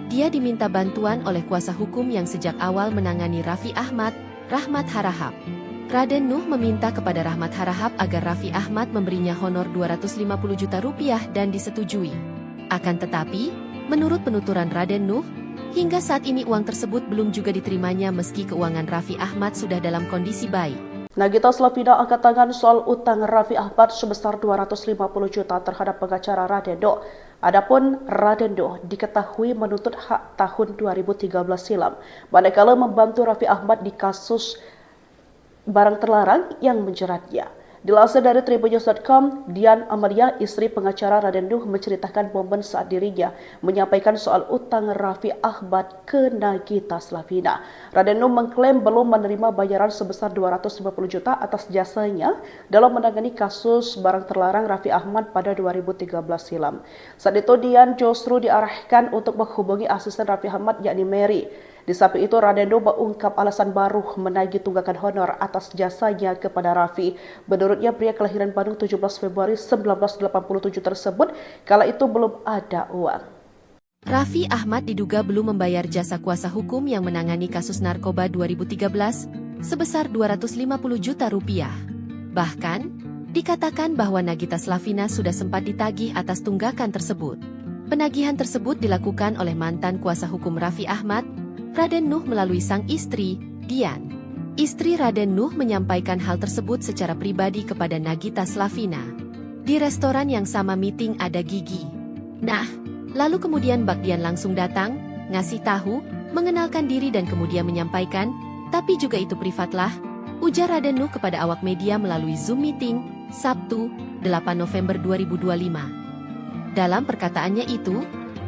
Dia diminta bantuan oleh kuasa hukum yang sejak awal menangani Raffi Ahmad, Rahmat Harahap. Raden Nuh meminta kepada Rahmat Harahap agar Raffi Ahmad memberinya honor 250 juta rupiah dan disetujui. Akan tetapi, menurut penuturan Raden Nuh, hingga saat ini uang tersebut belum juga diterimanya meski keuangan Raffi Ahmad sudah dalam kondisi baik. Nagita Slavina angkat tangan soal utang Raffi Ahmad sebesar 250 juta terhadap pengacara Radendo. Adapun Radendo diketahui menuntut hak tahun 2013 silam, manakala membantu Raffi Ahmad di kasus barang terlarang yang menjeratnya. Dilansir dari tribunnews.com, Dian Amalia, istri pengacara Radendo, menceritakan momen saat dirinya menyampaikan soal utang Raffi Ahmad ke Nagita Slavina. Radendo mengklaim belum menerima bayaran sebesar 250 juta atas jasanya dalam menangani kasus barang terlarang Raffi Ahmad pada 2013 silam. Saat itu Dian justru diarahkan untuk menghubungi asisten Raffi Ahmad yakni Mary. Di samping itu, Radendo mengungkap alasan baru menagih tunggakan honor atas jasanya kepada Raffi. Menurutnya, pria kelahiran Bandung 17 Februari 1987 tersebut kala itu belum ada uang. Raffi Ahmad diduga belum membayar jasa kuasa hukum yang menangani kasus narkoba 2013 sebesar 250 juta rupiah. Bahkan, dikatakan bahwa Nagita Slavina sudah sempat ditagih atas tunggakan tersebut. Penagihan tersebut dilakukan oleh mantan kuasa hukum Raffi Ahmad, Raden Nuh, melalui sang istri, Dian. Istri Raden Nuh menyampaikan hal tersebut secara pribadi kepada Nagita Slavina. Di restoran yang sama meeting ada Gigi. Nah, lalu kemudian Mbak Dian langsung datang, ngasih tahu, mengenalkan diri dan kemudian menyampaikan, tapi juga itu privat lah, ujar Raden Nuh kepada awak media melalui Zoom meeting, Sabtu, 8 November 2025. Dalam perkataannya itu,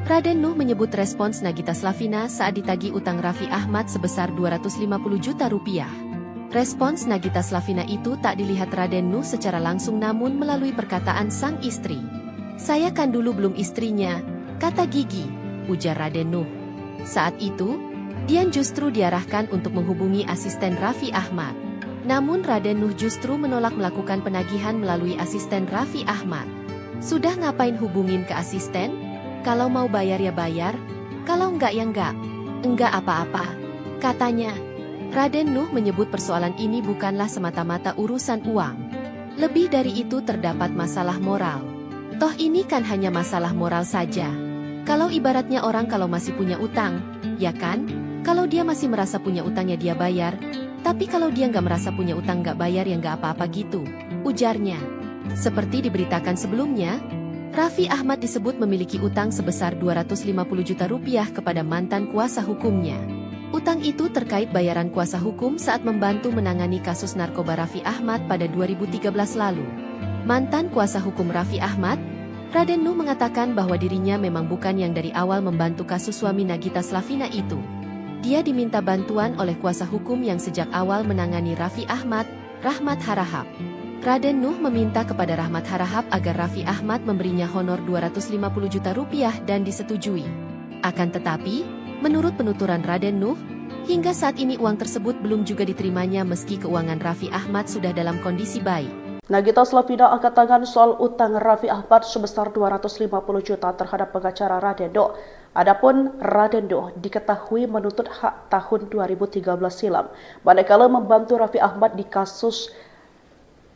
Raden Nuh menyebut respons Nagita Slavina saat ditagih utang Raffi Ahmad sebesar 250 juta rupiah. Respons Nagita Slavina itu tak dilihat Raden Nuh secara langsung namun melalui perkataan sang istri. "Saya kan dulu belum istrinya," kata Gigi, ujar Raden Nuh. Saat itu, Dian justru diarahkan untuk menghubungi asisten Raffi Ahmad. Namun Raden Nuh justru menolak melakukan penagihan melalui asisten Raffi Ahmad. "Sudah ngapain hubungin ke asisten? Kalau mau bayar ya bayar, kalau enggak ya enggak. Enggak apa-apa," katanya. Raden Nuh menyebut persoalan ini bukanlah semata-mata urusan uang. Lebih dari itu terdapat masalah moral. Toh ini kan hanya masalah moral saja. Kalau ibaratnya orang kalau masih punya utang, ya kan? Kalau dia masih merasa punya utangnya dia bayar. Tapi kalau dia nggak merasa punya utang nggak bayar ya nggak apa-apa gitu, ujarnya. Seperti diberitakan sebelumnya, Raffi Ahmad disebut memiliki utang sebesar 250 juta rupiah kepada mantan kuasa hukumnya. Utang itu terkait bayaran kuasa hukum saat membantu menangani kasus narkoba Raffi Ahmad pada 2013 lalu. Mantan kuasa hukum Raffi Ahmad, Raden Nuh mengatakan bahwa dirinya memang bukan yang dari awal membantu kasus suami Nagita Slavina itu. Dia diminta bantuan oleh kuasa hukum yang sejak awal menangani Raffi Ahmad, Rahmat Harahap. Raden Nuh meminta kepada Rahmat Harahap agar Raffi Ahmad memberinya honor 250 juta rupiah dan disetujui. Akan tetapi, menurut penuturan Raden Nuh, hingga saat ini uang tersebut belum juga diterimanya meski keuangan Raffi Ahmad sudah dalam kondisi baik. Nagita Slavina angkat tangan soal utang Raffi Ahmad sebesar 250 juta terhadap pengacara Radendo. Adapun Radendo diketahui menuntut hak tahun 2013 silam, manakala membantu Raffi Ahmad di kasus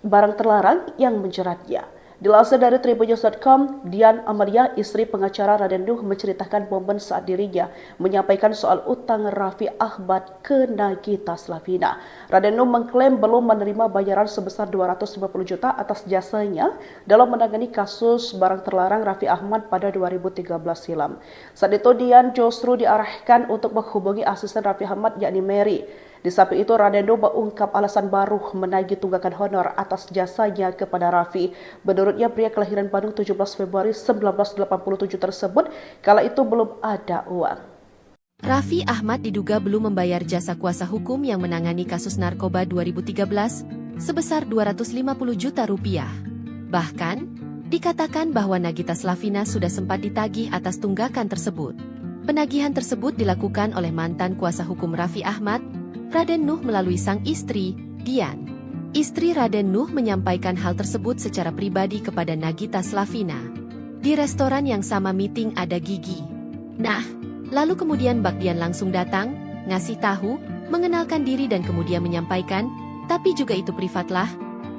barang terlarang yang menjeratnya. Dilansir dari tribunnews.com, Dian Amalia, istri pengacara Radendo, menceritakan momen saat dirinya menyampaikan soal utang Raffi Ahmad ke Nagita Slavina. Radendo mengklaim belum menerima bayaran sebesar 250 juta atas jasanya dalam menangani kasus barang terlarang Raffi Ahmad pada 2013 silam. Saat itu Dian justru diarahkan untuk menghubungi asisten Raffi Ahmad yakni Mary. Di samping itu, Radendo mengungkap alasan baru menagih tunggakan honor atas jasanya kepada Raffi. Menurutnya, pria kelahiran Bandung 17 Februari 1987 tersebut kala itu belum ada uang. Raffi Ahmad diduga belum membayar jasa kuasa hukum yang menangani kasus narkoba 2013 sebesar 250 juta rupiah. Bahkan, dikatakan bahwa Nagita Slavina sudah sempat ditagih atas tunggakan tersebut. Penagihan tersebut dilakukan oleh mantan kuasa hukum Raffi Ahmad, Raden Nuh, melalui sang istri, Dian. Istri Raden Nuh menyampaikan hal tersebut secara pribadi kepada Nagita Slavina. Di restoran yang sama meeting ada Gigi. Nah, lalu kemudian Mbak Dian langsung datang, ngasih tahu, mengenalkan diri dan kemudian menyampaikan, tapi juga itu privat lah,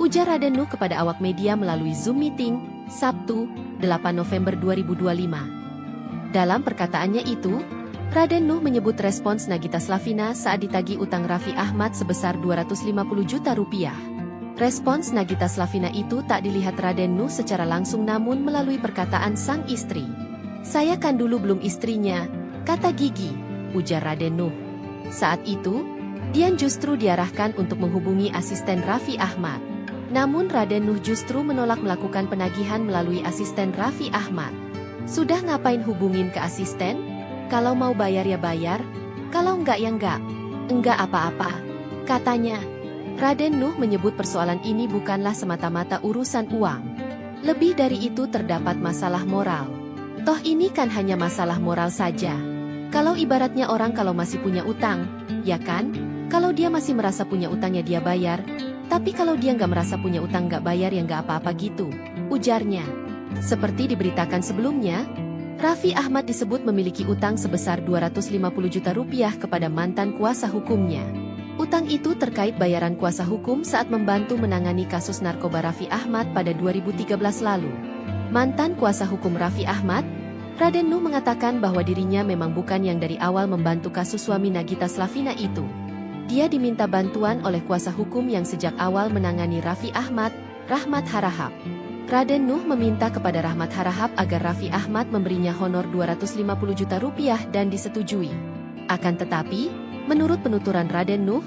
ujar Raden Nuh kepada awak media melalui Zoom meeting, Sabtu, 8 November 2025. Dalam perkataannya itu, Raden Nuh menyebut respons Nagita Slavina saat ditagih utang Raffi Ahmad sebesar 250 juta rupiah. Respons Nagita Slavina itu tak dilihat Raden Nuh secara langsung namun melalui perkataan sang istri. "Saya kan dulu belum istrinya," kata Gigi, ujar Raden Nuh. Saat itu, Dian justru diarahkan untuk menghubungi asisten Raffi Ahmad. Namun Raden Nuh justru menolak melakukan penagihan melalui asisten Raffi Ahmad. "Sudah ngapain hubungin ke asisten? Kalau mau bayar ya bayar, kalau enggak ya enggak. Enggak apa-apa," katanya. Raden Nuh menyebut persoalan ini bukanlah semata-mata urusan uang. Lebih dari itu terdapat masalah moral. Toh ini kan hanya masalah moral saja. Kalau ibaratnya orang kalau masih punya utang, ya kan? Kalau dia masih merasa punya utangnya dia bayar. Tapi kalau dia nggak merasa punya utang nggak bayar ya nggak apa-apa gitu, ujarnya. Seperti diberitakan sebelumnya, Raffi Ahmad disebut memiliki utang sebesar 250 juta rupiah kepada mantan kuasa hukumnya. Utang itu terkait bayaran kuasa hukum saat membantu menangani kasus narkoba Raffi Ahmad pada 2013 lalu. Mantan kuasa hukum Raffi Ahmad, Raden Nuh mengatakan bahwa dirinya memang bukan yang dari awal membantu kasus suami Nagita Slavina itu. Dia diminta bantuan oleh kuasa hukum yang sejak awal menangani Raffi Ahmad, Rahmat Harahap. Raden Nuh meminta kepada Rahmat Harahap agar Raffi Ahmad memberinya honor 250 juta rupiah dan disetujui. Akan tetapi, menurut penuturan Raden Nuh,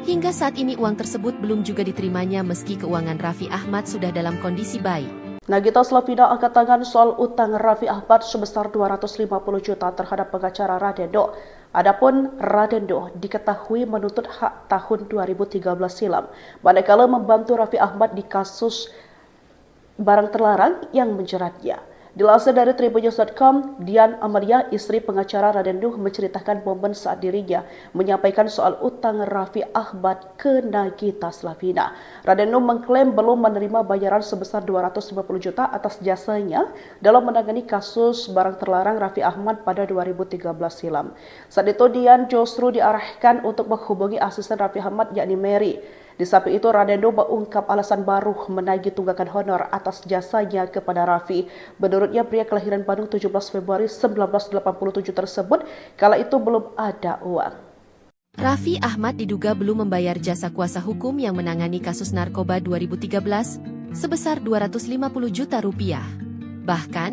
hingga saat ini uang tersebut belum juga diterimanya meski keuangan Raffi Ahmad sudah dalam kondisi baik. Nagita Slavina angkat tangan soal utang Raffi Ahmad sebesar 250 juta terhadap pengacara Raden Nuh. Adapun Raden Nuh diketahui menuntut hak tahun 2013 silam, manakala membantu Raffi Ahmad di kasus barang terlarang yang menjeratnya. Dilansir dari tribunnews.com, Dian Amalia, istri pengacara Raden Nuh, menceritakan momen saat dirinya menyampaikan soal utang Raffi Ahmad ke Nagita Slavina. Raden Nuh mengklaim belum menerima bayaran sebesar 250 juta atas jasanya dalam menangani kasus barang terlarang Raffi Ahmad pada 2013 silam. Saat itu Dian justru diarahkan untuk menghubungi asisten Raffi Ahmad yakni Mary. Di samping itu, Raden Nuh mengungkap alasan baru menagih tunggakan honor atas jasanya kepada Raffi. Menurutnya, pria kelahiran Bandung 17 Februari 1987 tersebut kala itu belum ada uang. Raffi Ahmad diduga belum membayar jasa kuasa hukum yang menangani kasus narkoba 2013 sebesar 250 juta rupiah. Bahkan,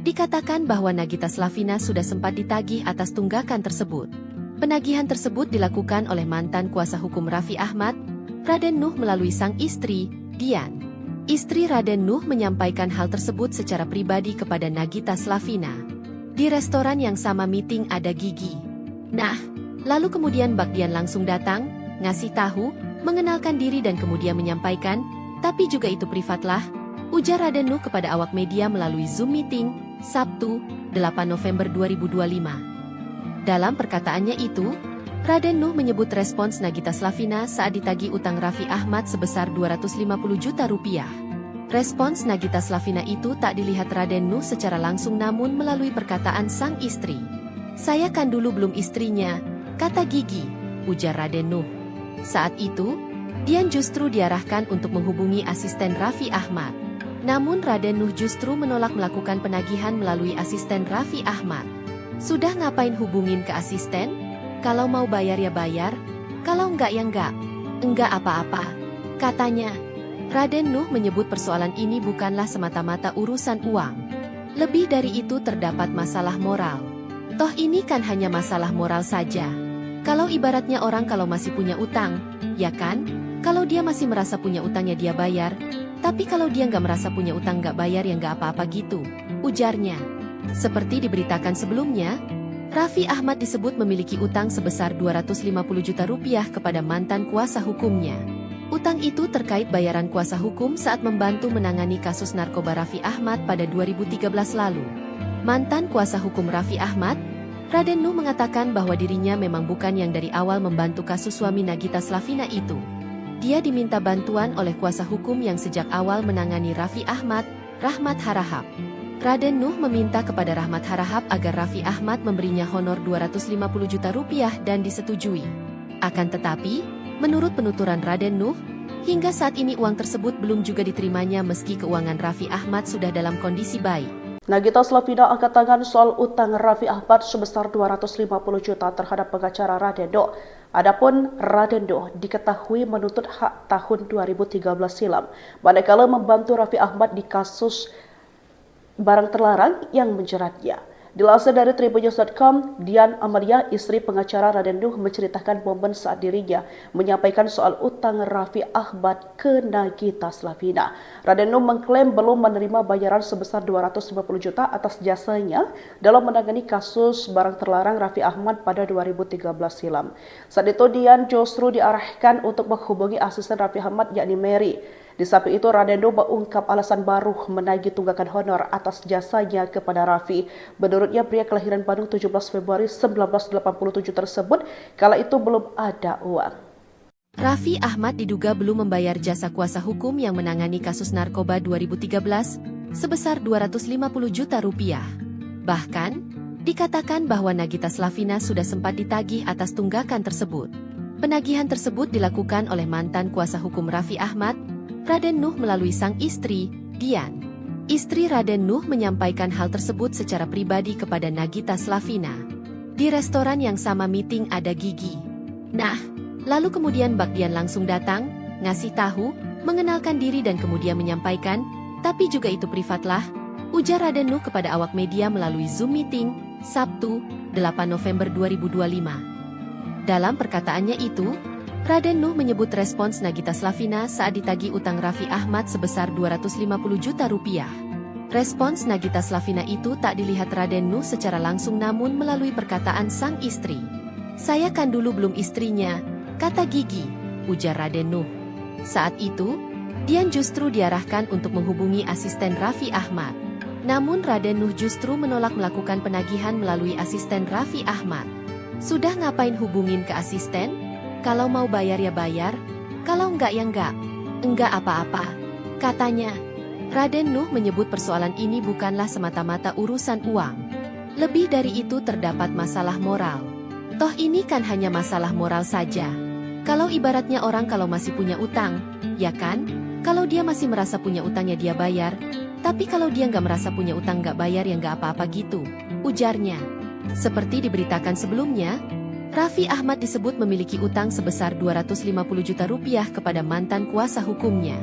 dikatakan bahwa Nagita Slavina sudah sempat ditagih atas tunggakan tersebut. Penagihan tersebut dilakukan oleh mantan kuasa hukum Raffi Ahmad, Raden Nuh melalui sang istri, Dian. Istri Raden Nuh menyampaikan hal tersebut secara pribadi kepada Nagita Slavina. Di restoran yang sama meeting ada Gigi. Nah, lalu kemudian Mbak Dian langsung datang, ngasih tahu, mengenalkan diri dan kemudian menyampaikan, tapi juga itu privat lah, ujar Raden Nuh kepada awak media melalui Zoom meeting, Sabtu, 8 November 2025. Dalam perkataannya itu, Raden Nuh menyebut respons Nagita Slavina saat ditagih utang Raffi Ahmad sebesar 250 juta rupiah. Respons Nagita Slavina itu tak dilihat Raden Nuh secara langsung namun melalui perkataan sang istri. "Saya kan dulu belum istrinya," kata Gigi, ujar Raden Nuh. Saat itu, Dian justru diarahkan untuk menghubungi asisten Raffi Ahmad. Namun Raden Nuh justru menolak melakukan penagihan melalui asisten Raffi Ahmad. "Sudah ngapain hubungin ke asisten? Kalau mau bayar ya bayar, kalau enggak ya enggak. Enggak apa-apa," katanya. Raden Nuh menyebut persoalan ini bukanlah semata-mata urusan uang. Lebih dari itu terdapat masalah moral. Toh ini kan hanya masalah moral saja. Kalau ibaratnya orang kalau masih punya utang, ya kan? Kalau dia masih merasa punya utangnya dia bayar. Tapi kalau dia nggak merasa punya utang nggak bayar ya nggak apa-apa gitu, ujarnya. Seperti diberitakan sebelumnya, Raffi Ahmad disebut memiliki utang sebesar 250 juta rupiah kepada mantan kuasa hukumnya. Utang itu terkait bayaran kuasa hukum saat membantu menangani kasus narkoba Raffi Ahmad pada 2013 lalu. Mantan kuasa hukum Raffi Ahmad, Raden Nuh mengatakan bahwa dirinya memang bukan yang dari awal membantu kasus suami Nagita Slavina itu. Dia diminta bantuan oleh kuasa hukum yang sejak awal menangani Raffi Ahmad, Rahmat Harahap. Raden Nuh meminta kepada Rahmat Harahap agar Raffi Ahmad memberinya honor 250 juta rupiah dan disetujui. Akan tetapi, menurut penuturan Raden Nuh, hingga saat ini uang tersebut belum juga diterimanya meski keuangan Raffi Ahmad sudah dalam kondisi baik. Nagita Slavina angkat tangan soal utang Raffi Ahmad sebesar 250 juta terhadap pengacara Radendo. Adapun Radendo diketahui menuntut hak tahun 2013 silam, manakala membantu Raffi Ahmad di kasus barang terlarang yang menjeratnya. Dilansir dari tribunnews.com, Dian Amalia, istri pengacara Radendo, menceritakan momen saat dirinya menyampaikan soal utang Raffi Ahmad ke Nagita Slavina. Radendo mengklaim belum menerima bayaran sebesar 250 juta atas jasanya dalam menangani kasus barang terlarang Raffi Ahmad pada 2013 silam. Saat itu Dian justru diarahkan untuk menghubungi asisten Raffi Ahmad yakni Mary. Di samping itu, Radendo mengungkap alasan baru menagih tunggakan honor atas jasanya kepada Raffi. Menurutnya, pria kelahiran Bandung 17 Februari 1987 tersebut kala itu belum ada uang. Raffi Ahmad diduga belum membayar jasa kuasa hukum yang menangani kasus narkoba 2013 sebesar 250 juta rupiah. Bahkan, dikatakan bahwa Nagita Slavina sudah sempat ditagih atas tunggakan tersebut. Penagihan tersebut dilakukan oleh mantan kuasa hukum Raffi Ahmad, Raden Nuh, melalui sang istri, Dian. Istri Raden Nuh menyampaikan hal tersebut secara pribadi kepada Nagita Slavina. Di restoran yang sama meeting ada Gigi. Nah, lalu kemudian Bak Dian langsung datang, ngasih tahu, mengenalkan diri dan kemudian menyampaikan, tapi juga itu privatlah, ujar Raden Nuh kepada awak media melalui Zoom meeting, Sabtu, 8 November 2025. Dalam perkataannya itu, Raden Nuh menyebut respons Nagita Slavina saat ditagih utang Raffi Ahmad sebesar 250 juta rupiah. Respons Nagita Slavina itu tak dilihat Raden Nuh secara langsung namun melalui perkataan sang istri. "Saya kan dulu belum istrinya," kata Gigi, ujar Raden Nuh. Saat itu, Dian justru diarahkan untuk menghubungi asisten Raffi Ahmad. Namun Raden Nuh justru menolak melakukan penagihan melalui asisten Raffi Ahmad. "Sudah ngapain hubungin ke asisten? Kalau mau bayar ya bayar, kalau enggak ya enggak. Enggak apa-apa," katanya. Raden Nuh menyebut persoalan ini bukanlah semata-mata urusan uang. Lebih dari itu terdapat masalah moral. Toh ini kan hanya masalah moral saja. Kalau ibaratnya orang kalau masih punya utang, ya kan? Kalau dia masih merasa punya utang ya dia bayar. Tapi kalau dia nggak merasa punya utang nggak bayar ya nggak apa-apa gitu, ujarnya. Seperti diberitakan sebelumnya, Raffi Ahmad disebut memiliki utang sebesar 250 juta rupiah kepada mantan kuasa hukumnya.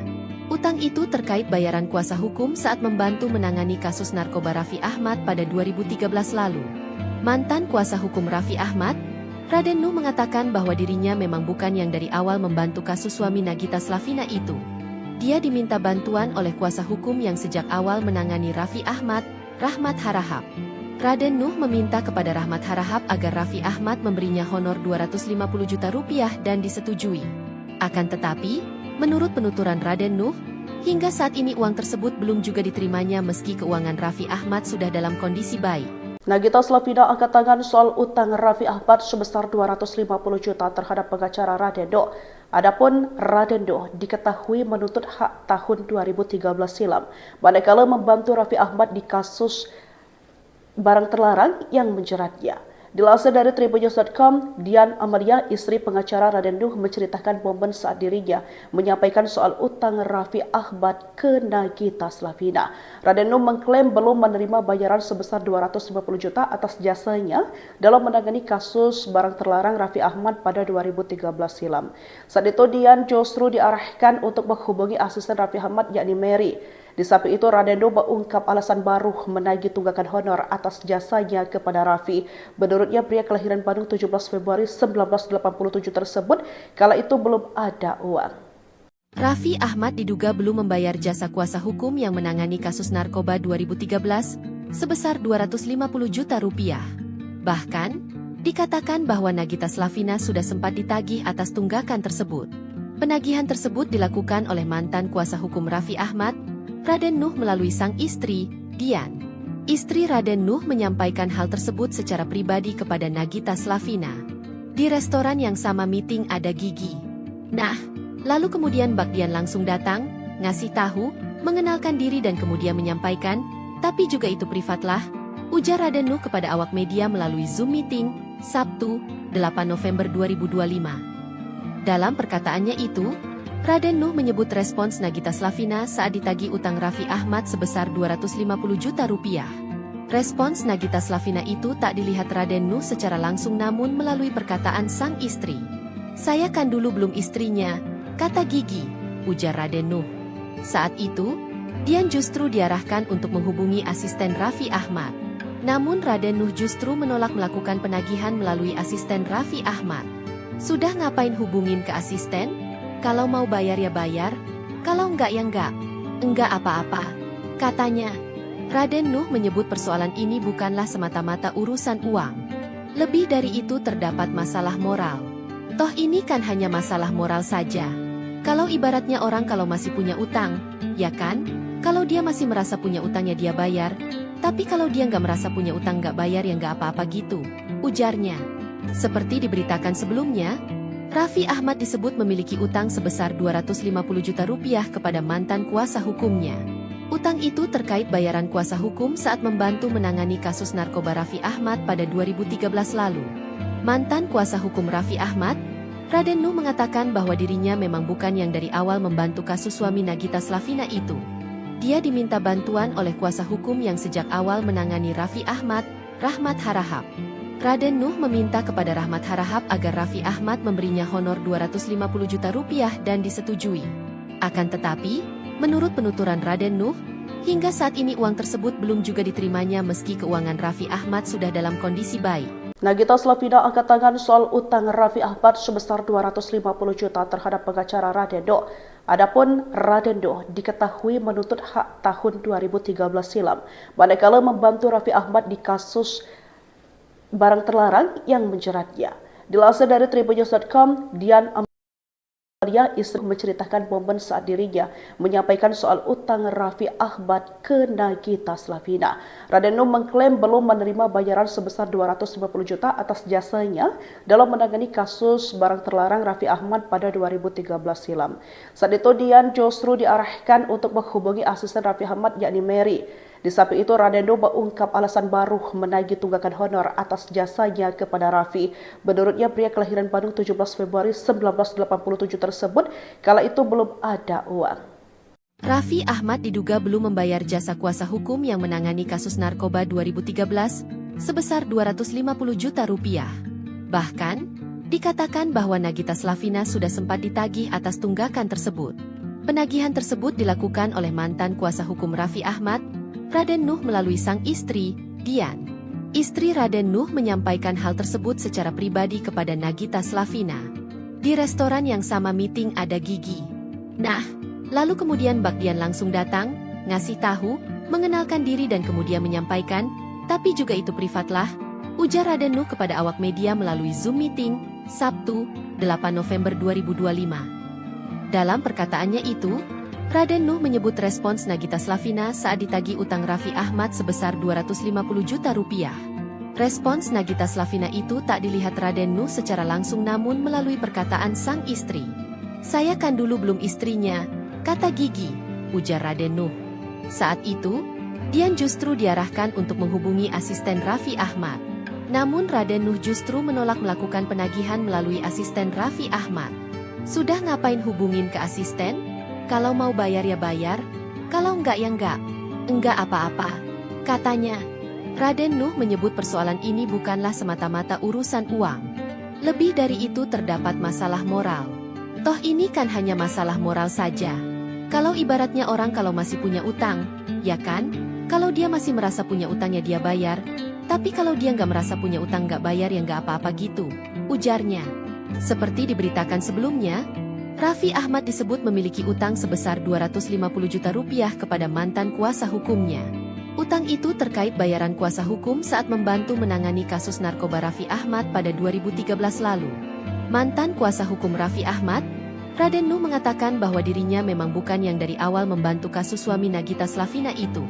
Utang itu terkait bayaran kuasa hukum saat membantu menangani kasus narkoba Raffi Ahmad pada 2013 lalu. Mantan kuasa hukum Raffi Ahmad, Raden Nuh, mengatakan bahwa dirinya memang bukan yang dari awal membantu kasus suami Nagita Slavina itu. Dia diminta bantuan oleh kuasa hukum yang sejak awal menangani Raffi Ahmad, Rahmat Harahap. Raden Nuh meminta kepada Rahmat Harahap agar Raffi Ahmad memberinya honor 250 juta rupiah dan disetujui. Akan tetapi, menurut penuturan Raden Nuh, hingga saat ini uang tersebut belum juga diterimanya meski keuangan Raffi Ahmad sudah dalam kondisi baik. Nagita Slavina angkat tangan soal utang Raffi Ahmad sebesar 250 juta terhadap pengacara Radendo. Adapun Radendo diketahui menuntut hak tahun 2013 silam, manakala membantu Raffi Ahmad di kasus barang terlarang yang menjeratnya. Dilansir dari tribunnews.com, Dian Amalia, istri pengacara Radendo, menceritakan momen saat dirinya menyampaikan soal utang Raffi Ahmad ke Nagita Slavina. Radendo mengklaim belum menerima bayaran sebesar 250 juta atas jasanya dalam menangani kasus barang terlarang Raffi Ahmad pada 2013 silam. Saat itu Dian justru diarahkan untuk menghubungi asisten Raffi Ahmad yakni Mary. Di samping itu, Radendo mengungkap alasan baru menagih tunggakan honor atas jasanya kepada Raffi. Menurutnya, pria kelahiran Bandung 17 Februari 1987 tersebut kala itu belum ada uang. Raffi Ahmad diduga belum membayar jasa kuasa hukum yang menangani kasus narkoba 2013 sebesar 250 juta rupiah. Bahkan, dikatakan bahwa Nagita Slavina sudah sempat ditagih atas tunggakan tersebut. Penagihan tersebut dilakukan oleh mantan kuasa hukum Raffi Ahmad, Raden Nuh, melalui sang istri, Dian. Istri Raden Nuh menyampaikan hal tersebut secara pribadi kepada Nagita Slavina. Di restoran yang sama meeting ada Gigi. Nah, lalu kemudian Bak Dian langsung datang, ngasih tahu, mengenalkan diri dan kemudian menyampaikan, tapi juga itu privatlah, ujar Raden Nuh kepada awak media melalui Zoom meeting, Sabtu, 8 November 2025. Dalam perkataannya itu, Raden Nuh menyebut respons Nagita Slavina saat ditagih utang Raffi Ahmad sebesar 250 juta rupiah. Respons Nagita Slavina itu tak dilihat Raden Nuh secara langsung namun melalui perkataan sang istri. "Saya kan dulu belum istrinya," kata Gigi, ujar Raden Nuh. Saat itu, Dian justru diarahkan untuk menghubungi asisten Raffi Ahmad. Namun Raden Nuh justru menolak melakukan penagihan melalui asisten Raffi Ahmad. "Sudah ngapain hubungin ke asisten? Kalau mau bayar ya bayar, kalau enggak ya enggak. Enggak apa-apa," katanya. Raden Nuh menyebut persoalan ini bukanlah semata-mata urusan uang. Lebih dari itu terdapat masalah moral. Toh ini kan hanya masalah moral saja. Kalau ibaratnya orang kalau masih punya utang, ya kan? Kalau dia masih merasa punya utangnya dia bayar. Tapi kalau dia nggak merasa punya utang nggak bayar ya nggak apa-apa gitu, ujarnya. Seperti diberitakan sebelumnya, Raffi Ahmad disebut memiliki utang sebesar 250 juta rupiah kepada mantan kuasa hukumnya. Utang itu terkait bayaran kuasa hukum saat membantu menangani kasus narkoba Raffi Ahmad pada 2013 lalu. Mantan kuasa hukum Raffi Ahmad, Raden Nuh mengatakan bahwa dirinya memang bukan yang dari awal membantu kasus suami Nagita Slavina itu. Dia diminta bantuan oleh kuasa hukum yang sejak awal menangani Raffi Ahmad, Rahmat Harahap. Raden Nuh meminta kepada Rahmat Harahap agar Raffi Ahmad memberinya honor 250 juta rupiah dan disetujui. Akan tetapi, menurut penuturan Raden Nuh, hingga saat ini uang tersebut belum juga diterimanya meski keuangan Raffi Ahmad sudah dalam kondisi baik. Nagita Slavina angkat tangan soal utang Raffi Ahmad sebesar 250 juta terhadap pengacara Raden Nuh. Adapun Raden Nuh diketahui menuntut hak tahun 2013 silam, manakala membantu Raffi Ahmad di kasus barang terlarang yang menjeratnya. Dilansir dari tribunnews.com, Dian Amalia istri menceritakan momen saat dirinya menyampaikan soal utang Raffi Ahmad ke Nagita Slavina. Raden Nuh mengklaim belum menerima bayaran sebesar 250 juta atas jasanya dalam menangani kasus barang terlarang Raffi Ahmad pada 2013 silam. Saat itu Dian justru diarahkan untuk menghubungi asisten Raffi Ahmad yakni Mary. Di samping itu, Raden Nuh mengungkap alasan baru menagih tunggakan honor atas jasanya kepada Raffi. Menurutnya, pria kelahiran Bandung 17 Februari 1987 tersebut kala itu belum ada uang. Raffi Ahmad diduga belum membayar jasa kuasa hukum yang menangani kasus narkoba 2013 sebesar 250 juta rupiah. Bahkan, dikatakan bahwa Nagita Slavina sudah sempat ditagih atas tunggakan tersebut. Penagihan tersebut dilakukan oleh mantan kuasa hukum Raffi Ahmad, Raden Nuh melalui sang istri, Dian. Istri Raden Nuh menyampaikan hal tersebut secara pribadi kepada Nagita Slavina. Di restoran yang sama meeting ada Gigi. Nah, lalu kemudian Mbak Dian langsung datang, ngasih tahu, mengenalkan diri dan kemudian menyampaikan, tapi juga itu privatlah, ujar Raden Nuh kepada awak media melalui Zoom meeting, Sabtu, 8 November 2025. Dalam perkataannya itu, Raden Nuh menyebut respons Nagita Slavina saat ditagih utang Raffi Ahmad sebesar 250 juta rupiah. Respons Nagita Slavina itu tak dilihat Raden Nuh secara langsung namun melalui perkataan sang istri. "Saya kan dulu belum istrinya," kata Gigi, ujar Raden Nuh. Saat itu, Dian justru diarahkan untuk menghubungi asisten Raffi Ahmad. Namun Raden Nuh justru menolak melakukan penagihan melalui asisten Raffi Ahmad. "Sudah ngapain hubungin ke asisten? Kalau mau bayar ya bayar, kalau enggak ya enggak. Enggak apa-apa," katanya. Raden Nuh menyebut persoalan ini bukanlah semata-mata urusan uang. Lebih dari itu terdapat masalah moral. Toh ini kan hanya masalah moral saja. Kalau ibaratnya orang kalau masih punya utang, ya kan? Kalau dia masih merasa punya utangnya dia bayar. Tapi kalau dia nggak merasa punya utang nggak bayar ya nggak apa-apa gitu, ujarnya. Seperti diberitakan sebelumnya, Raffi Ahmad disebut memiliki utang sebesar 250 juta rupiah kepada mantan kuasa hukumnya. Utang itu terkait bayaran kuasa hukum saat membantu menangani kasus narkoba Raffi Ahmad pada 2013 lalu. Mantan kuasa hukum Raffi Ahmad, Raden Nuh mengatakan bahwa dirinya memang bukan yang dari awal membantu kasus suami Nagita Slavina itu.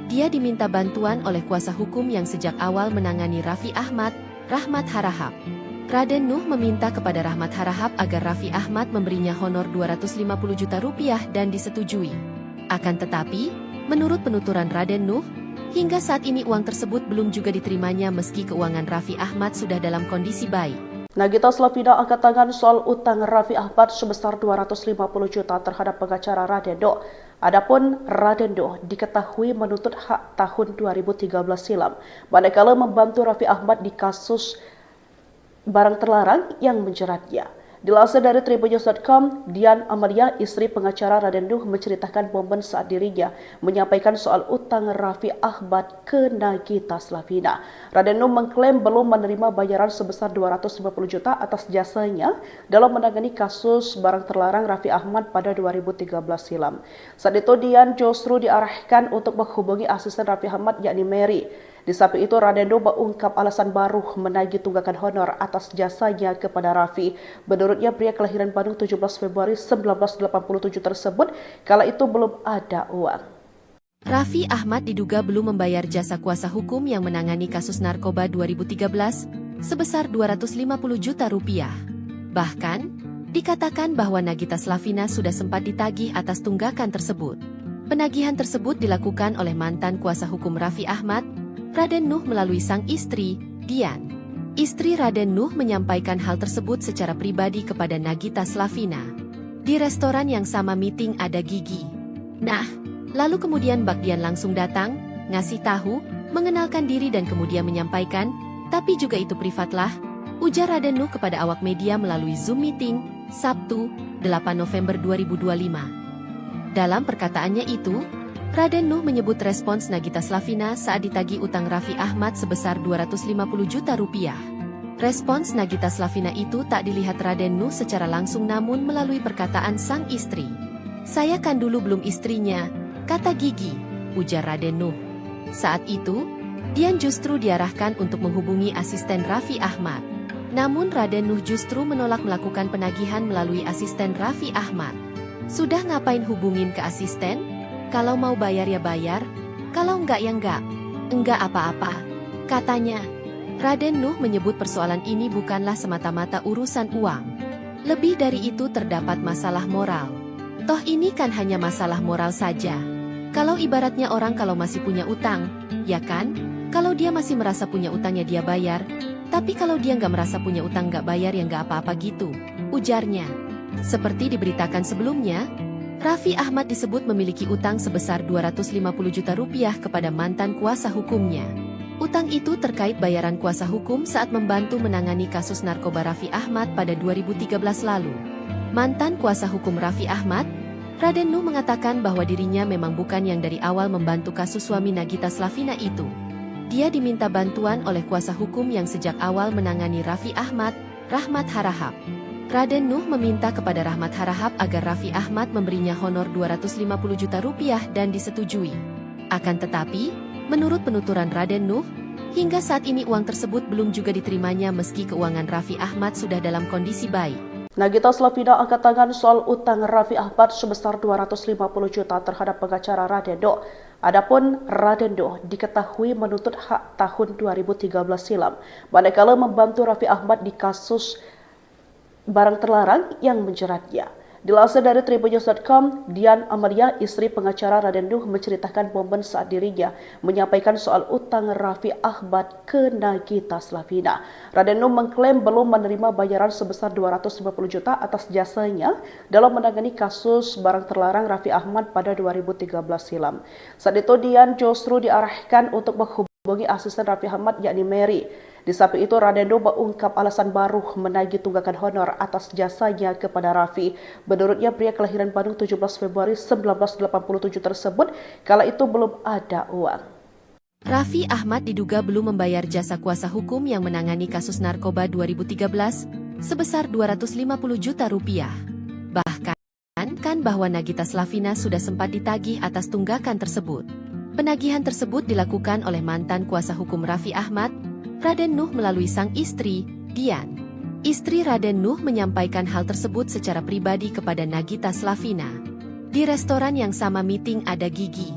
Dia diminta bantuan oleh kuasa hukum yang sejak awal menangani Raffi Ahmad, Rahmat Harahap. Raden Nuh meminta kepada Rahmat Harahap agar Raffi Ahmad memberinya honor 250 juta rupiah dan disetujui. Akan tetapi, menurut penuturan Raden Nuh, hingga saat ini uang tersebut belum juga diterimanya meski keuangan Raffi Ahmad sudah dalam kondisi baik. Nagita Slavina angkat tangan soal utang Raffi Ahmad sebesar 250 juta terhadap pengacara Radendo. Adapun Radendo diketahui menuntut hak tahun 2013 silam, manakala membantu Raffi Ahmad di kasus barang terlarang yang menjeratnya. Dilansir dari tribunnews.com, Dian Amalia, istri pengacara Radendo, menceritakan momen saat dirinya menyampaikan soal utang Raffi Ahmad ke Nagita Slavina. Radendo mengklaim belum menerima bayaran sebesar 250 juta atas jasanya dalam menangani kasus barang terlarang Raffi Ahmad pada 2013 silam. Saat itu Dian justru diarahkan untuk menghubungi asisten Raffi Ahmad yakni Mary. Di samping itu, Radendo mengungkap alasan baru menagih tunggakan honor atas jasanya kepada Raffi. Menurutnya, pria kelahiran Bandung 17 Februari 1987 tersebut kala itu belum ada uang. Raffi Ahmad diduga belum membayar jasa kuasa hukum yang menangani kasus narkoba 2013 sebesar 250 juta rupiah. Bahkan, dikatakan bahwa Nagita Slavina sudah sempat ditagih atas tunggakan tersebut. Penagihan tersebut dilakukan oleh mantan kuasa hukum Raffi Ahmad, Raden Nuh, melalui sang istri, Dian. Istri Raden Nuh menyampaikan hal tersebut secara pribadi kepada Nagita Slavina. Di restoran yang sama meeting ada Gigi. Nah, lalu kemudian Mbak Dian langsung datang, ngasih tahu, mengenalkan diri dan kemudian menyampaikan, tapi juga itu privatlah, ujar Raden Nuh kepada awak media melalui Zoom meeting, Sabtu, 8 November 2025. Dalam perkataannya itu, Raden Nuh menyebut respons Nagita Slavina saat ditagih utang Raffi Ahmad sebesar 250 juta rupiah. Respons Nagita Slavina itu tak dilihat Raden Nuh secara langsung namun melalui perkataan sang istri. "Saya kan dulu belum istrinya," kata Gigi, ujar Raden Nuh. Saat itu, Dian justru diarahkan untuk menghubungi asisten Raffi Ahmad. Namun Raden Nuh justru menolak melakukan penagihan melalui asisten Raffi Ahmad. "Sudah ngapain hubungin ke asisten? Kalau mau bayar ya bayar, kalau enggak ya enggak. Enggak apa-apa," katanya. Raden Nuh menyebut persoalan ini bukanlah semata-mata urusan uang. Lebih dari itu terdapat masalah moral. Toh ini kan hanya masalah moral saja. Kalau ibaratnya orang kalau masih punya utang, ya kan? Kalau dia masih merasa punya utangnya dia bayar. Tapi kalau dia nggak merasa punya utang nggak bayar ya nggak apa-apa gitu, ujarnya. Seperti diberitakan sebelumnya, Raffi Ahmad disebut memiliki utang sebesar 250 juta rupiah kepada mantan kuasa hukumnya. Utang itu terkait bayaran kuasa hukum saat membantu menangani kasus narkoba Raffi Ahmad pada 2013 lalu. Mantan kuasa hukum Raffi Ahmad, Raden Nuh mengatakan bahwa dirinya memang bukan yang dari awal membantu kasus suami Nagita Slavina itu. Dia diminta bantuan oleh kuasa hukum yang sejak awal menangani Raffi Ahmad, Rahmat Harahap. Raden Nuh meminta kepada Rahmat Harahap agar Raffi Ahmad memberinya honor 250 juta rupiah dan disetujui. Akan tetapi, menurut penuturan Raden Nuh, hingga saat ini uang tersebut belum juga diterimanya meski keuangan Raffi Ahmad sudah dalam kondisi baik. Nagita Slavina angkat tangan soal utang Raffi Ahmad sebesar 250 juta terhadap pengacara Radendo. Adapun Radendo diketahui menuntut hak tahun 2013 silam, manakala membantu Raffi Ahmad di kasus barang terlarang yang menjeratnya. Dilansir dari tribunnews.com, Dian Amalia, istri pengacara Radendo, menceritakan momen saat dirinya menyampaikan soal utang Raffi Ahmad ke Nagita Slavina. Radendo mengklaim belum menerima bayaran sebesar 250 juta atas jasanya dalam menangani kasus barang terlarang Raffi Ahmad pada 2013 silam. Saat itu Dian justru diarahkan untuk menghubungi asisten Raffi Ahmad yakni Mary. Di samping itu, Radendo mengungkap alasan baru menagih tunggakan honor atas jasanya kepada Raffi. Menurutnya, pria kelahiran Bandung 17 Februari 1987 tersebut kala itu belum ada uang. Raffi Ahmad diduga belum membayar jasa kuasa hukum yang menangani kasus narkoba 2013 sebesar 250 juta rupiah. Bahkan, bahwa Nagita Slavina sudah sempat ditagih atas tunggakan tersebut. Penagihan tersebut dilakukan oleh mantan kuasa hukum Raffi Ahmad, Raden Nuh, melalui sang istri, Dian. Istri Raden Nuh menyampaikan hal tersebut secara pribadi kepada Nagita Slavina. Di restoran yang sama meeting ada Gigi.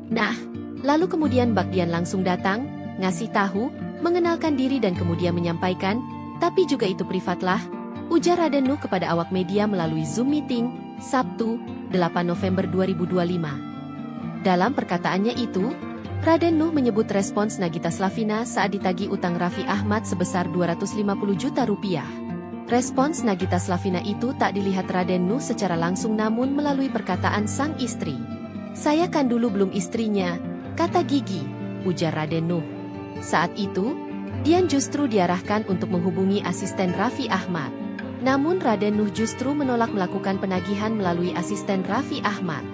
Nah, lalu kemudian Mbak Dian langsung datang, ngasih tahu, mengenalkan diri dan kemudian menyampaikan, tapi juga itu privatlah, ujar Raden Nuh kepada awak media melalui Zoom meeting, Sabtu, 8 November 2025. Dalam perkataannya itu, Raden Nuh menyebut respons Nagita Slavina saat ditagih utang Raffi Ahmad sebesar 250 juta rupiah. Respons Nagita Slavina itu tak dilihat Raden Nuh secara langsung namun melalui perkataan sang istri. "Saya kan dulu belum istrinya," kata Gigi, ujar Raden Nuh. Saat itu, Dian justru diarahkan untuk menghubungi asisten Raffi Ahmad. Namun Raden Nuh justru menolak melakukan penagihan melalui asisten Raffi Ahmad.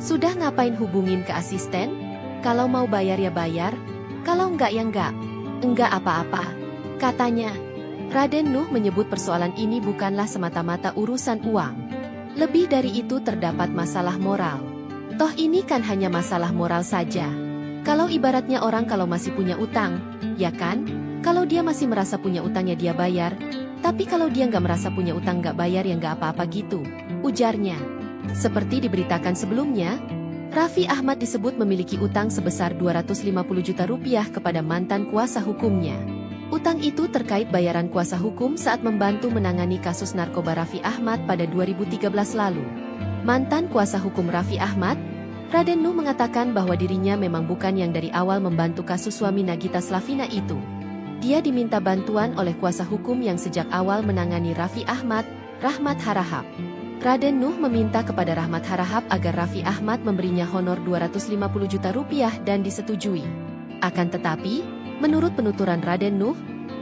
"Sudah ngapain hubungin ke asisten? Kalau mau bayar ya bayar, kalau enggak ya enggak. Enggak apa-apa," katanya. Raden Nuh menyebut persoalan ini bukanlah semata-mata urusan uang. Lebih dari itu terdapat masalah moral. Toh ini kan hanya masalah moral saja. Kalau ibaratnya orang kalau masih punya utang, ya kan? Kalau dia masih merasa punya utangnya dia bayar. Tapi kalau dia nggak merasa punya utang nggak bayar ya nggak apa-apa gitu, ujarnya. Seperti diberitakan sebelumnya, Raffi Ahmad disebut memiliki utang sebesar 250 juta rupiah kepada mantan kuasa hukumnya. Utang itu terkait bayaran kuasa hukum saat membantu menangani kasus narkoba Raffi Ahmad pada 2013 lalu. Mantan kuasa hukum Raffi Ahmad, Raden Nuh mengatakan bahwa dirinya memang bukan yang dari awal membantu kasus suami Nagita Slavina itu. Dia diminta bantuan oleh kuasa hukum yang sejak awal menangani Raffi Ahmad, Rahmat Harahap. Raden Nuh meminta kepada Rahmat Harahap agar Raffi Ahmad memberinya honor 250 juta rupiah dan disetujui. Akan tetapi, menurut penuturan Raden Nuh,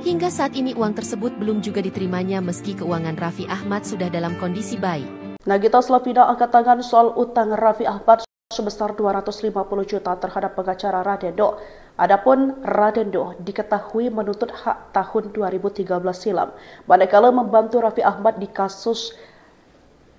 hingga saat ini uang tersebut belum juga diterimanya meski keuangan Raffi Ahmad sudah dalam kondisi baik. Nagita Slavina angkat tangan soal utang Raffi Ahmad sebesar 250 juta terhadap pengacara Raden Nuh. Adapun Raden Nuh diketahui menuntut hak tahun 2013 silam, manakala membantu Raffi Ahmad di kasus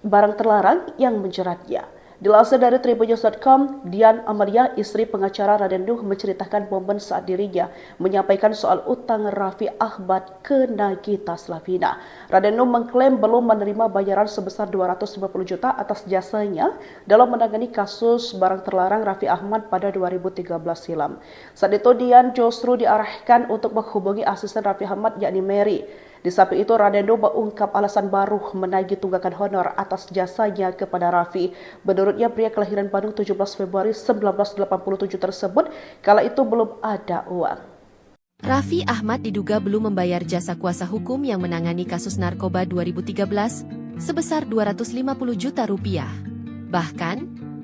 barang terlarang yang menjeratnya. Dilansir dari tribunnews.com, Dian Amalia, istri pengacara Raden Nuh, menceritakan momen saat dirinya menyampaikan soal utang Raffi Ahmad ke Nagita Slavina. Raden Nuh mengklaim belum menerima bayaran sebesar 250 juta atas jasanya dalam menangani kasus barang terlarang Raffi Ahmad pada 2013 silam. Saat itu Dian justru diarahkan untuk menghubungi asisten Raffi Ahmad yakni Mary. Di samping itu, Raden Nuh mengungkap alasan baru menagih tunggakan honor atas jasanya kepada Raffi. Menurutnya, pria kelahiran Bandung 17 Februari 1987 tersebut kala itu belum ada uang. Raffi Ahmad diduga belum membayar jasa kuasa hukum yang menangani kasus narkoba 2013 sebesar 250 juta rupiah. Bahkan,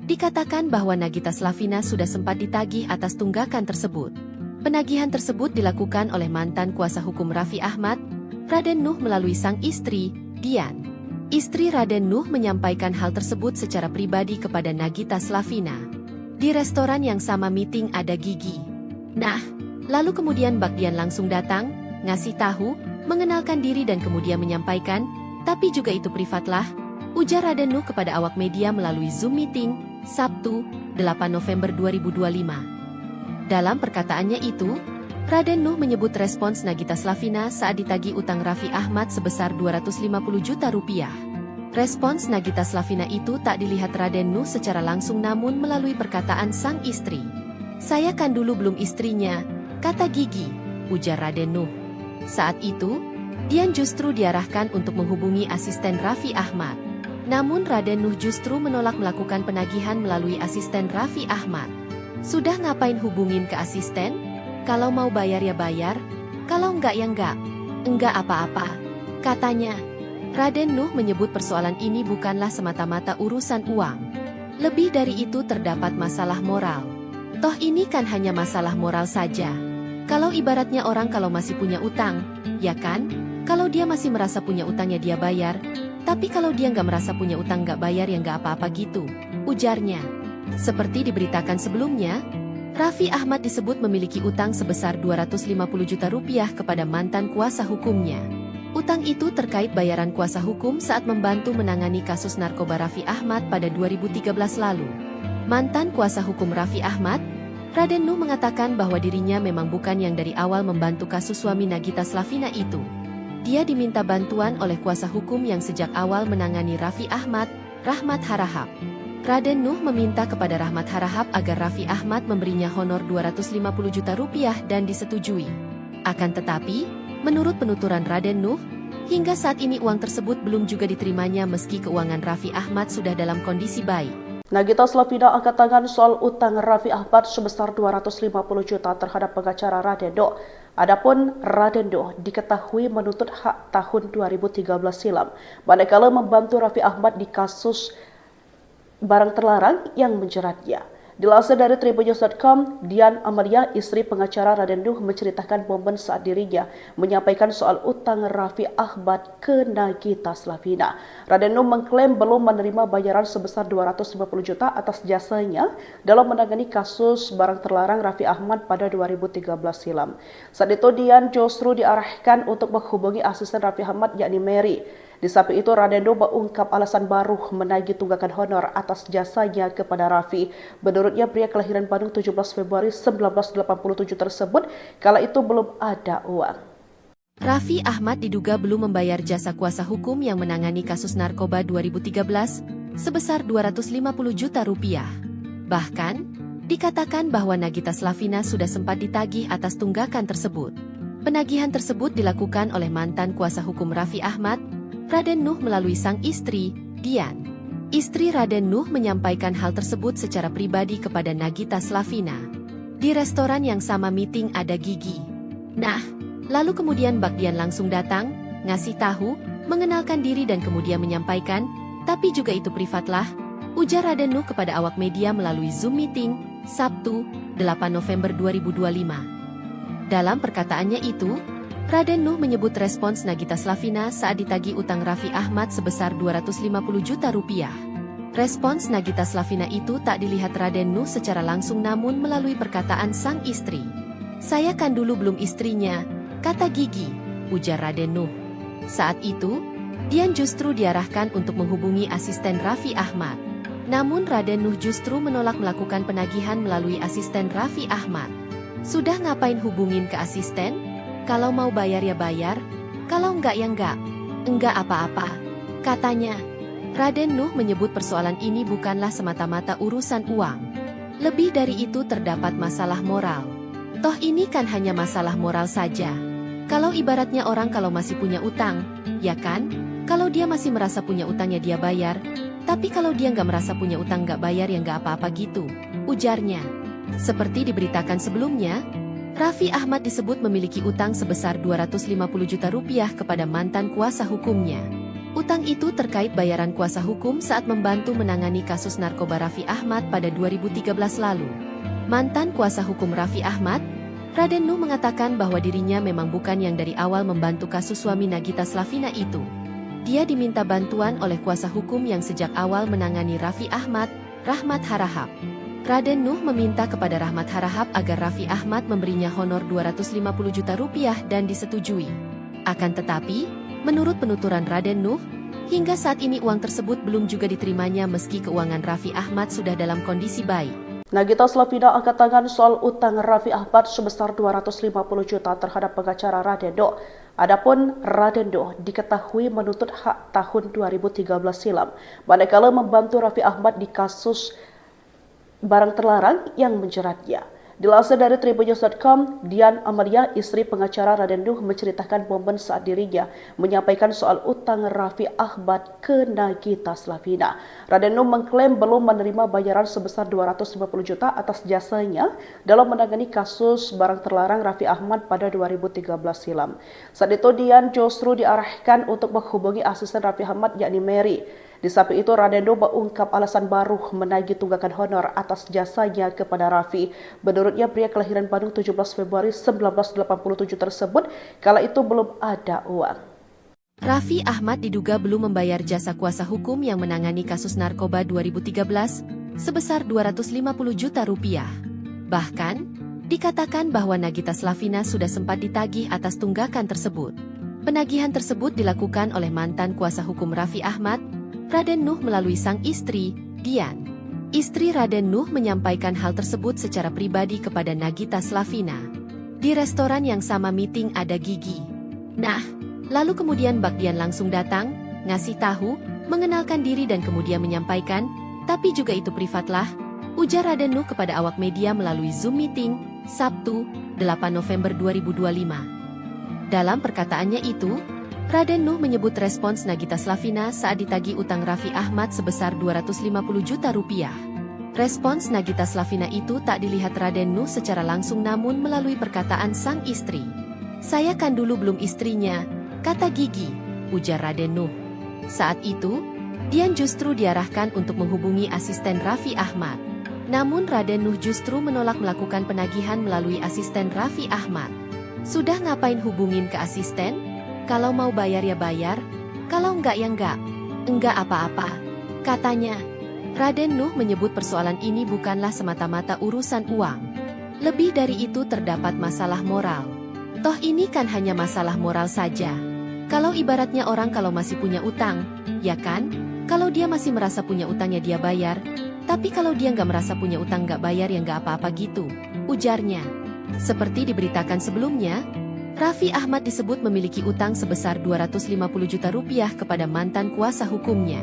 dikatakan bahwa Nagita Slavina sudah sempat ditagih atas tunggakan tersebut. Penagihan tersebut dilakukan oleh mantan kuasa hukum Raffi Ahmad, Raden Nuh melalui sang istri, Dian. Istri Raden Nuh menyampaikan hal tersebut secara pribadi kepada Nagita Slavina. Di restoran yang sama meeting ada Gigi. Nah, lalu kemudian Bak Dian langsung datang, ngasih tahu, mengenalkan diri dan kemudian menyampaikan, tapi juga itu privatlah, ujar Raden Nuh kepada awak media melalui Zoom meeting, Sabtu, 8 November 2025. Dalam perkataannya itu, Raden Nuh menyebut respons Nagita Slavina saat ditagih utang Raffi Ahmad sebesar 250 juta rupiah. Respons Nagita Slavina itu tak dilihat Raden Nuh secara langsung namun melalui perkataan sang istri. "Saya kan dulu belum istrinya," kata Gigi, ujar Raden Nuh. Saat itu, Dian justru diarahkan untuk menghubungi asisten Raffi Ahmad. Namun Raden Nuh justru menolak melakukan penagihan melalui asisten Raffi Ahmad. "Sudah ngapain hubungin ke asisten? Kalau mau bayar ya bayar, kalau enggak ya enggak. Enggak apa-apa," katanya. Raden Nuh menyebut persoalan ini bukanlah semata-mata urusan uang. Lebih dari itu terdapat masalah moral. Toh ini kan hanya masalah moral saja. Kalau ibaratnya orang kalau masih punya utang, ya kan? Kalau dia masih merasa punya utangnya dia bayar. Tapi kalau dia nggak merasa punya utang nggak bayar ya nggak apa-apa gitu, ujarnya. Seperti diberitakan sebelumnya, Raffi Ahmad disebut memiliki utang sebesar 250 juta rupiah kepada mantan kuasa hukumnya. Utang itu terkait bayaran kuasa hukum saat membantu menangani kasus narkoba Raffi Ahmad pada 2013 lalu. Mantan kuasa hukum Raffi Ahmad, Raden Nuh mengatakan bahwa dirinya memang bukan yang dari awal membantu kasus suami Nagita Slavina itu. Dia diminta bantuan oleh kuasa hukum yang sejak awal menangani Raffi Ahmad, Rahmat Harahap. Raden Nuh meminta kepada Rahmat Harahap agar Raffi Ahmad memberinya honor 250 juta rupiah dan disetujui. Akan tetapi, menurut penuturan Raden Nuh, hingga saat ini uang tersebut belum juga diterimanya meski keuangan Raffi Ahmad sudah dalam kondisi baik. Nagita Slavina angkat tangan soal utang Raffi Ahmad sebesar 250 juta terhadap pengacara Radendo. Adapun Radendo diketahui menuntut hak tahun 2013 silam, manakala membantu Raffi Ahmad di kasus barang terlarang yang menjeratnya. Dilansir dari tribunnews.com, Dian Amalia, istri pengacara Radendo, menceritakan momen saat dirinya menyampaikan soal utang Raffi Ahmad ke Nagita Slavina. Radendo mengklaim belum menerima bayaran sebesar 250 juta atas jasanya dalam menangani kasus barang terlarang Raffi Ahmad pada 2013 silam. Saat itu Dian justru diarahkan untuk menghubungi asisten Raffi Ahmad yakni Mary. Di samping itu, Radendo mengungkap alasan baru menagih tunggakan honor atas jasanya kepada Raffi. Menurutnya, pria kelahiran Bandung 17 Februari 1987 tersebut kala itu belum ada uang. Raffi Ahmad diduga belum membayar jasa kuasa hukum yang menangani kasus narkoba 2013 sebesar 250 juta rupiah. Bahkan, dikatakan bahwa Nagita Slavina sudah sempat ditagih atas tunggakan tersebut. Penagihan tersebut dilakukan oleh mantan kuasa hukum Raffi Ahmad, Raden Nuh, melalui sang istri, Dian. Istri Raden Nuh menyampaikan hal tersebut secara pribadi kepada Nagita Slavina. Di restoran yang sama meeting ada Gigi. Nah, lalu kemudian Bak Dian langsung datang, ngasih tahu, mengenalkan diri dan kemudian menyampaikan, tapi juga itu privatlah, ujar Raden Nuh kepada awak media melalui Zoom meeting, Sabtu, 8 November 2025. Dalam perkataannya itu, Raden Nuh menyebut respons Nagita Slavina saat ditagih utang Raffi Ahmad sebesar 250 juta rupiah. Respons Nagita Slavina itu tak dilihat Raden Nuh secara langsung namun melalui perkataan sang istri. "Saya kan dulu belum istrinya," kata Gigi, ujar Raden Nuh. Saat itu, Dian justru diarahkan untuk menghubungi asisten Raffi Ahmad. Namun Raden Nuh justru menolak melakukan penagihan melalui asisten Raffi Ahmad. "Sudah ngapain hubungin ke asisten? Kalau mau bayar ya bayar, kalau enggak ya enggak. Enggak apa-apa," katanya. Raden Nuh menyebut persoalan ini bukanlah semata-mata urusan uang. Lebih dari itu terdapat masalah moral. Toh ini kan hanya masalah moral saja. Kalau ibaratnya orang kalau masih punya utang, ya kan? Kalau dia masih merasa punya utangnya dia bayar, tapi kalau dia nggak merasa punya utang nggak bayar ya nggak apa-apa gitu, ujarnya. Seperti diberitakan sebelumnya, Raffi Ahmad disebut memiliki utang sebesar 250 juta rupiah kepada mantan kuasa hukumnya. Utang itu terkait bayaran kuasa hukum saat membantu menangani kasus narkoba Raffi Ahmad pada 2013 lalu. Mantan kuasa hukum Raffi Ahmad, Raden Nuh, mengatakan bahwa dirinya memang bukan yang dari awal membantu kasus suami Nagita Slavina itu. Dia diminta bantuan oleh kuasa hukum yang sejak awal menangani Raffi Ahmad, Rahmat Harahap. Raden Nuh meminta kepada Rahmat Harahap agar Raffi Ahmad memberinya honor 250 juta rupiah dan disetujui. Akan tetapi, menurut penuturan Raden Nuh, hingga saat ini uang tersebut belum juga diterimanya meski keuangan Raffi Ahmad sudah dalam kondisi baik. Nagita Slavina angkat tangan soal utang Raffi Ahmad sebesar 250 juta terhadap pengacara Radendo. Adapun Radendo diketahui menuntut hak tahun 2013 silam, manakala membantu Raffi Ahmad di kasus barang terlarang yang menjeratnya. Dilansir dari tribunnews.com, Dian Amalia, istri pengacara Radendo, menceritakan momen saat dirinya menyampaikan soal utang Raffi Ahmad ke Nagita Slavina. Radendo mengklaim belum menerima bayaran sebesar 250 juta atas jasanya dalam menangani kasus barang terlarang Raffi Ahmad pada 2013 silam. Saat itu Dian justru diarahkan untuk menghubungi asisten Raffi Ahmad yakni Mary. Di samping itu, Radendo mengungkap alasan baru menagih tunggakan honor atas jasanya kepada Raffi. Menurutnya, pria kelahiran Bandung 17 Februari 1987 tersebut kala itu belum ada uang. Raffi Ahmad diduga belum membayar jasa kuasa hukum yang menangani kasus narkoba 2013 sebesar 250 juta rupiah. Bahkan, dikatakan bahwa Nagita Slavina sudah sempat ditagih atas tunggakan tersebut. Penagihan tersebut dilakukan oleh mantan kuasa hukum Raffi Ahmad, Raden Nuh, melalui sang istri, Dian. Istri Raden Nuh menyampaikan hal tersebut secara pribadi kepada Nagita Slavina. Di restoran yang sama meeting ada Gigi. Nah, lalu kemudian Bak Dian langsung datang, ngasih tahu, mengenalkan diri dan kemudian menyampaikan, tapi juga itu privatlah, ujar Raden Nuh kepada awak media melalui Zoom meeting, Sabtu, 8 November 2025. Dalam perkataannya itu, Raden Nuh menyebut respons Nagita Slavina saat ditagih utang Raffi Ahmad sebesar 250 juta rupiah. Respons Nagita Slavina itu tak dilihat Raden Nuh secara langsung namun melalui perkataan sang istri. "Saya kan dulu belum istrinya," kata Gigi, ujar Raden Nuh. Saat itu, Dian justru diarahkan untuk menghubungi asisten Raffi Ahmad. Namun Raden Nuh justru menolak melakukan penagihan melalui asisten Raffi Ahmad. "Sudah ngapain hubungin ke asisten? Kalau mau bayar ya bayar, kalau enggak ya enggak. Enggak apa-apa," katanya. Raden Nuh menyebut persoalan ini bukanlah semata-mata urusan uang. Lebih dari itu terdapat masalah moral. Toh ini kan hanya masalah moral saja. Kalau ibaratnya orang kalau masih punya utang, ya kan? Kalau dia masih merasa punya utangnya dia bayar. Tapi kalau dia nggak merasa punya utang nggak bayar ya nggak apa-apa gitu, ujarnya. Seperti diberitakan sebelumnya, Raffi Ahmad disebut memiliki utang sebesar 250 juta rupiah kepada mantan kuasa hukumnya.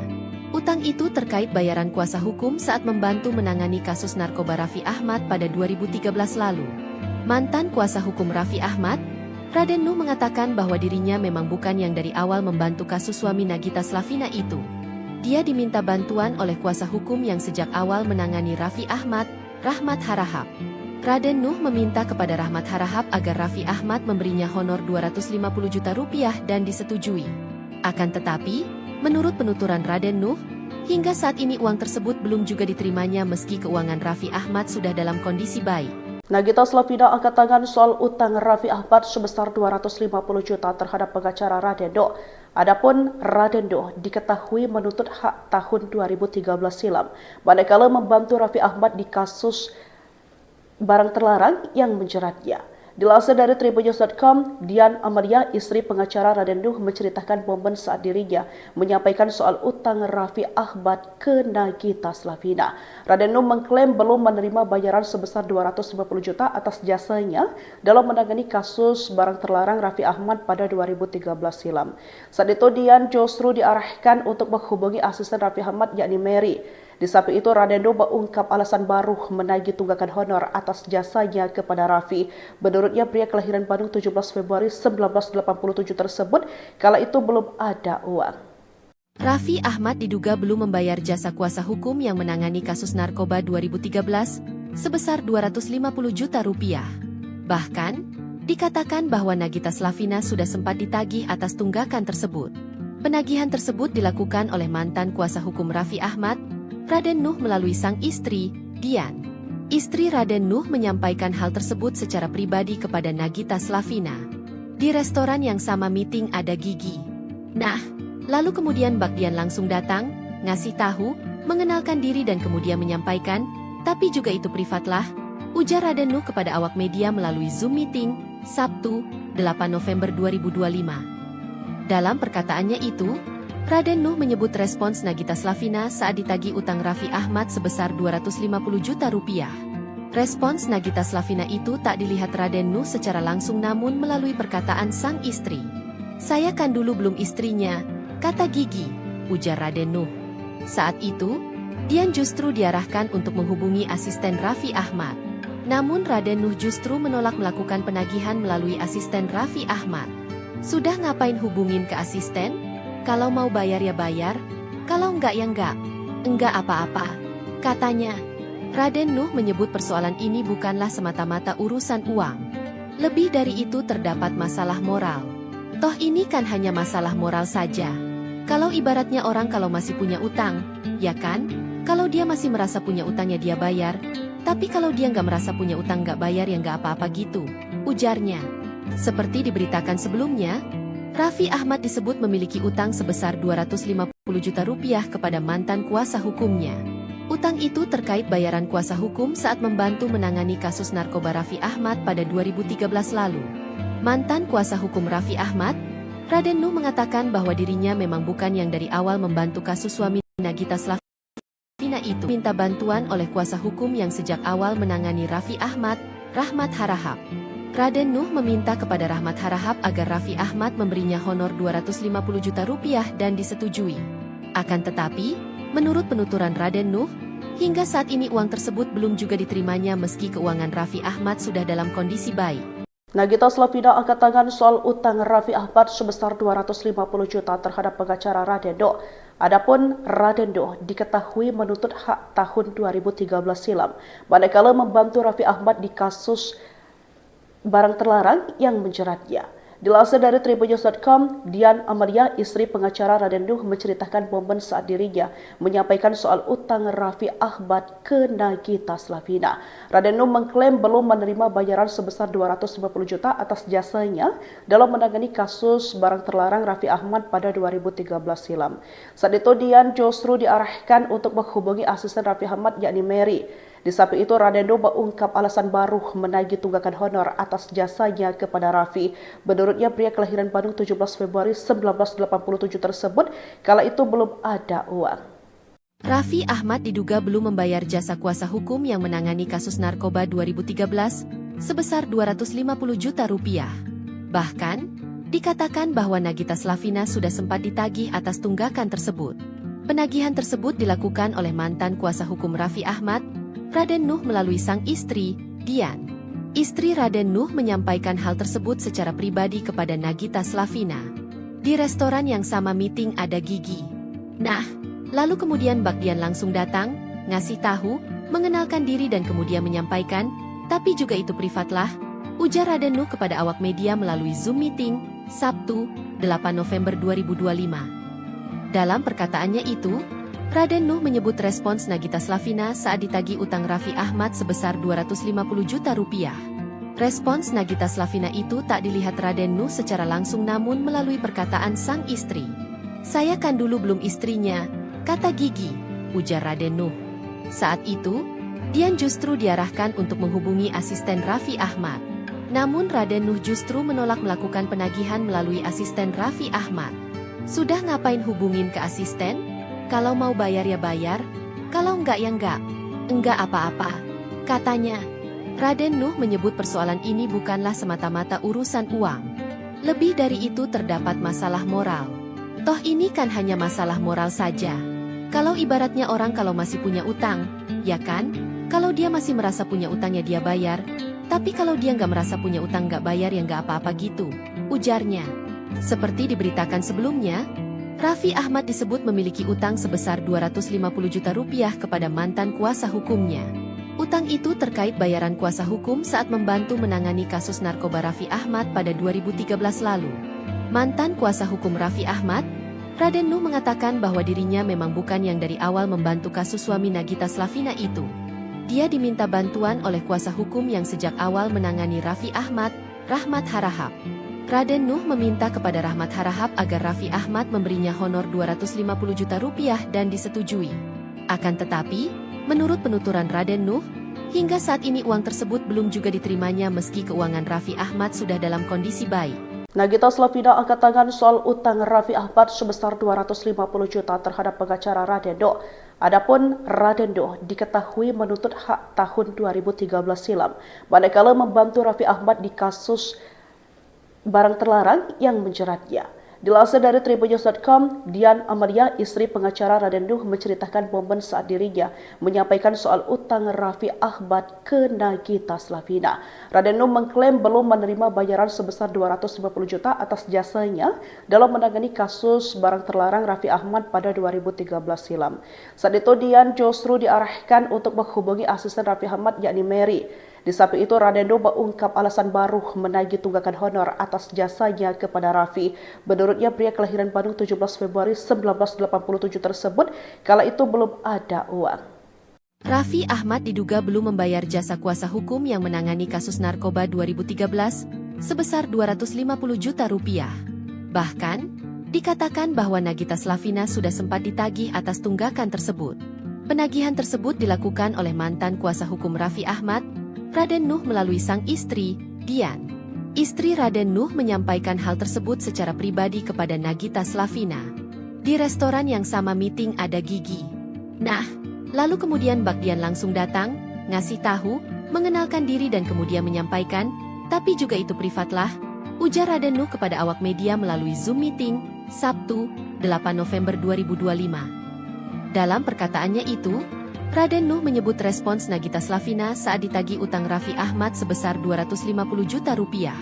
Utang itu terkait bayaran kuasa hukum saat membantu menangani kasus narkoba Raffi Ahmad pada 2013 lalu. Mantan kuasa hukum Raffi Ahmad, Raden Nuh mengatakan bahwa dirinya memang bukan yang dari awal membantu kasus suami Nagita Slavina itu. Dia diminta bantuan oleh kuasa hukum yang sejak awal menangani Raffi Ahmad, Rahmat Harahap. Raden Nuh meminta kepada Rahmat Harahap agar Raffi Ahmad memberinya honor 250 juta rupiah dan disetujui. Akan tetapi, menurut penuturan Raden Nuh, hingga saat ini uang tersebut belum juga diterimanya meski keuangan Raffi Ahmad sudah dalam kondisi baik. Nagita Slavina angkat tangan soal utang Raffi Ahmad sebesar 250 juta terhadap pengacara Raden Nuh. Adapun Raden Nuh diketahui menuntut hak tahun 2013 silam, manakala membantu Raffi Ahmad di kasus barang terlarang yang menjeratnya. Dilansir dari tribunnews.com, Dian Amalia, istri pengacara Raden Nuh, menceritakan momen saat dirinya menyampaikan soal utang Raffi Ahmad ke Nagita Slavina. Raden Nuh mengklaim belum menerima bayaran sebesar 250 juta atas jasanya dalam menangani kasus barang terlarang Raffi Ahmad pada 2013 silam. Saat itu Dian justru diarahkan untuk menghubungi asisten Raffi Ahmad yakni Mary. Di samping itu, Raden Nuh mengungkap alasan baru menagih tunggakan honor atas jasanya kepada Raffi. Menurutnya, pria kelahiran Bandung 17 Februari 1987 tersebut kala itu belum ada uang. Raffi Ahmad diduga belum membayar jasa kuasa hukum yang menangani kasus narkoba 2013 sebesar 250 juta rupiah. Bahkan, dikatakan bahwa Nagita Slavina sudah sempat ditagih atas tunggakan tersebut. Penagihan tersebut dilakukan oleh mantan kuasa hukum Raffi Ahmad, Raden Nuh melalui sang istri, Dian. Istri Raden Nuh menyampaikan hal tersebut secara pribadi kepada Nagita Slavina. Di restoran yang sama meeting ada Gigi. Nah, lalu kemudian Bak Dian langsung datang, ngasih tahu, mengenalkan diri dan kemudian menyampaikan, tapi juga itu privatlah, ujar Raden Nuh kepada awak media melalui Zoom meeting, Sabtu, 8 November 2025. Dalam perkataannya itu, Raden Nuh menyebut respons Nagita Slavina saat ditagih utang Raffi Ahmad sebesar 250 juta rupiah. Respons Nagita Slavina itu tak dilihat Raden Nuh secara langsung namun melalui perkataan sang istri. "Saya kan dulu belum istrinya," kata Gigi, ujar Raden Nuh. Saat itu, Dian justru diarahkan untuk menghubungi asisten Raffi Ahmad. Namun Raden Nuh justru menolak melakukan penagihan melalui asisten Raffi Ahmad. "Sudah ngapain hubungin ke asisten? Kalau mau bayar ya bayar, kalau enggak ya enggak. Enggak apa-apa," katanya. Raden Nuh menyebut persoalan ini bukanlah semata-mata urusan uang. Lebih dari itu terdapat masalah moral. Toh ini kan hanya masalah moral saja. Kalau ibaratnya orang kalau masih punya utang, ya kan? Kalau dia masih merasa punya utangnya dia bayar. Tapi kalau dia nggak merasa punya utang nggak bayar ya nggak apa-apa gitu, ujarnya. Seperti diberitakan sebelumnya, Raffi Ahmad disebut memiliki utang sebesar 250 juta rupiah kepada mantan kuasa hukumnya. Utang itu terkait bayaran kuasa hukum saat membantu menangani kasus narkoba Raffi Ahmad pada 2013 lalu. Mantan kuasa hukum Raffi Ahmad, Raden Nuh mengatakan bahwa dirinya memang bukan yang dari awal membantu kasus suami Nagita Slavina itu. Minta bantuan oleh kuasa hukum yang sejak awal menangani Raffi Ahmad, Rahmat Harahap. Raden Nuh meminta kepada Rahmat Harahap agar Raffi Ahmad memberinya honor 250 juta rupiah dan disetujui. Akan tetapi, menurut penuturan Raden Nuh, hingga saat ini uang tersebut belum juga diterimanya meski keuangan Raffi Ahmad sudah dalam kondisi baik. Nagita Slavina angkat tangan soal utang Raffi Ahmad sebesar 250 juta terhadap pengacara Radendo. Adapun Radendo diketahui menuntut hak tahun 2013 silam, manakala membantu Raffi Ahmad di kasus barang terlarang yang menjeratnya. Dilansir dari tribunnews.com, Dian Amalia, istri pengacara Radendo, menceritakan momen saat dirinya menyampaikan soal utang Raffi Ahmad ke Nagita Slavina. Radendo mengklaim belum menerima bayaran sebesar 250 juta atas jasanya dalam menangani kasus barang terlarang Raffi Ahmad pada 2013 silam. Saat itu Dian justru diarahkan untuk menghubungi asisten Raffi Ahmad yakni Mary. Di samping itu, Radendo mengungkap alasan baru menagih tunggakan honor atas jasanya kepada Raffi. Menurutnya, pria kelahiran Bandung 17 Februari 1987 tersebut kala itu belum ada uang. Raffi Ahmad diduga belum membayar jasa kuasa hukum yang menangani kasus narkoba 2013 sebesar 250 juta rupiah. Bahkan, dikatakan bahwa Nagita Slavina sudah sempat ditagih atas tunggakan tersebut. Penagihan tersebut dilakukan oleh mantan kuasa hukum Raffi Ahmad, Raden Nuh, melalui sang istri, Dian. Istri Raden Nuh menyampaikan hal tersebut secara pribadi kepada Nagita Slavina. Di restoran yang sama meeting ada Gigi. Nah, lalu kemudian Bak Dian langsung datang, ngasih tahu, mengenalkan diri dan kemudian menyampaikan, tapi juga itu privat lah, ujar Raden Nuh kepada awak media melalui Zoom meeting, Sabtu, 8 November 2025. Dalam perkataannya itu, Raden Nuh menyebut respons Nagita Slavina saat ditagih utang Raffi Ahmad sebesar 250 juta rupiah. Respons Nagita Slavina itu tak dilihat Raden Nuh secara langsung namun melalui perkataan sang istri. "Saya kan dulu belum istrinya," kata Gigi, ujar Raden Nuh. Saat itu, Dian justru diarahkan untuk menghubungi asisten Raffi Ahmad. Namun Raden Nuh justru menolak melakukan penagihan melalui asisten Raffi Ahmad. "Sudah ngapain hubungin ke asisten? Kalau mau bayar ya bayar, kalau enggak ya enggak. Enggak apa-apa," katanya. Raden Nuh menyebut persoalan ini bukanlah semata-mata urusan uang. Lebih dari itu terdapat masalah moral. Toh ini kan hanya masalah moral saja. Kalau ibaratnya orang kalau masih punya utang, ya kan? Kalau dia masih merasa punya utang ya dia bayar. Tapi kalau dia nggak merasa punya utang nggak bayar ya nggak apa-apa gitu, ujarnya. Seperti diberitakan sebelumnya, Raffi Ahmad disebut memiliki utang sebesar 250 juta rupiah kepada mantan kuasa hukumnya. Utang itu terkait bayaran kuasa hukum saat membantu menangani kasus narkoba Raffi Ahmad pada 2013 lalu. Mantan kuasa hukum Raffi Ahmad, Raden Nuh, mengatakan bahwa dirinya memang bukan yang dari awal membantu kasus suami Nagita Slavina itu. Dia diminta bantuan oleh kuasa hukum yang sejak awal menangani Raffi Ahmad, Rahmat Harahap. Raden Nuh meminta kepada Rahmat Harahap agar Raffi Ahmad memberinya honor 250 juta rupiah dan disetujui. Akan tetapi, menurut penuturan Raden Nuh, hingga saat ini uang tersebut belum juga diterimanya meski keuangan Raffi Ahmad sudah dalam kondisi baik. Nagita Slavina angkat tangan soal utang Raffi Ahmad sebesar 250 juta terhadap pengacara Radendo. Adapun Radendo diketahui menuntut hak tahun 2013 silam, manakala membantu Raffi Ahmad di kasus barang terlarang yang menjeratnya. Dilansir dari tribunnews.com, Dian Amalia, istri pengacara Radendo, menceritakan momen saat dirinya menyampaikan soal utang Raffi Ahmad ke Nagita Slavina. Radendo mengklaim belum menerima bayaran sebesar 250 juta atas jasanya dalam menangani kasus barang terlarang Raffi Ahmad pada 2013 silam. Saat itu Dian justru diarahkan untuk menghubungi asisten Raffi Ahmad yakni Mary. Di samping itu, Radendo mengungkap alasan baru menagih tunggakan honor atas jasanya kepada Raffi. Menurutnya, pria kelahiran Bandung 17 Februari 1987 tersebut kala itu belum ada uang. Raffi Ahmad diduga belum membayar jasa kuasa hukum yang menangani kasus narkoba 2013 sebesar 250 juta rupiah. Bahkan, dikatakan bahwa Nagita Slavina sudah sempat ditagih atas tunggakan tersebut. Penagihan tersebut dilakukan oleh mantan kuasa hukum Raffi Ahmad, Raden Nuh, melalui sang istri, Dian. Istri Raden Nuh menyampaikan hal tersebut secara pribadi kepada Nagita Slavina. Di restoran yang sama meeting ada Gigi. Nah, lalu kemudian Bak Dian langsung datang, ngasih tahu, mengenalkan diri dan kemudian menyampaikan, tapi juga itu privat lah, ujar Raden Nuh kepada awak media melalui Zoom meeting, Sabtu, 8 November 2025. Dalam perkataannya itu, Raden Nuh menyebut respons Nagita Slavina saat ditagih utang Raffi Ahmad sebesar 250 juta rupiah.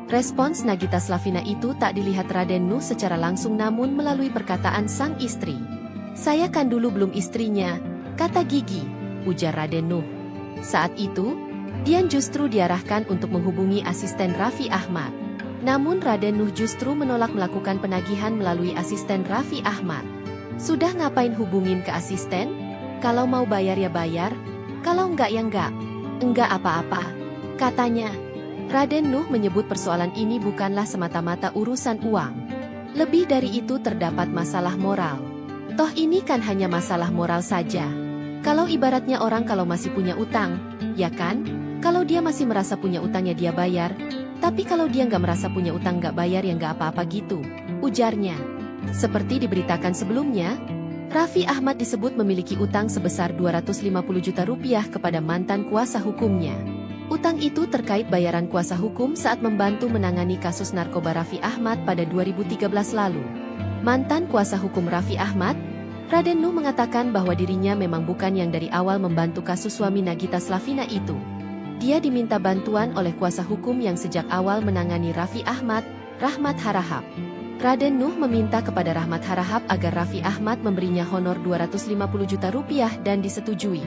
Respons Nagita Slavina itu tak dilihat Raden Nuh secara langsung namun melalui perkataan sang istri. "Saya kan dulu belum istrinya," kata Gigi, ujar Raden Nuh. Saat itu, Dian justru diarahkan untuk menghubungi asisten Raffi Ahmad. Namun Raden Nuh justru menolak melakukan penagihan melalui asisten Raffi Ahmad. "Sudah ngapain hubungin ke asisten? Kalau mau bayar ya bayar, kalau enggak ya enggak. Enggak apa-apa," katanya. Raden Nuh menyebut persoalan ini bukanlah semata-mata urusan uang. Lebih dari itu terdapat masalah moral. Toh ini kan hanya masalah moral saja. Kalau ibaratnya orang kalau masih punya utang, ya kan? Kalau dia masih merasa punya utang ya dia bayar. Tapi kalau dia nggak merasa punya utang nggak bayar ya nggak apa-apa gitu, ujarnya. Seperti diberitakan sebelumnya, Raffi Ahmad disebut memiliki utang sebesar 250 juta rupiah kepada mantan kuasa hukumnya. Utang itu terkait bayaran kuasa hukum saat membantu menangani kasus narkoba Raffi Ahmad pada 2013 lalu. Mantan kuasa hukum Raffi Ahmad, Raden Nuh mengatakan bahwa dirinya memang bukan yang dari awal membantu kasus suami Nagita Slavina itu. Dia diminta bantuan oleh kuasa hukum yang sejak awal menangani Raffi Ahmad, Rahmat Harahap. Raden Nuh meminta kepada Rahmat Harahap agar Raffi Ahmad memberinya honor 250 juta rupiah dan disetujui.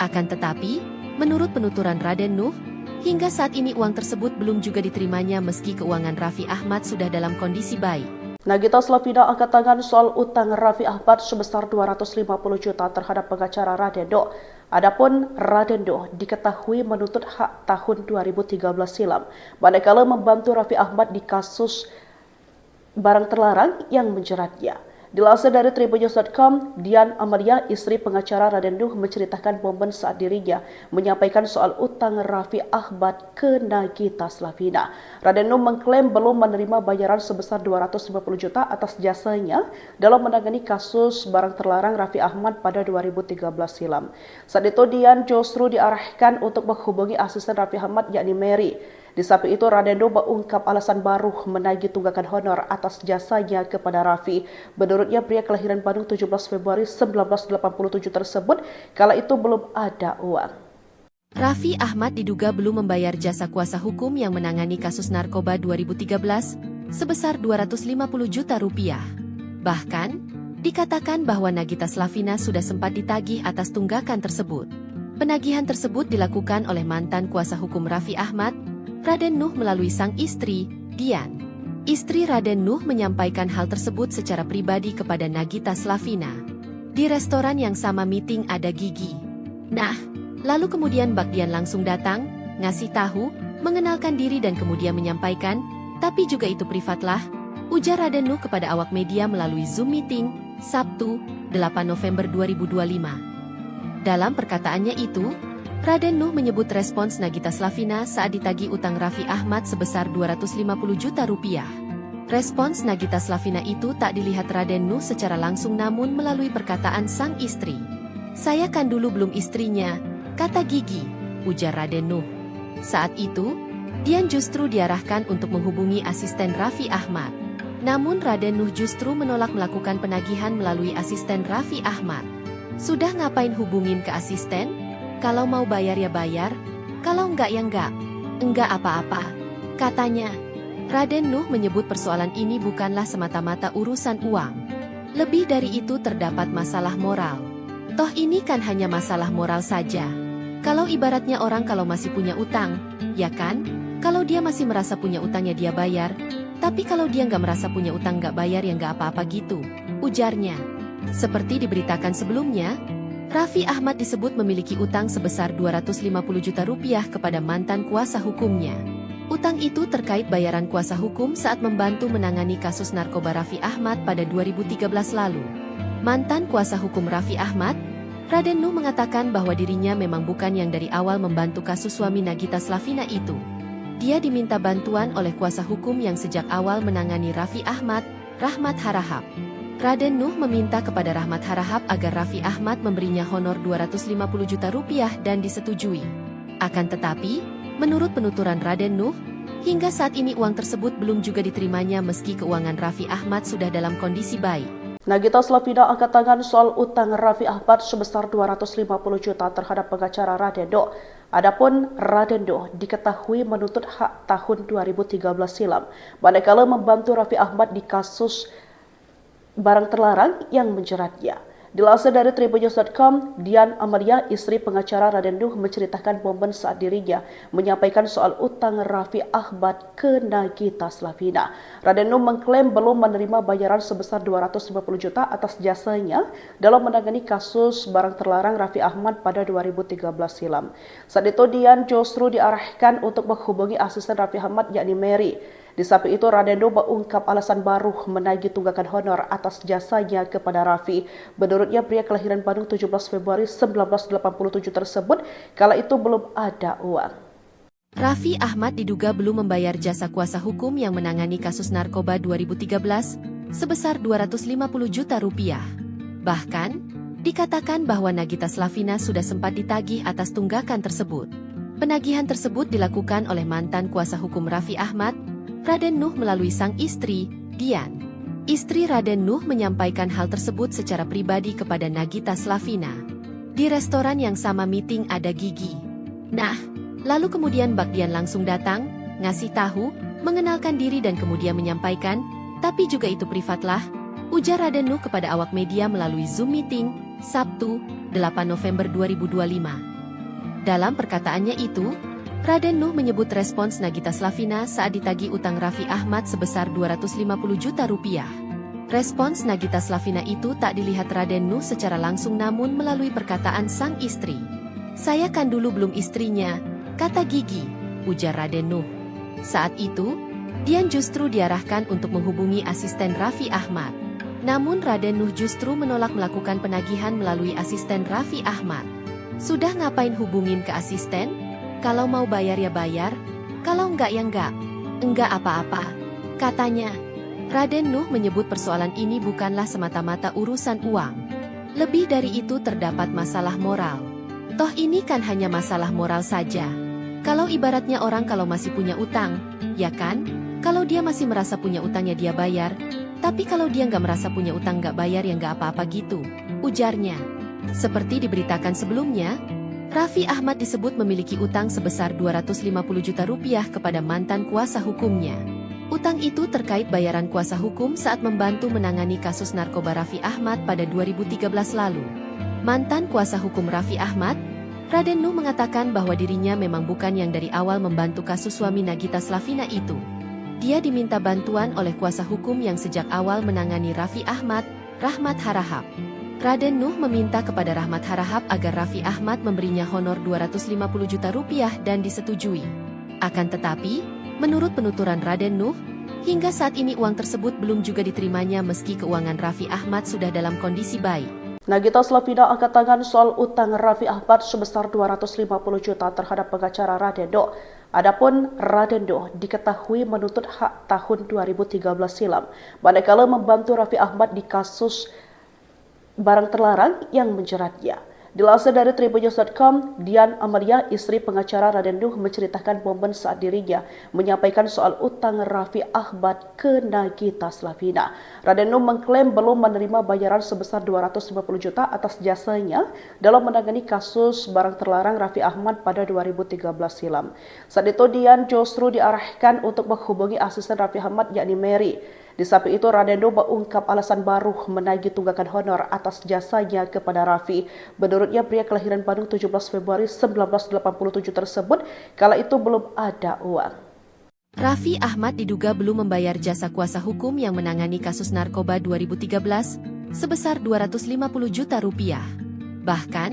Akan tetapi, menurut penuturan Raden Nuh, hingga saat ini uang tersebut belum juga diterimanya meski keuangan Raffi Ahmad sudah dalam kondisi baik. Nagita Slavina angkat tangan soal utang Raffi Ahmad sebesar 250 juta terhadap pengacara Raden Nuh. Adapun Raden Nuh diketahui menuntut hak tahun 2013 silam, manakala membantu Raffi Ahmad di kasus barang terlarang yang menjeratnya. Dilansir dari tribunnews.com, Dian Amalia, istri pengacara Raden Nuh, menceritakan momen saat dirinya menyampaikan soal utang Raffi Ahmad ke Nagita Slavina. Raden Nuh mengklaim belum menerima bayaran sebesar 250 juta atas jasanya dalam menangani kasus barang terlarang Raffi Ahmad pada 2013 silam. Saat itu Dian justru diarahkan untuk menghubungi asisten Raffi Ahmad yakni Mary. Di samping itu, Raden Nuh mengungkap alasan baru menagih tunggakan honor atas jasanya kepada Raffi. Menurutnya, pria kelahiran Bandung 17 Februari 1987 tersebut kala itu belum ada uang. Raffi Ahmad diduga belum membayar jasa kuasa hukum yang menangani kasus narkoba 2013 sebesar 250 juta rupiah. Bahkan, dikatakan bahwa Nagita Slavina sudah sempat ditagih atas tunggakan tersebut. Penagihan tersebut dilakukan oleh mantan kuasa hukum Raffi Ahmad, Raden Nuh melalui sang istri, Dian. Istri Raden Nuh menyampaikan hal tersebut secara pribadi kepada Nagita Slavina. Di restoran yang sama meeting ada Gigi. Nah, lalu kemudian Mbak Dian langsung datang, ngasih tahu, mengenalkan diri dan kemudian menyampaikan, tapi juga itu privatlah, ujar Raden Nuh kepada awak media melalui Zoom meeting, Sabtu, 8 November 2025. Dalam perkataannya itu, Raden Nuh menyebut respons Nagita Slavina saat ditagih utang Raffi Ahmad sebesar 250 juta rupiah. Respons Nagita Slavina itu tak dilihat Raden Nuh secara langsung namun melalui perkataan sang istri. "Saya kan dulu belum istrinya," kata Gigi, ujar Raden Nuh. Saat itu, Dian justru diarahkan untuk menghubungi asisten Raffi Ahmad. Namun Raden Nuh justru menolak melakukan penagihan melalui asisten Raffi Ahmad. "Sudah ngapain hubungin ke asisten? Kalau mau bayar ya bayar, kalau enggak ya enggak. Enggak apa-apa," katanya. Raden Nuh menyebut persoalan ini bukanlah semata-mata urusan uang. Lebih dari itu terdapat masalah moral. Toh ini kan hanya masalah moral saja. Kalau ibaratnya orang kalau masih punya utang, ya kan? Kalau dia masih merasa punya utang ya dia bayar. Tapi kalau dia nggak merasa punya utang nggak bayar ya nggak apa-apa gitu, ujarnya. Seperti diberitakan sebelumnya, Raffi Ahmad disebut memiliki utang sebesar 250 juta rupiah kepada mantan kuasa hukumnya. Utang itu terkait bayaran kuasa hukum saat membantu menangani kasus narkoba Raffi Ahmad pada 2013 lalu. Mantan kuasa hukum Raffi Ahmad, Raden Nuh mengatakan bahwa dirinya memang bukan yang dari awal membantu kasus suami Nagita Slavina itu. Dia diminta bantuan oleh kuasa hukum yang sejak awal menangani Raffi Ahmad, Rahmat Harahap. Raden Nuh meminta kepada Rahmat Harahap agar Raffi Ahmad memberinya honor 250 juta rupiah dan disetujui. Akan tetapi, menurut penuturan Raden Nuh, hingga saat ini uang tersebut belum juga diterimanya meski keuangan Raffi Ahmad sudah dalam kondisi baik. Nagita Slavina angkat tangan soal utang Raffi Ahmad sebesar 250 juta terhadap pengacara Radendo. Adapun Radendo diketahui menuntut hak tahun 2013 silam, manakala membantu Raffi Ahmad di kasus barang terlarang yang menjeratnya. Dilansir dari tribunnews.com, Dian Amalia, istri pengacara Radendo, menceritakan momen saat dirinya menyampaikan soal utang Raffi Ahmad ke Nagita Slavina. Radendo mengklaim belum menerima bayaran sebesar 250 juta atas jasanya dalam menangani kasus barang terlarang Raffi Ahmad pada 2013 silam. Saat itu Dian justru diarahkan untuk menghubungi asisten Raffi Ahmad yakni Mary. Di samping itu, Radendo mengungkap alasan baru menagih tunggakan honor atas jasanya kepada Raffi. Menurutnya, pria kelahiran Bandung 17 Februari 1987 tersebut kala itu belum ada uang. Raffi Ahmad diduga belum membayar jasa kuasa hukum yang menangani kasus narkoba 2013 sebesar 250 juta rupiah. Bahkan, dikatakan bahwa Nagita Slavina sudah sempat ditagih atas tunggakan tersebut. Penagihan tersebut dilakukan oleh mantan kuasa hukum Raffi Ahmad, Raden Nuh, melalui sang istri, Dian. Istri Raden Nuh menyampaikan hal tersebut secara pribadi kepada Nagita Slavina. Di restoran yang sama meeting ada Gigi. Nah, lalu kemudian Bak Dian langsung datang, ngasih tahu, mengenalkan diri dan kemudian menyampaikan, tapi juga itu privatlah, ujar Raden Nuh kepada awak media melalui Zoom meeting, Sabtu, 8 November 2025. Dalam perkataannya itu, Raden Nuh menyebut respons Nagita Slavina saat ditagih utang Raffi Ahmad sebesar 250 juta rupiah. Respons Nagita Slavina itu tak dilihat Raden Nuh secara langsung namun melalui perkataan sang istri. "Saya kan dulu belum istrinya," kata Gigi, ujar Raden Nuh. Saat itu, Dian justru diarahkan untuk menghubungi asisten Raffi Ahmad. Namun Raden Nuh justru menolak melakukan penagihan melalui asisten Raffi Ahmad. "Sudah ngapain hubungin ke asisten? Kalau mau bayar ya bayar, kalau enggak ya enggak. Enggak apa-apa," katanya. Raden Nuh menyebut persoalan ini bukanlah semata-mata urusan uang. Lebih dari itu terdapat masalah moral. Toh ini kan hanya masalah moral saja. Kalau ibaratnya orang kalau masih punya utang, ya kan? Kalau dia masih merasa punya utang ya dia bayar. Tapi kalau dia nggak merasa punya utang nggak bayar ya nggak apa-apa gitu, ujarnya. Seperti diberitakan sebelumnya, Raffi Ahmad disebut memiliki utang sebesar 250 juta rupiah kepada mantan kuasa hukumnya. Utang itu terkait bayaran kuasa hukum saat membantu menangani kasus narkoba Raffi Ahmad pada 2013 lalu. Mantan kuasa hukum Raffi Ahmad, Raden Nuh, mengatakan bahwa dirinya memang bukan yang dari awal membantu kasus suami Nagita Slavina itu. Dia diminta bantuan oleh kuasa hukum yang sejak awal menangani Raffi Ahmad, Rahmat Harahap. Raden Nuh meminta kepada Rahmat Harahap agar Raffi Ahmad memberinya honor 250 juta rupiah dan disetujui. Akan tetapi, menurut penuturan Raden Nuh, hingga saat ini uang tersebut belum juga diterimanya meski keuangan Raffi Ahmad sudah dalam kondisi baik. Nagita Slavina angkat tangan soal utang Raffi Ahmad sebesar 250 juta terhadap pengacara Radendo. Adapun Radendo diketahui menuntut hak tahun 2013 silam, manakala membantu Raffi Ahmad di kasus barang terlarang yang menjeratnya. Dilansir dari tribunnews.com, Dian Amalia, istri pengacara Radendo, menceritakan momen saat dirinya menyampaikan soal utang Raffi Ahmad ke Nagita Slavina. Radendo mengklaim belum menerima bayaran sebesar 250 juta atas jasanya dalam menangani kasus barang terlarang Raffi Ahmad pada 2013 silam. Saat itu Dian justru diarahkan untuk menghubungi asisten Raffi Ahmad yakni Mary. Di samping itu, Radendo mengungkap alasan baru menagih tunggakan honor atas jasanya kepada Raffi. Menurutnya, pria kelahiran Bandung 17 Februari 1987 tersebut kala itu belum ada uang. Raffi Ahmad diduga belum membayar jasa kuasa hukum yang menangani kasus narkoba 2013 sebesar 250 juta rupiah. Bahkan,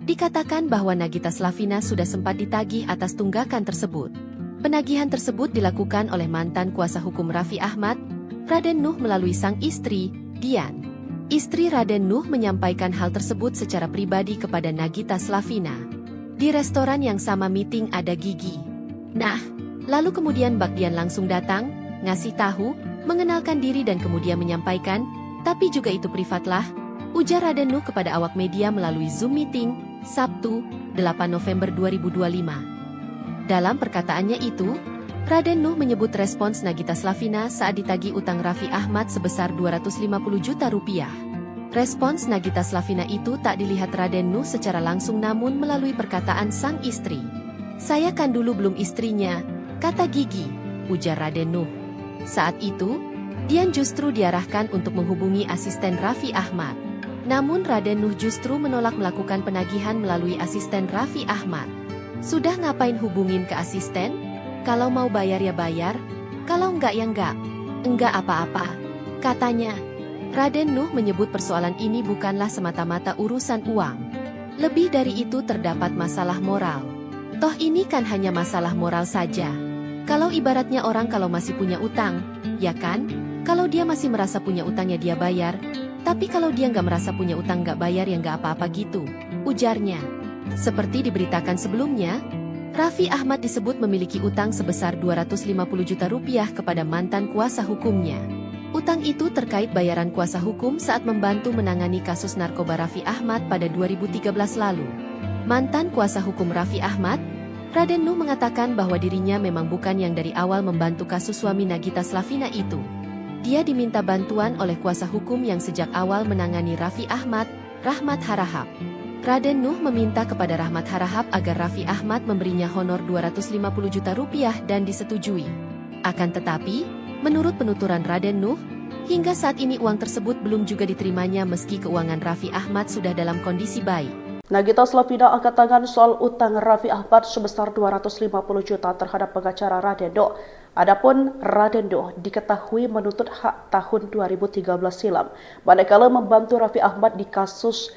dikatakan bahwa Nagita Slavina sudah sempat ditagih atas tunggakan tersebut. Penagihan tersebut dilakukan oleh mantan kuasa hukum Raffi Ahmad, Raden Nuh, melalui sang istri, Dian. Istri Raden Nuh menyampaikan hal tersebut secara pribadi kepada Nagita Slavina. Di restoran yang sama meeting ada Gigi. Nah, lalu kemudian Bak Dian langsung datang, ngasih tahu, mengenalkan diri dan kemudian menyampaikan, tapi juga itu privatlah, ujar Raden Nuh kepada awak media melalui Zoom meeting, Sabtu, 8 November 2025. Dalam perkataannya itu, Raden Nuh menyebut respons Nagita Slavina saat ditagih utang Raffi Ahmad sebesar 250 juta rupiah. Respons Nagita Slavina itu tak dilihat Raden Nuh secara langsung namun melalui perkataan sang istri. "Saya kan dulu belum istrinya," kata Gigi, ujar Raden Nuh. Saat itu, Dian justru diarahkan untuk menghubungi asisten Raffi Ahmad. Namun Raden Nuh justru menolak melakukan penagihan melalui asisten Raffi Ahmad. "Sudah ngapain hubungin ke asisten? Kalau mau bayar ya bayar, kalau enggak ya enggak. Enggak apa-apa," katanya. Raden Nuh menyebut persoalan ini bukanlah semata-mata urusan uang. Lebih dari itu terdapat masalah moral. Toh ini kan hanya masalah moral saja. Kalau ibaratnya orang kalau masih punya utang, ya kan? Kalau dia masih merasa punya utangnya dia bayar. Tapi kalau dia nggak merasa punya utang nggak bayar ya nggak apa-apa gitu, ujarnya. Seperti diberitakan sebelumnya, Raffi Ahmad disebut memiliki utang sebesar 250 juta rupiah kepada mantan kuasa hukumnya. Utang itu terkait bayaran kuasa hukum saat membantu menangani kasus narkoba Raffi Ahmad pada 2013 lalu. Mantan kuasa hukum Raffi Ahmad, Raden Nuh mengatakan bahwa dirinya memang bukan yang dari awal membantu kasus suami Nagita Slavina itu. Dia diminta bantuan oleh kuasa hukum yang sejak awal menangani Raffi Ahmad, Rahmat Harahap. Raden Nuh meminta kepada Rahmat Harahap agar Raffi Ahmad memberinya honor 250 juta rupiah dan disetujui. Akan tetapi, menurut penuturan Raden Nuh, hingga saat ini uang tersebut belum juga diterimanya meski keuangan Raffi Ahmad sudah dalam kondisi baik. Nagita Slavina angkat tangan soal utang Raffi Ahmad sebesar 250 juta terhadap pengacara Raden Nuh. Adapun Raden Nuh diketahui menuntut hak tahun 2013 silam, manakala membantu Raffi Ahmad di kasus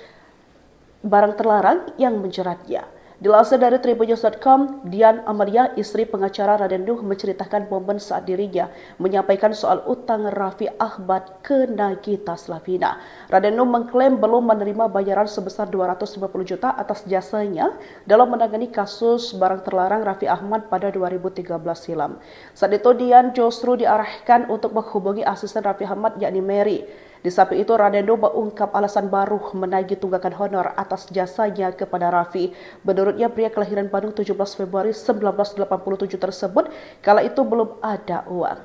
barang terlarang yang menjeratnya. Dilansir dari tribunnews.com, Dian Amalia, istri pengacara Raden Nuh, menceritakan momen saat dirinya menyampaikan soal utang Raffi Ahmad ke Nagita Slavina. Raden Nuh mengklaim belum menerima bayaran sebesar 250 juta atas jasanya dalam menangani kasus barang terlarang Raffi Ahmad pada 2013 silam. Saat itu Dian justru diarahkan untuk menghubungi asisten Raffi Ahmad yakni Mary. Di samping itu, Raden Nuh mengungkap alasan baru menagih tunggakan honor atas jasanya kepada Raffi. Menurutnya, pria kelahiran Bandung 17 Februari 1987 tersebut kala itu belum ada uang.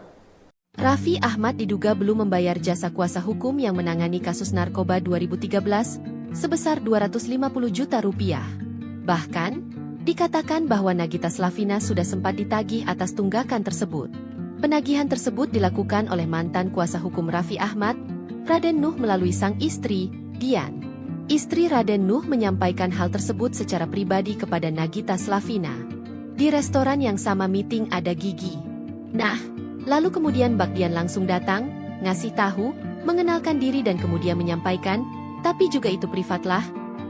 Raffi Ahmad diduga belum membayar jasa kuasa hukum yang menangani kasus narkoba 2013 sebesar 250 juta rupiah. Bahkan, dikatakan bahwa Nagita Slavina sudah sempat ditagih atas tunggakan tersebut. Penagihan tersebut dilakukan oleh mantan kuasa hukum Raffi Ahmad, Raden Nuh melalui sang istri, Dian. Istri Raden Nuh menyampaikan hal tersebut secara pribadi kepada Nagita Slavina. Di restoran yang sama meeting ada Gigi. Nah, lalu kemudian Bak Dian langsung datang, ngasih tahu, mengenalkan diri dan kemudian menyampaikan, tapi juga itu privatlah,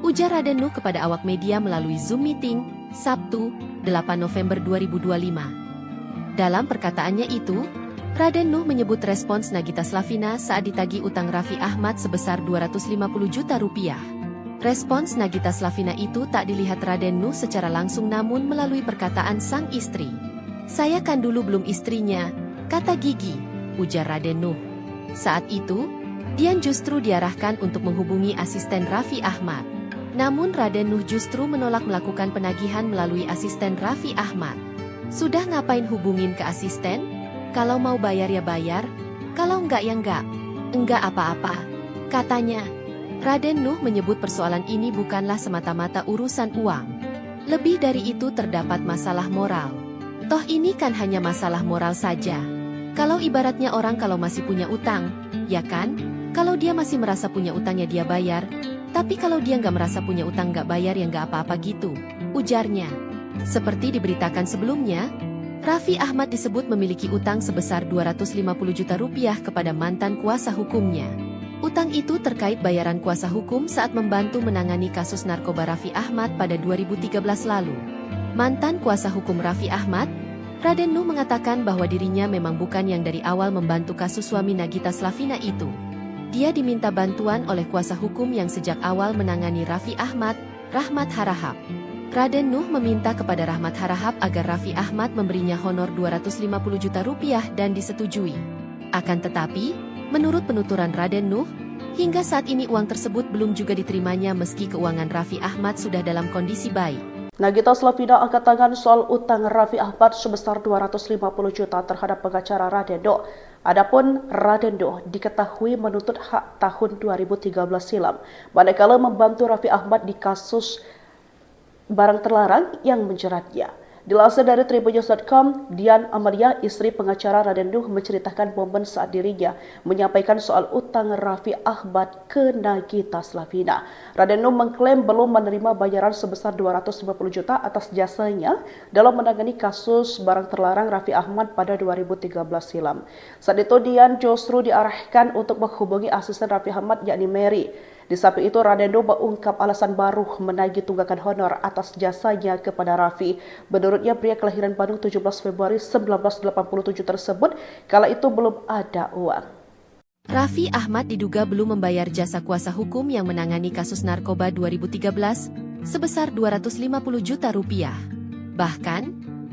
ujar Raden Nuh kepada awak media melalui Zoom meeting, Sabtu, 8 November 2025. Dalam perkataannya itu, Raden Nuh menyebut respons Nagita Slavina saat ditagih utang Raffi Ahmad sebesar 250 juta rupiah. Respons Nagita Slavina itu tak dilihat Raden Nuh secara langsung namun melalui perkataan sang istri. "Saya kan dulu belum istrinya," kata Gigi, ujar Raden Nuh. Saat itu, Dian justru diarahkan untuk menghubungi asisten Raffi Ahmad. Namun Raden Nuh justru menolak melakukan penagihan melalui asisten Raffi Ahmad. "Sudah ngapain hubungin ke asisten? Kalau mau bayar ya bayar, kalau enggak ya enggak. Enggak apa-apa," katanya. Raden Nuh menyebut persoalan ini bukanlah semata-mata urusan uang. Lebih dari itu terdapat masalah moral. Toh ini kan hanya masalah moral saja. Kalau ibaratnya orang kalau masih punya utang, ya kan? Kalau dia masih merasa punya utangnya dia bayar. Tapi kalau dia nggak merasa punya utang nggak bayar ya nggak apa-apa gitu, ujarnya. Seperti diberitakan sebelumnya, Raffi Ahmad disebut memiliki utang sebesar 250 juta rupiah kepada mantan kuasa hukumnya. Utang itu terkait bayaran kuasa hukum saat membantu menangani kasus narkoba Raffi Ahmad pada 2013 lalu. Mantan kuasa hukum Raffi Ahmad, Raden Nuh mengatakan bahwa dirinya memang bukan yang dari awal membantu kasus suami Nagita Slavina itu. Dia diminta bantuan oleh kuasa hukum yang sejak awal menangani Raffi Ahmad, Rahmat Harahap. Raden Nuh meminta kepada Rahmat Harahap agar Raffi Ahmad memberinya honor 250 juta rupiah dan disetujui. Akan tetapi, menurut penuturan Raden Nuh, hingga saat ini uang tersebut belum juga diterimanya meski keuangan Raffi Ahmad sudah dalam kondisi baik. Nagita Slavina angkat tangan soal utang Raffi Ahmad sebesar 250 juta terhadap pengacara Radendo. Adapun Radendo diketahui menuntut hak tahun 2013 silam, manakala membantu Raffi Ahmad di kasus barang terlarang yang menjeratnya. Dilansir dari tribunnews.com, Dian Amalia, istri pengacara Radendo, menceritakan momen saat dirinya menyampaikan soal utang Raffi Ahmad ke Nagita Slavina. Radendo mengklaim belum menerima bayaran sebesar 250 juta atas jasanya dalam menangani kasus barang terlarang Raffi Ahmad pada 2013 silam. Saat itu Dian justru diarahkan untuk menghubungi asisten Raffi Ahmad yakni Mary. Di samping itu, Radendo mengungkap alasan baru menagih tunggakan honor atas jasanya kepada Raffi. Menurutnya, pria kelahiran Bandung 17 Februari 1987 tersebut kala itu belum ada uang. Raffi Ahmad diduga belum membayar jasa kuasa hukum yang menangani kasus narkoba 2013 sebesar 250 juta rupiah. Bahkan,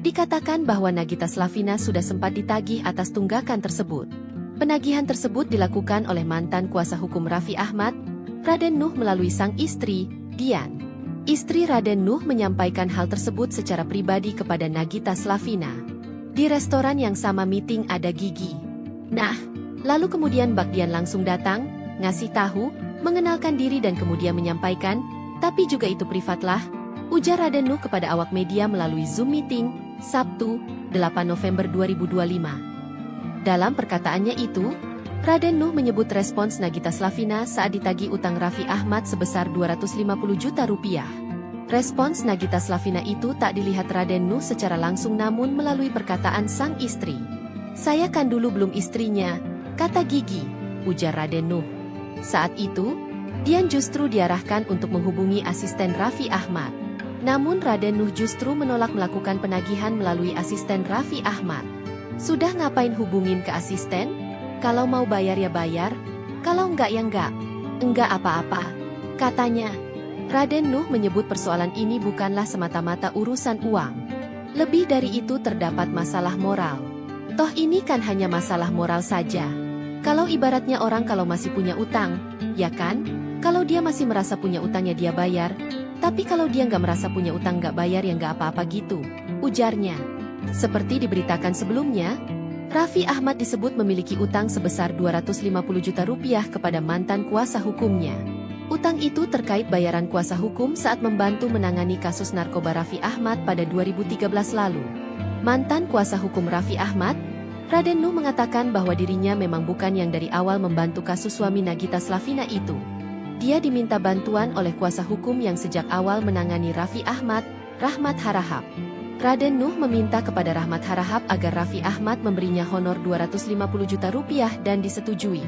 dikatakan bahwa Nagita Slavina sudah sempat ditagih atas tunggakan tersebut. Penagihan tersebut dilakukan oleh mantan kuasa hukum Raffi Ahmad, Raden Nuh, melalui sang istri, Dian. Istri Raden Nuh menyampaikan hal tersebut secara pribadi kepada Nagita Slavina. Di restoran yang sama meeting ada Gigi. Nah, lalu kemudian Bak Dian langsung datang, ngasih tahu, mengenalkan diri dan kemudian menyampaikan, tapi juga itu privatlah, ujar Raden Nuh kepada awak media melalui Zoom meeting, Sabtu, 8 November 2025. Dalam perkataannya itu, Raden Nuh menyebut respons Nagita Slavina saat ditagih utang Raffi Ahmad sebesar 250 juta rupiah. Respons Nagita Slavina itu tak dilihat Raden Nuh secara langsung namun melalui perkataan sang istri. "Saya kan dulu belum istrinya," kata Gigi, ujar Raden Nuh. Saat itu, Dian justru diarahkan untuk menghubungi asisten Raffi Ahmad. Namun Raden Nuh justru menolak melakukan penagihan melalui asisten Raffi Ahmad. "Sudah ngapain hubungin ke asisten? Kalau mau bayar ya bayar, kalau enggak ya enggak. Enggak apa-apa," katanya. Raden Nuh menyebut persoalan ini bukanlah semata-mata urusan uang. Lebih dari itu terdapat masalah moral. Toh ini kan hanya masalah moral saja. Kalau ibaratnya orang kalau masih punya utang, ya kan? Kalau dia masih merasa punya utangnya dia bayar, tapi kalau dia nggak merasa punya utang nggak bayar ya nggak apa-apa gitu, ujarnya. Seperti diberitakan sebelumnya, Raffi Ahmad disebut memiliki utang sebesar 250 juta rupiah kepada mantan kuasa hukumnya. Utang itu terkait bayaran kuasa hukum saat membantu menangani kasus narkoba Raffi Ahmad pada 2013 lalu. Mantan kuasa hukum Raffi Ahmad, Raden Nuh, mengatakan bahwa dirinya memang bukan yang dari awal membantu kasus suami Nagita Slavina itu. Dia diminta bantuan oleh kuasa hukum yang sejak awal menangani Raffi Ahmad, Rahmat Harahap. Raden Nuh meminta kepada Rahmat Harahap agar Raffi Ahmad memberinya honor 250 juta rupiah dan disetujui.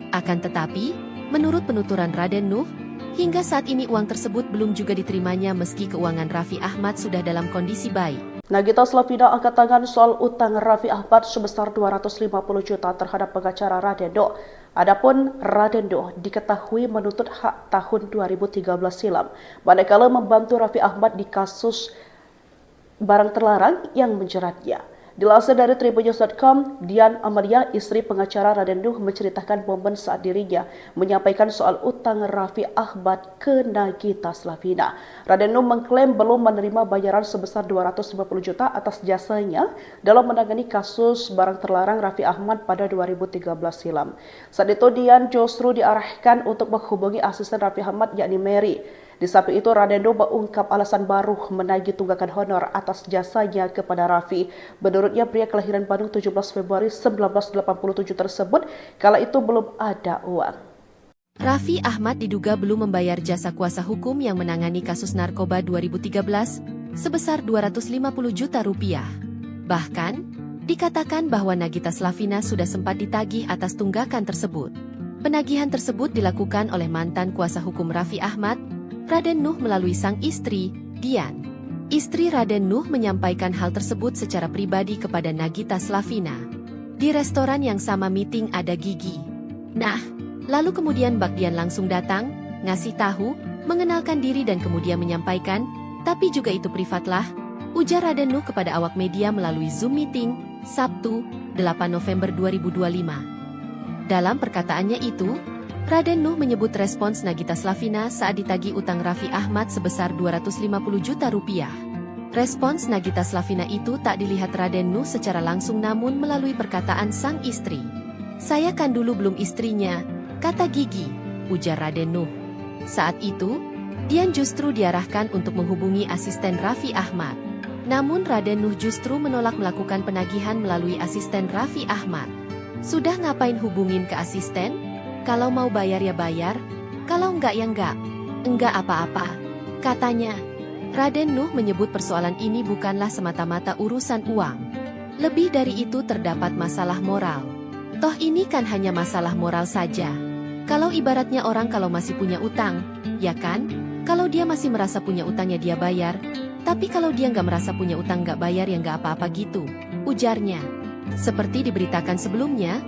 Akan tetapi, menurut penuturan Raden Nuh, hingga saat ini uang tersebut belum juga diterimanya meski keuangan Raffi Ahmad sudah dalam kondisi baik. Nagita Slavina angkat tangan soal utang Raffi Ahmad sebesar 250 juta terhadap pengacara Radendo. Adapun Radendo diketahui menuntut hak tahun 2013 silam, manakala membantu Raffi Ahmad di kasus barang terlarang yang menjeratnya. Dilansir dari tribunnews.com, Dian Amalia, istri pengacara Raden Nuh, menceritakan momen saat dirinya menyampaikan soal utang Raffi Ahmad ke Nagita Slavina. Raden Nuh mengklaim belum menerima bayaran sebesar 250 juta atas jasanya dalam menangani kasus barang terlarang Raffi Ahmad pada 2013 silam. Saat itu Dian justru diarahkan untuk menghubungi asisten Raffi Ahmad yakni Mary. Di samping itu, Radendo mengungkap alasan baru menagih tunggakan honor atas jasanya kepada Raffi. Menurutnya, pria kelahiran Bandung 17 Februari 1987 tersebut kala itu belum ada uang. Raffi Ahmad diduga belum membayar jasa kuasa hukum yang menangani kasus narkoba 2013 sebesar 250 juta rupiah. Bahkan, dikatakan bahwa Nagita Slavina sudah sempat ditagih atas tunggakan tersebut. Penagihan tersebut dilakukan oleh mantan kuasa hukum Raffi Ahmad, Raden Nuh, melalui sang istri, Dian. Istri Raden Nuh menyampaikan hal tersebut secara pribadi kepada Nagita Slavina. Di restoran yang sama meeting ada Gigi. Nah, lalu kemudian Bak Dian langsung datang, ngasih tahu, mengenalkan diri dan kemudian menyampaikan, tapi juga itu privatlah, ujar Raden Nuh kepada awak media melalui Zoom meeting, Sabtu, 8 November 2025. Dalam perkataannya itu, Raden Nuh menyebut respons Nagita Slavina saat ditagih utang Raffi Ahmad sebesar 250 juta rupiah. Respons Nagita Slavina itu tak dilihat Raden Nuh secara langsung namun melalui perkataan sang istri. "Saya kan dulu belum istrinya," kata Gigi, ujar Raden Nuh. Saat itu, Dian justru diarahkan untuk menghubungi asisten Raffi Ahmad. Namun Raden Nuh justru menolak melakukan penagihan melalui asisten Raffi Ahmad. "Sudah ngapain hubungin ke asisten? Kalau mau bayar ya bayar, kalau enggak ya enggak. Enggak apa-apa," katanya. Raden Nuh menyebut persoalan ini bukanlah semata-mata urusan uang. Lebih dari itu terdapat masalah moral. Toh ini kan hanya masalah moral saja. Kalau ibaratnya orang kalau masih punya utang, ya kan? Kalau dia masih merasa punya utangnya dia bayar. Tapi kalau dia nggak merasa punya utang nggak bayar ya nggak apa-apa gitu, ujarnya. Seperti diberitakan sebelumnya,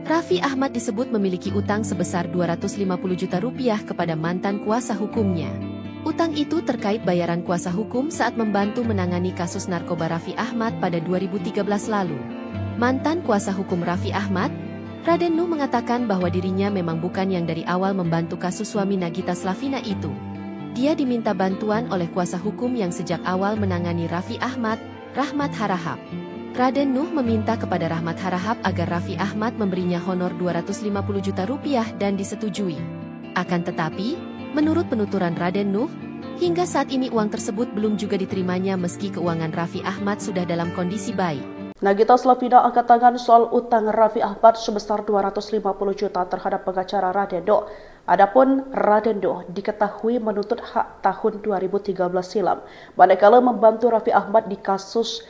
Raffi Ahmad disebut memiliki utang sebesar 250 juta rupiah kepada mantan kuasa hukumnya. Utang itu terkait bayaran kuasa hukum saat membantu menangani kasus narkoba Raffi Ahmad pada 2013 lalu. Mantan kuasa hukum Raffi Ahmad, Raden Nuh mengatakan bahwa dirinya memang bukan yang dari awal membantu kasus suami Nagita Slavina itu. Dia diminta bantuan oleh kuasa hukum yang sejak awal menangani Raffi Ahmad, Rahmat Harahap. Raden Nuh meminta kepada Rahmat Harahap agar Raffi Ahmad memberinya honor 250 juta rupiah dan disetujui. Akan tetapi, menurut penuturan Raden Nuh, hingga saat ini uang tersebut belum juga diterimanya meski keuangan Raffi Ahmad sudah dalam kondisi baik. Nagita Slavina angkat tangan soal utang Raffi Ahmad sebesar 250 juta terhadap pengacara Raden Nuh. Adapun Raden Nuh diketahui menuntut hak tahun 2013 silam, manakala membantu Raffi Ahmad di kasus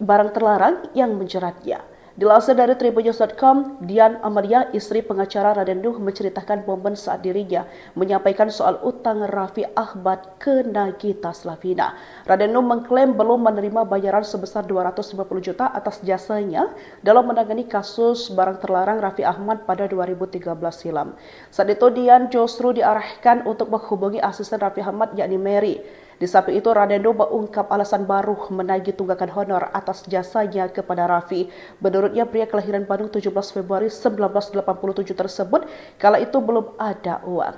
barang terlarang yang menjeratnya. Dilansir dari tribunnews.com, Dian Amalia, istri pengacara Raden Nuh, menceritakan momen saat dirinya menyampaikan soal utang Raffi Ahmad ke Nagita Slavina. Raden Nuh mengklaim belum menerima bayaran sebesar 250 juta atas jasanya dalam menangani kasus barang terlarang Raffi Ahmad pada 2013 silam. Saat itu Dian justru diarahkan untuk menghubungi asisten Raffi Ahmad yakni Mary. Di samping itu, Raden Nuh mengungkap alasan baru menagih tunggakan honor atas jasanya kepada Raffi. Menurutnya, pria kelahiran Bandung 17 Februari 1987 tersebut kala itu belum ada uang.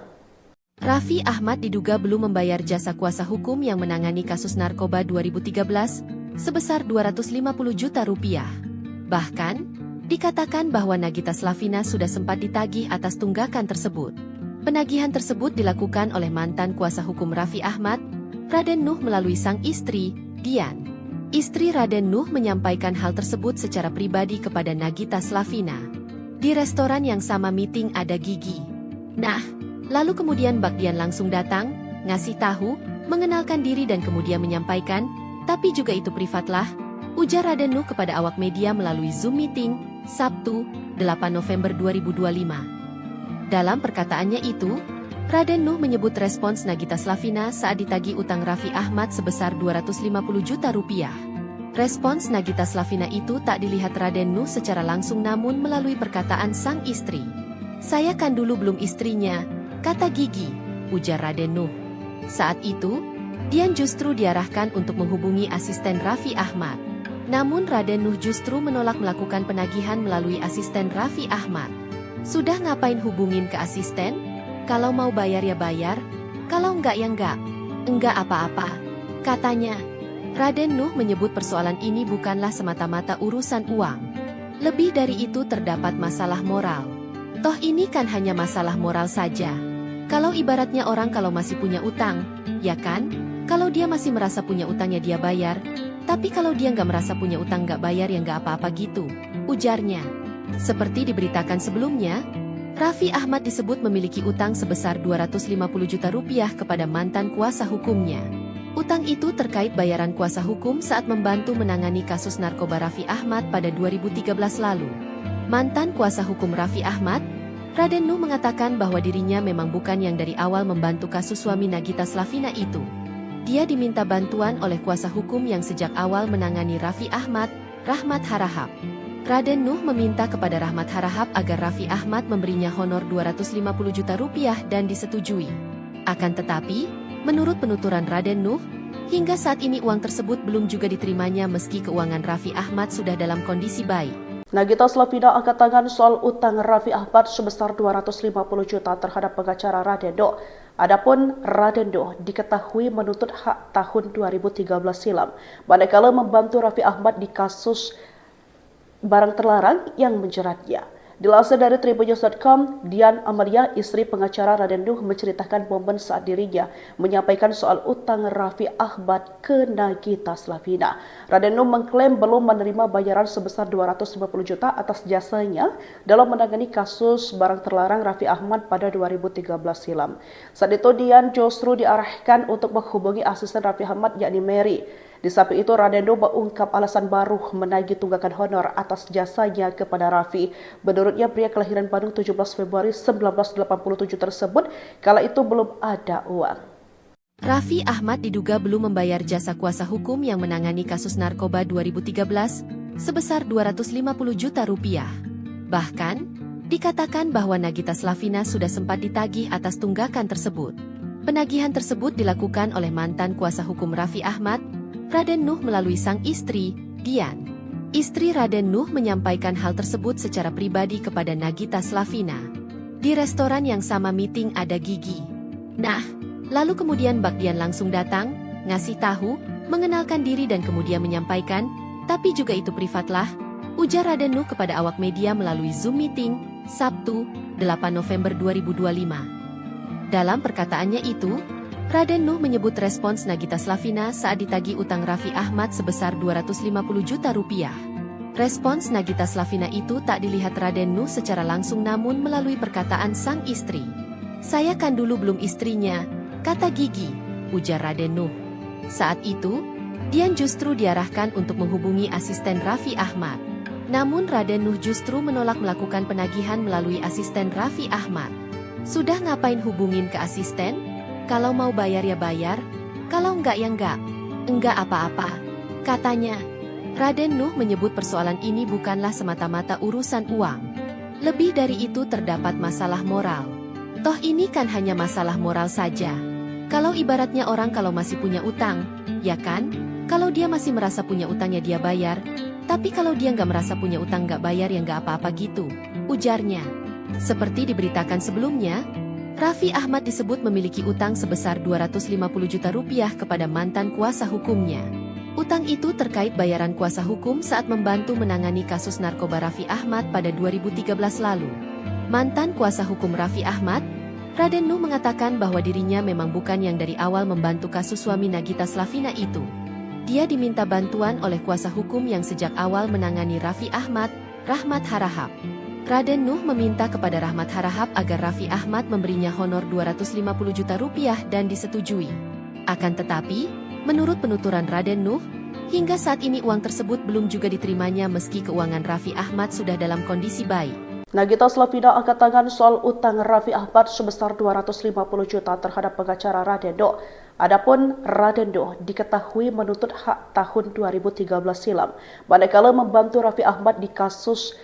Raffi Ahmad diduga belum membayar jasa kuasa hukum yang menangani kasus narkoba 2013 sebesar 250 juta rupiah. Bahkan, dikatakan bahwa Nagita Slavina sudah sempat ditagih atas tunggakan tersebut. Penagihan tersebut dilakukan oleh mantan kuasa hukum Raffi Ahmad, Raden Nuh melalui sang istri, Dian. Istri Raden Nuh menyampaikan hal tersebut secara pribadi kepada Nagita Slavina. Di restoran yang sama meeting ada Gigi. Nah, lalu kemudian Mbak Dian langsung datang, ngasih tahu, mengenalkan diri dan kemudian menyampaikan, tapi juga itu privatlah, ujar Raden Nuh kepada awak media melalui Zoom meeting, Sabtu, 8 November 2025. Dalam perkataannya itu, Raden Nuh menyebut respons Nagita Slavina saat ditagih utang Raffi Ahmad sebesar 250 juta rupiah. Respons Nagita Slavina itu tak dilihat Raden Nuh secara langsung namun melalui perkataan sang istri. "Saya kan dulu belum istrinya," kata Gigi, ujar Raden Nuh. Saat itu, Dian justru diarahkan untuk menghubungi asisten Raffi Ahmad. Namun Raden Nuh justru menolak melakukan penagihan melalui asisten Raffi Ahmad. "Sudah ngapain hubungin ke asisten? Kalau mau bayar ya bayar, kalau enggak ya enggak. Enggak apa-apa," katanya. Raden Nuh menyebut persoalan ini bukanlah semata-mata urusan uang. Lebih dari itu terdapat masalah moral. Toh ini kan hanya masalah moral saja. Kalau ibaratnya orang kalau masih punya utang, ya kan? Kalau dia masih merasa punya utangnya dia bayar. Tapi kalau dia nggak merasa punya utang nggak bayar ya nggak apa-apa gitu, ujarnya. Seperti diberitakan sebelumnya, Raffi Ahmad disebut memiliki utang sebesar 250 juta rupiah kepada mantan kuasa hukumnya. Utang itu terkait bayaran kuasa hukum saat membantu menangani kasus narkoba Raffi Ahmad pada 2013 lalu. Mantan kuasa hukum Raffi Ahmad, Raden Nuh mengatakan bahwa dirinya memang bukan yang dari awal membantu kasus suami Nagita Slavina itu. Dia diminta bantuan oleh kuasa hukum yang sejak awal menangani Raffi Ahmad, Rahmat Harahap. Raden Nuh meminta kepada Rahmat Harahap agar Raffi Ahmad memberinya honor 250 juta rupiah dan disetujui. Akan tetapi, menurut penuturan Raden Nuh, hingga saat ini uang tersebut belum juga diterimanya meski keuangan Raffi Ahmad sudah dalam kondisi baik. Nagita Slavina angkat tangan soal utang Raffi Ahmad sebesar 250 juta terhadap pengacara Raden Nuh. Adapun Raden Nuh diketahui menuntut hak tahun 2013 silam, manakala membantu Raffi Ahmad di kasus barang terlarang yang menjeratnya. Dilansir dari tribunnews.com, Dian Amalia, istri pengacara Raden Nuh, menceritakan momen saat dirinya menyampaikan soal utang Raffi Ahmad ke Nagita Slavina. Raden Nuh mengklaim belum menerima bayaran sebesar 250 juta atas jasanya dalam menangani kasus barang terlarang Raffi Ahmad pada 2013 silam. Saat itu Dian justru diarahkan untuk menghubungi asisten Raffi Ahmad yakni Mary. Di samping itu, Raden Nuh mengungkap alasan baru menagih tunggakan honor atas jasanya kepada Raffi. Menurutnya, pria kelahiran Bandung 17 Februari 1987 tersebut kala itu belum ada uang. Raffi Ahmad diduga belum membayar jasa kuasa hukum yang menangani kasus narkoba 2013 sebesar 250 juta rupiah. Bahkan, dikatakan bahwa Nagita Slavina sudah sempat ditagih atas tunggakan tersebut. Penagihan tersebut dilakukan oleh mantan kuasa hukum Raffi Ahmad, Raden Nuh, melalui sang istri, Dian. Istri Raden Nuh menyampaikan hal tersebut secara pribadi kepada Nagita Slavina. Di restoran yang sama meeting ada Gigi. Nah, lalu kemudian Mbak Dian langsung datang, ngasih tahu, mengenalkan diri dan kemudian menyampaikan, tapi juga itu privat lah, ujar Raden Nuh kepada awak media melalui Zoom meeting, Sabtu, 8 November 2025. Dalam perkataannya itu, Raden Nuh menyebut respons Nagita Slavina saat ditagih utang Raffi Ahmad sebesar 250 juta rupiah. Respons Nagita Slavina itu tak dilihat Raden Nuh secara langsung namun melalui perkataan sang istri. "Saya kan dulu belum istrinya," kata Gigi, ujar Raden Nuh. Saat itu, Dian justru diarahkan untuk menghubungi asisten Raffi Ahmad. Namun Raden Nuh justru menolak melakukan penagihan melalui asisten Raffi Ahmad. "Sudah ngapain hubungin ke asisten? Kalau mau bayar ya bayar, kalau enggak ya enggak. Enggak apa-apa," katanya. Raden Nuh menyebut persoalan ini bukanlah semata-mata urusan uang. Lebih dari itu terdapat masalah moral. Toh ini kan hanya masalah moral saja. Kalau ibaratnya orang kalau masih punya utang, ya kan? Kalau dia masih merasa punya utang ya dia bayar. Tapi kalau dia nggak merasa punya utang nggak bayar ya nggak apa-apa gitu, ujarnya. Seperti diberitakan sebelumnya, Raffi Ahmad disebut memiliki utang sebesar 250 juta rupiah kepada mantan kuasa hukumnya. Utang itu terkait bayaran kuasa hukum saat membantu menangani kasus narkoba Raffi Ahmad pada 2013 lalu. Mantan kuasa hukum Raffi Ahmad, Raden Nuh mengatakan bahwa dirinya memang bukan yang dari awal membantu kasus suami Nagita Slavina itu. Dia diminta bantuan oleh kuasa hukum yang sejak awal menangani Raffi Ahmad, Rahmat Harahap. Raden Nuh meminta kepada Rahmat Harahap agar Raffi Ahmad memberinya honor 250 juta rupiah dan disetujui. Akan tetapi, menurut penuturan Raden Nuh, hingga saat ini uang tersebut belum juga diterimanya meski keuangan Raffi Ahmad sudah dalam kondisi baik. Nagita Slavina angkat tangan soal utang Raffi Ahmad sebesar 250 juta terhadap pengacara Raden Nuh. Adapun Raden Nuh diketahui menuntut hak tahun 2013 silam, manakala membantu Raffi Ahmad di kasus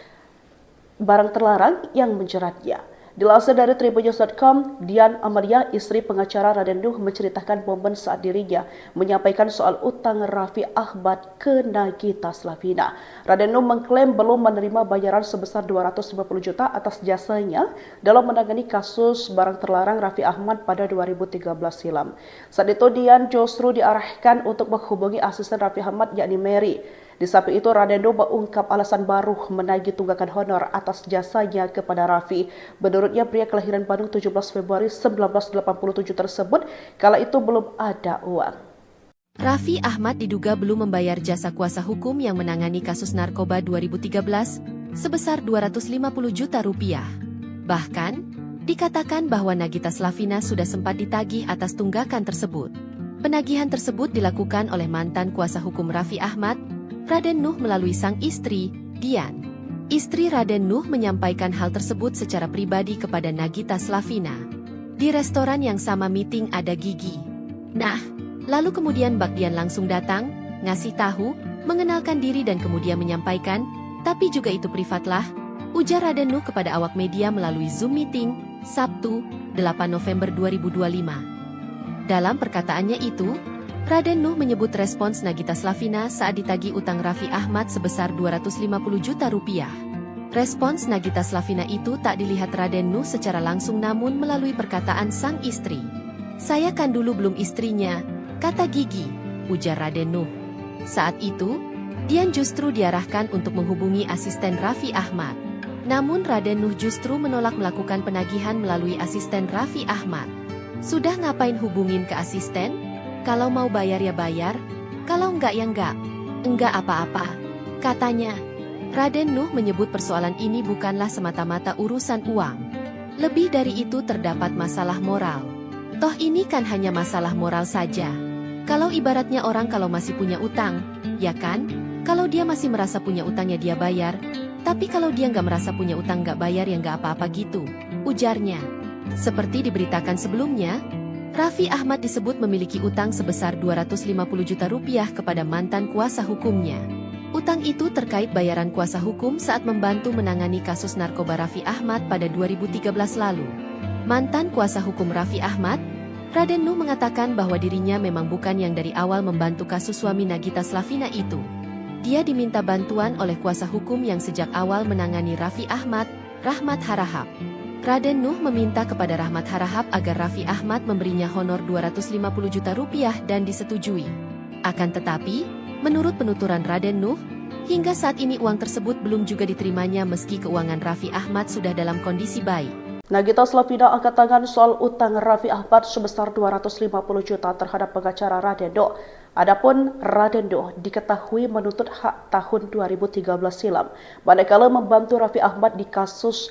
barang terlarang yang menjeratnya. Dilansir dari tribunnews.com, Dian Amalia, istri pengacara Raden Nuh, menceritakan momen saat dirinya menyampaikan soal utang Raffi Ahmad ke Nagita Slavina. Raden Nuh mengklaim belum menerima bayaran sebesar 250 juta atas jasanya dalam menangani kasus barang terlarang Raffi Ahmad pada 2013 silam. Saat itu Dian justru diarahkan untuk menghubungi asisten Raffi Ahmad yakni Mary. Di samping itu, Raden Nuh mengungkap alasan baru menagih tunggakan honor atas jasanya kepada Raffi. Menurutnya, pria kelahiran Bandung 17 Februari 1987 tersebut kala itu belum ada uang. Raffi Ahmad diduga belum membayar jasa kuasa hukum yang menangani kasus narkoba 2013 sebesar 250 juta rupiah. Bahkan, dikatakan bahwa Nagita Slavina sudah sempat ditagih atas tunggakan tersebut. Penagihan tersebut dilakukan oleh mantan kuasa hukum Raffi Ahmad, Raden Nuh, melalui sang istri, Dian. Istri Raden Nuh menyampaikan hal tersebut secara pribadi kepada Nagita Slavina. Di restoran yang sama meeting ada Gigi. Nah, lalu kemudian Mbak Dian langsung datang, ngasih tahu, mengenalkan diri dan kemudian menyampaikan, tapi juga itu privat lah, ujar Raden Nuh kepada awak media melalui Zoom meeting, Sabtu, 8 November 2025. Dalam perkataannya itu, Raden Nuh menyebut respons Nagita Slavina saat ditagih utang Raffi Ahmad sebesar 250 juta rupiah. Respons Nagita Slavina itu tak dilihat Raden Nuh secara langsung namun melalui perkataan sang istri. Saya kan dulu belum istrinya, kata Gigi, ujar Raden Nuh. Saat itu, Dian justru diarahkan untuk menghubungi asisten Raffi Ahmad. Namun Raden Nuh justru menolak melakukan penagihan melalui asisten Raffi Ahmad. Sudah ngapain hubungin ke asisten? Kalau mau bayar ya bayar, kalau enggak ya enggak. Enggak apa-apa, katanya. Raden Nuh menyebut persoalan ini bukanlah semata-mata urusan uang. Lebih dari itu terdapat masalah moral. Toh ini kan hanya masalah moral saja. Kalau ibaratnya orang kalau masih punya utang, ya kan? Kalau dia masih merasa punya utang ya dia bayar. Tapi kalau dia nggak merasa punya utang nggak bayar ya nggak apa-apa gitu, ujarnya. Seperti diberitakan sebelumnya, Raffi Ahmad disebut memiliki utang sebesar 250 juta rupiah kepada mantan kuasa hukumnya. Utang itu terkait bayaran kuasa hukum saat membantu menangani kasus narkoba Raffi Ahmad pada 2013 lalu. Mantan kuasa hukum Raffi Ahmad, Raden Nuh mengatakan bahwa dirinya memang bukan yang dari awal membantu kasus suami Nagita Slavina itu. Dia diminta bantuan oleh kuasa hukum yang sejak awal menangani Raffi Ahmad, Rahmat Harahap. Raden Nuh meminta kepada Rahmat Harahap agar Raffi Ahmad memberinya honor 250 juta rupiah dan disetujui. Akan tetapi, menurut penuturan Raden Nuh, hingga saat ini uang tersebut belum juga diterimanya meski keuangan Raffi Ahmad sudah dalam kondisi baik. Nagita Slavina angkat tangan soal utang Raffi Ahmad sebesar 250 juta terhadap pengacara Raden Nuh. Adapun Raden Nuh diketahui menuntut hak tahun 2013 silam, manakala membantu Raffi Ahmad di kasus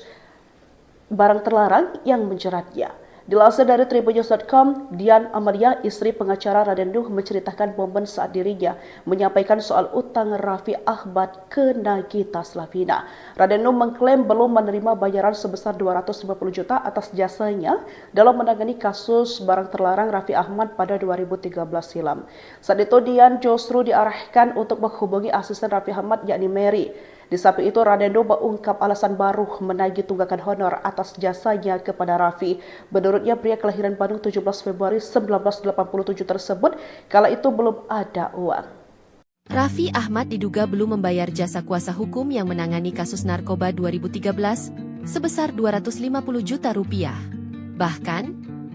barang terlarang yang menjeratnya. Dilansir dari tribunnews.com, Dian Amalia, istri pengacara Raden Nuh, menceritakan momen saat dirinya menyampaikan soal utang Raffi Ahmad ke Nagita Slavina. Raden Nuh mengklaim belum menerima bayaran sebesar 250 juta atas jasanya dalam menangani kasus barang terlarang Raffi Ahmad pada 2013 silam. Saat itu Dian justru diarahkan untuk menghubungi asisten Raffi Ahmad yakni Mary. Di samping itu, Raden Nuh mengungkap alasan baru menagih tunggakan honor atas jasanya kepada Raffi. Menurutnya, pria kelahiran Bandung 17 Februari 1987 tersebut kala itu belum ada uang. Raffi Ahmad diduga belum membayar jasa kuasa hukum yang menangani kasus narkoba 2013 sebesar 250 juta rupiah. Bahkan,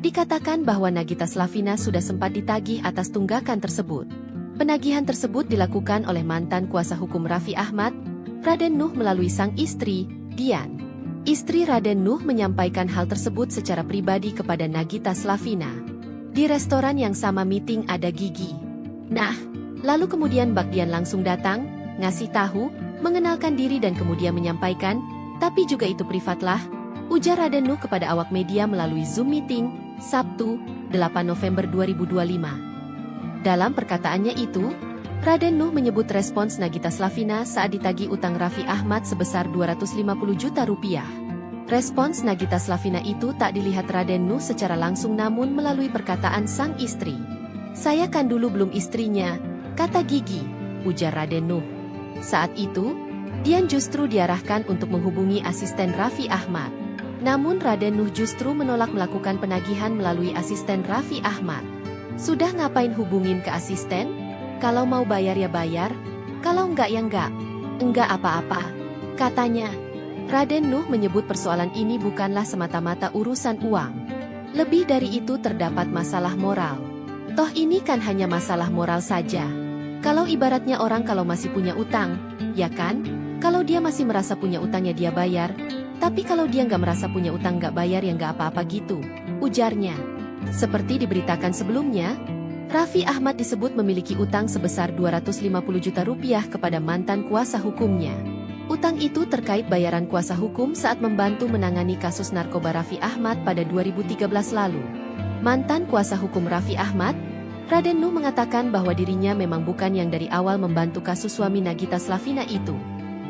dikatakan bahwa Nagita Slavina sudah sempat ditagih atas tunggakan tersebut. Penagihan tersebut dilakukan oleh mantan kuasa hukum Raffi Ahmad, Raden Nuh melalui sang istri, Dian. Istri Raden Nuh menyampaikan hal tersebut secara pribadi kepada Nagita Slavina. Di restoran yang sama meeting ada Gigi. Nah, lalu kemudian Mbak Dian langsung datang, ngasih tahu, mengenalkan diri dan kemudian menyampaikan, tapi juga itu privat lah, ujar Raden Nuh kepada awak media melalui Zoom meeting, Sabtu, 8 November 2025. Dalam perkataannya itu, Raden Nuh menyebut respons Nagita Slavina saat ditagih utang Raffi Ahmad sebesar 250 juta rupiah. Respons Nagita Slavina itu tak dilihat Raden Nuh secara langsung namun melalui perkataan sang istri. Saya kan dulu belum istrinya, kata Gigi, ujar Raden Nuh. Saat itu, Dian justru diarahkan untuk menghubungi asisten Raffi Ahmad. Namun Raden Nuh justru menolak melakukan penagihan melalui asisten Raffi Ahmad. Sudah ngapain hubungin ke asisten? Kalau mau bayar ya bayar, kalau enggak ya enggak. Enggak apa-apa, katanya. Raden Nuh menyebut persoalan ini bukanlah semata-mata urusan uang. Lebih dari itu terdapat masalah moral. Toh ini kan hanya masalah moral saja. Kalau ibaratnya orang kalau masih punya utang, ya kan? Kalau dia masih merasa punya utang ya dia bayar. Tapi kalau dia nggak merasa punya utang nggak bayar ya nggak apa-apa gitu, ujarnya. Seperti diberitakan sebelumnya, Raffi Ahmad disebut memiliki utang sebesar 250 juta rupiah kepada mantan kuasa hukumnya. Utang itu terkait bayaran kuasa hukum saat membantu menangani kasus narkoba Raffi Ahmad pada 2013 lalu. Mantan kuasa hukum Raffi Ahmad, Raden Nuh mengatakan bahwa dirinya memang bukan yang dari awal membantu kasus suami Nagita Slavina itu.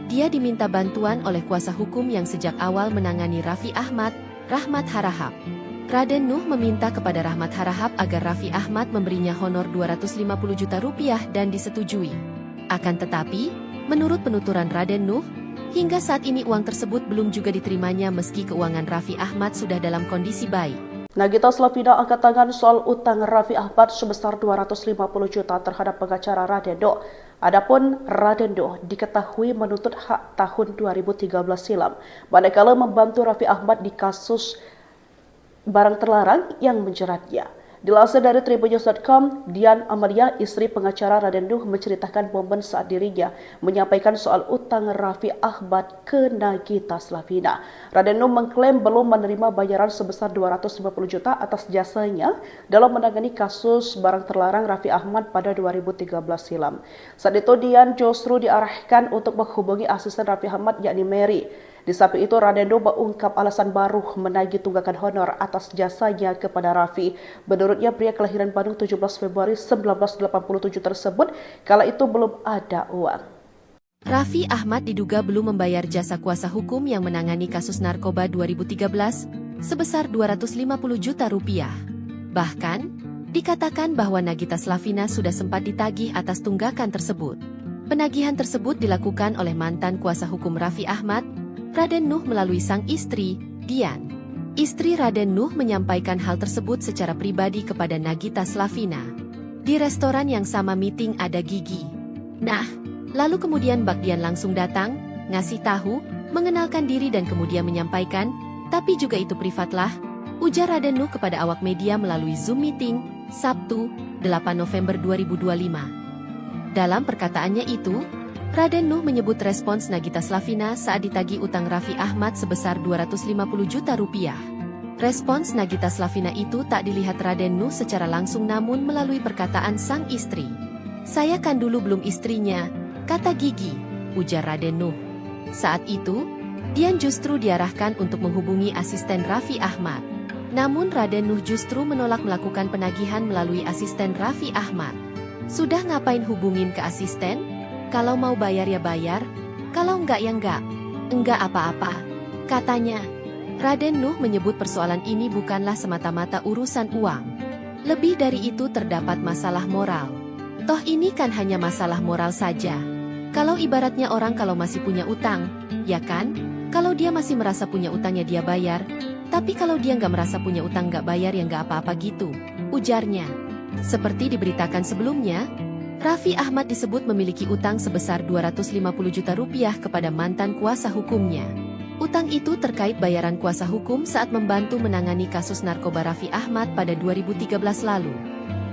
Dia diminta bantuan oleh kuasa hukum yang sejak awal menangani Raffi Ahmad, Rahmat Harahap. Raden Nuh meminta kepada Rahmat Harahap agar Raffi Ahmad memberinya honor 250 juta rupiah dan disetujui. Akan tetapi, menurut penuturan Raden Nuh, hingga saat ini uang tersebut belum juga diterimanya meski keuangan Raffi Ahmad sudah dalam kondisi baik. Nagita Slavina angkat tangan soal utang Raffi Ahmad sebesar 250 juta terhadap pengacara Raden Nuh. Adapun Raden Nuh diketahui menuntut hak tahun 2013 silam, manakala membantu Raffi Ahmad di kasus barang terlarang yang menjeratnya. Dilansir dari tribunnews.com, Dian Amalia, istri pengacara Raden Nuh, menceritakan momen saat dirinya menyampaikan soal utang Raffi Ahmad ke Nagita Slavina. Raden Nuh mengklaim belum menerima bayaran sebesar 250 juta atas jasanya dalam menangani kasus barang terlarang Raffi Ahmad pada 2013 silam. Saat itu Dian justru diarahkan untuk menghubungi asisten Raffi Ahmad yakni Mary. Di samping itu, Raden Nuh mengungkap alasan baru menagih tunggakan honor atas jasanya kepada Raffi. Menurutnya, pria kelahiran Bandung 17 Februari 1987 tersebut kala itu belum ada uang. Raffi Ahmad diduga belum membayar jasa kuasa hukum yang menangani kasus narkoba 2013 sebesar 250 juta rupiah. Bahkan, dikatakan bahwa Nagita Slavina sudah sempat ditagih atas tunggakan tersebut. Penagihan tersebut dilakukan oleh mantan kuasa hukum Raffi Ahmad, Raden Nuh, melalui sang istri, Dian. Istri Raden Nuh menyampaikan hal tersebut secara pribadi kepada Nagita Slavina. Di restoran yang sama meeting ada Gigi. Nah, lalu kemudian Mbak Dian langsung datang, ngasih tahu, mengenalkan diri dan kemudian menyampaikan, tapi juga itu privatlah, ujar Raden Nuh kepada awak media melalui Zoom meeting, Sabtu, 8 November 2025. Dalam perkataannya itu, Raden Nuh menyebut respons Nagita Slavina saat ditagih utang Raffi Ahmad sebesar 250 juta rupiah. Respons Nagita Slavina itu tak dilihat Raden Nuh secara langsung namun melalui perkataan sang istri. "Saya kan dulu belum istrinya," kata Gigi, ujar Raden Nuh. Saat itu, Dian justru diarahkan untuk menghubungi asisten Raffi Ahmad. Namun Raden Nuh justru menolak melakukan penagihan melalui asisten Raffi Ahmad. "Sudah ngapain hubungin ke asisten? Kalau mau bayar ya bayar, kalau enggak ya enggak. Enggak apa-apa," katanya. Raden Nuh menyebut persoalan ini bukanlah semata-mata urusan uang. Lebih dari itu terdapat masalah moral. Toh ini kan hanya masalah moral saja. Kalau ibaratnya orang kalau masih punya utang, ya kan? Kalau dia masih merasa punya utang ya dia bayar. Tapi kalau dia nggak merasa punya utang nggak bayar ya nggak apa-apa gitu, ujarnya. Seperti diberitakan sebelumnya, Raffi Ahmad disebut memiliki utang sebesar 250 juta rupiah kepada mantan kuasa hukumnya. Utang itu terkait bayaran kuasa hukum saat membantu menangani kasus narkoba Raffi Ahmad pada 2013 lalu.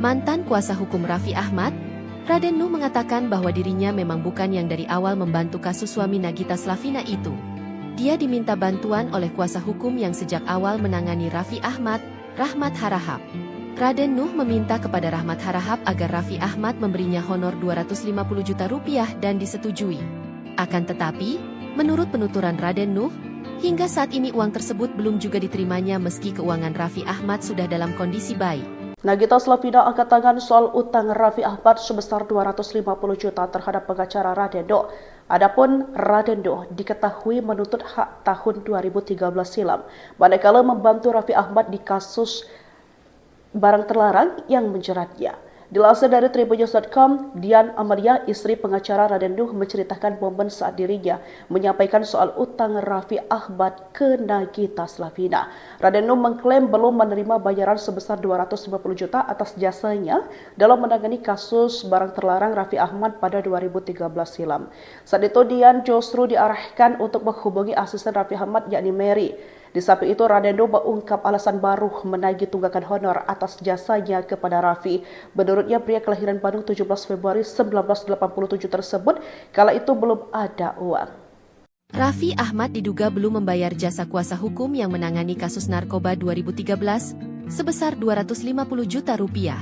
Mantan kuasa hukum Raffi Ahmad, Raden Nuh mengatakan bahwa dirinya memang bukan yang dari awal membantu kasus suami Nagita Slavina itu. Dia diminta bantuan oleh kuasa hukum yang sejak awal menangani Raffi Ahmad, Rahmat Harahap. Raden Nuh meminta kepada Rahmat Harahap agar Raffi Ahmad memberinya honor 250 juta rupiah dan disetujui. Akan tetapi, menurut penuturan Raden Nuh, hingga saat ini uang tersebut belum juga diterimanya meski keuangan Raffi Ahmad sudah dalam kondisi baik. Nagita Slavina angkat tangan soal utang Raffi Ahmad sebesar 250 juta terhadap pengacara Raden Nuh. Adapun Raden Nuh diketahui menuntut hak tahun 2013 silam, manakala membantu Raffi Ahmad di kasus barang terlarang yang menjeratnya. Dilansir dari tribunnews.com, Dian Amalia, istri pengacara Raden Nuh, menceritakan momen saat dirinya menyampaikan soal utang Raffi Ahmad ke Nagita Slavina. Raden Nuh mengklaim belum menerima bayaran sebesar 250 juta atas jasanya dalam menangani kasus barang terlarang Raffi Ahmad pada 2013 silam. Saat itu Dian justru diarahkan untuk menghubungi asisten Raffi Ahmad yakni Mary. Di samping itu, Raden Nuh mengungkap alasan baru menagih tunggakan honor atas jasanya kepada Raffi. Menurutnya, pria kelahiran Bandung 17 Februari 1987 tersebut kala itu belum ada uang. Raffi Ahmad diduga belum membayar jasa kuasa hukum yang menangani kasus narkoba 2013 sebesar 250 juta rupiah.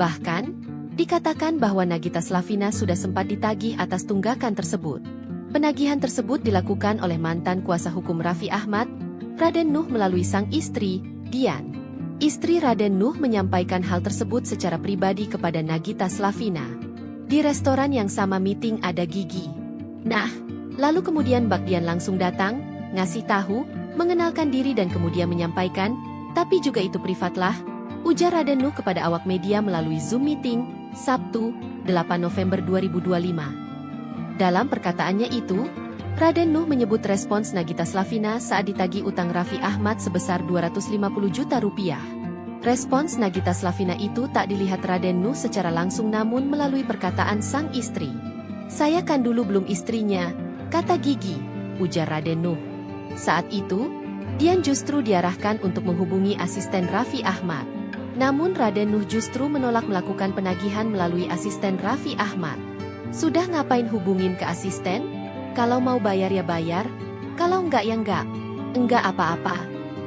Bahkan, dikatakan bahwa Nagita Slavina sudah sempat ditagih atas tunggakan tersebut. Penagihan tersebut dilakukan oleh mantan kuasa hukum Raffi Ahmad, Raden Nuh, melalui sang istri, Dian. Istri Raden Nuh menyampaikan hal tersebut secara pribadi kepada Nagita Slavina. Di restoran yang sama meeting ada Gigi. Nah, lalu kemudian Mbak Dian langsung datang, ngasih tahu, mengenalkan diri dan kemudian menyampaikan, tapi juga itu privatlah, ujar Raden Nuh kepada awak media melalui Zoom meeting, Sabtu, 8 November 2025. Dalam perkataannya itu, Raden Nuh menyebut respons Nagita Slavina saat ditagih utang Raffi Ahmad sebesar 250 juta rupiah. Respons Nagita Slavina itu tak dilihat Raden Nuh secara langsung namun melalui perkataan sang istri. "Saya kan dulu belum istrinya," kata Gigi, ujar Raden Nuh. Saat itu, Dian justru diarahkan untuk menghubungi asisten Raffi Ahmad. Namun Raden Nuh justru menolak melakukan penagihan melalui asisten Raffi Ahmad. Sudah ngapain hubungin ke asisten? Kalau mau bayar ya bayar, kalau enggak ya enggak. Enggak apa-apa,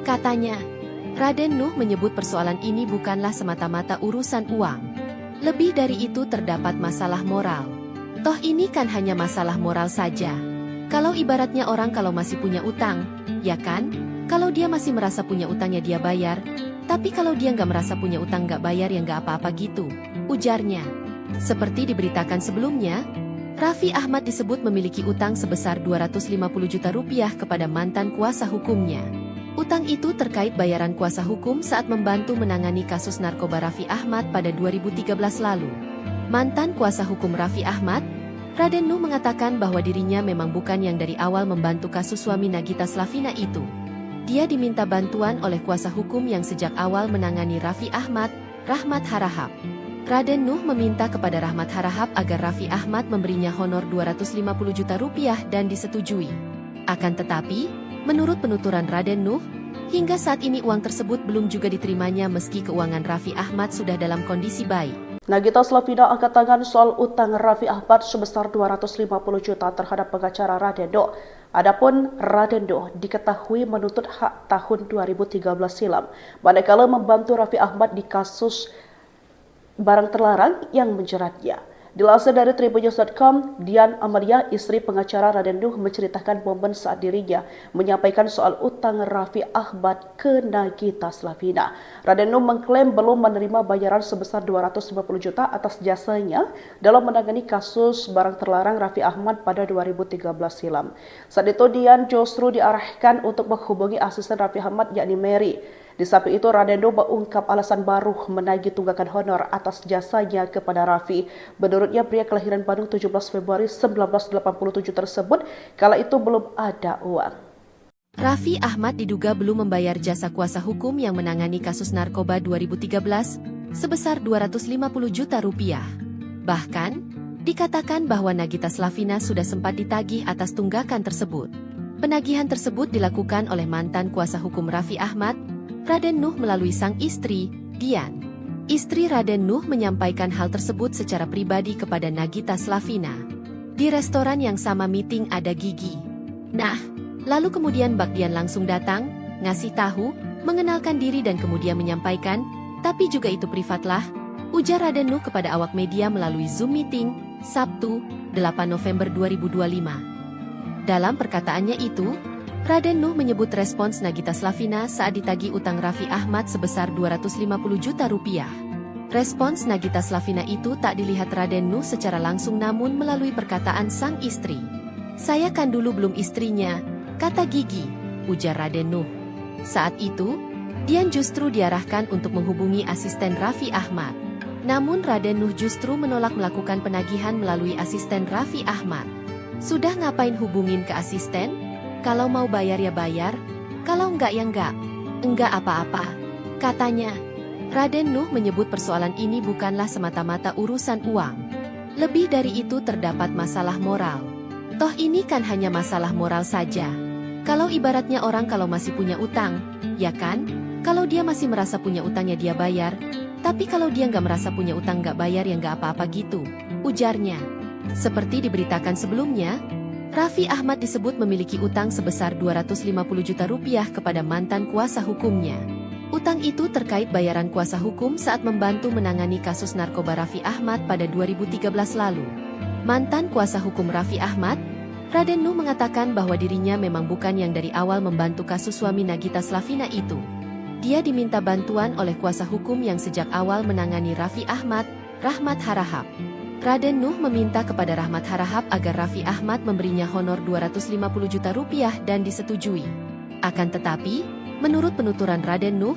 katanya. Raden Nuh menyebut persoalan ini bukanlah semata-mata urusan uang. Lebih dari itu terdapat masalah moral. Toh ini kan hanya masalah moral saja. Kalau ibaratnya orang kalau masih punya utang, ya kan? Kalau dia masih merasa punya utang ya dia bayar. Tapi kalau dia nggak merasa punya utang nggak bayar ya nggak apa-apa gitu, ujarnya. Seperti diberitakan sebelumnya, Raffi Ahmad disebut memiliki utang sebesar 250 juta rupiah kepada mantan kuasa hukumnya. Utang itu terkait bayaran kuasa hukum saat membantu menangani kasus narkoba Raffi Ahmad pada 2013 lalu. Mantan kuasa hukum Raffi Ahmad, Raden Nuh mengatakan bahwa dirinya memang bukan yang dari awal membantu kasus suami Nagita Slavina itu. Dia diminta bantuan oleh kuasa hukum yang sejak awal menangani Raffi Ahmad, Rahmat Harahap. Raden Nuh meminta kepada Rahmat Harahap agar Raffi Ahmad memberinya honor 250 juta rupiah dan disetujui. Akan tetapi, menurut penuturan Raden Nuh, hingga saat ini uang tersebut belum juga diterimanya meski keuangan Raffi Ahmad sudah dalam kondisi baik. Nagita Slavina angkat tangan soal utang Raffi Ahmad sebesar 250 juta terhadap pengacara Raden Nuh. Adapun Raden Nuh diketahui menuntut hak tahun 2013 silam, manakala membantu Raffi Ahmad di kasus barang terlarang yang menjeratnya. Dilansir dari tribunnews.com, Dian Amalia, istri pengacara Raden Nuh, menceritakan momen saat dirinya menyampaikan soal utang Raffi Ahmad ke Nagita Slavina. Raden Nuh mengklaim belum menerima bayaran sebesar 250 juta atas jasanya dalam menangani kasus barang terlarang Raffi Ahmad pada 2013 silam. Saat itu Dian justru diarahkan untuk menghubungi asisten Raffi Ahmad yakni Mary. Di samping itu, Raden Nuh mengungkap alasan baru menagih tunggakan honor atas jasanya kepada Raffi. Menurutnya, pria kelahiran Bandung 17 Februari 1987 tersebut kala itu belum ada uang. Raffi Ahmad diduga belum membayar jasa kuasa hukum yang menangani kasus narkoba 2013 sebesar 250 juta rupiah. Bahkan, dikatakan bahwa Nagita Slavina sudah sempat ditagih atas tunggakan tersebut. Penagihan tersebut dilakukan oleh mantan kuasa hukum Raffi Ahmad, Raden Nuh melalui sang istri, Dian. Istri Raden Nuh menyampaikan hal tersebut secara pribadi kepada Nagita Slavina. Di restoran yang sama meeting ada Gigi. Nah, lalu kemudian Mbak Dian langsung datang, ngasih tahu, mengenalkan diri dan kemudian menyampaikan, tapi juga itu privatlah, ujar Raden Nuh kepada awak media melalui Zoom meeting, Sabtu, 8 November 2025. Dalam perkataannya itu, Raden Nuh menyebut respons Nagita Slavina saat ditagih utang Raffi Ahmad sebesar 250 juta rupiah. Respons Nagita Slavina itu tak dilihat Raden Nuh secara langsung namun melalui perkataan sang istri. Saya kan dulu belum istrinya, kata Gigi, ujar Raden Nuh. Saat itu, Dian justru diarahkan untuk menghubungi asisten Raffi Ahmad. Namun Raden Nuh justru menolak melakukan penagihan melalui asisten Raffi Ahmad. Sudah ngapain hubungin ke asisten? Kalau mau bayar ya bayar, kalau enggak ya enggak. Enggak apa-apa, katanya. Raden Nuh menyebut persoalan ini bukanlah semata-mata urusan uang. Lebih dari itu terdapat masalah moral. Toh ini kan hanya masalah moral saja. Kalau ibaratnya orang kalau masih punya utang, ya kan? Kalau dia masih merasa punya utang ya dia bayar. Tapi kalau dia nggak merasa punya utang nggak bayar ya nggak apa-apa gitu, ujarnya. Seperti diberitakan sebelumnya, Raffi Ahmad disebut memiliki utang sebesar 250 juta rupiah kepada mantan kuasa hukumnya. Utang itu terkait bayaran kuasa hukum saat membantu menangani kasus narkoba Raffi Ahmad pada 2013 lalu. Mantan kuasa hukum Raffi Ahmad, Raden Nuh mengatakan bahwa dirinya memang bukan yang dari awal membantu kasus suami Nagita Slavina itu. Dia diminta bantuan oleh kuasa hukum yang sejak awal menangani Raffi Ahmad, Rahmat Harahap. Raden Nuh meminta kepada Rahmat Harahap agar Raffi Ahmad memberinya honor 250 juta rupiah dan disetujui. Akan tetapi, menurut penuturan Raden Nuh,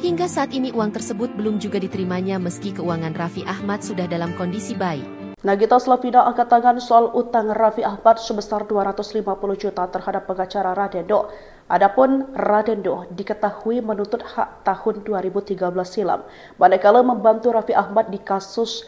hingga saat ini uang tersebut belum juga diterimanya meski keuangan Raffi Ahmad sudah dalam kondisi baik. Nagita Slavina angkat tangan soal utang Raffi Ahmad sebesar 250 juta terhadap pengacara Raden Nuh. Adapun Raden Nuh diketahui menuntut hak tahun 2013 silam, manakala membantu Raffi Ahmad di kasus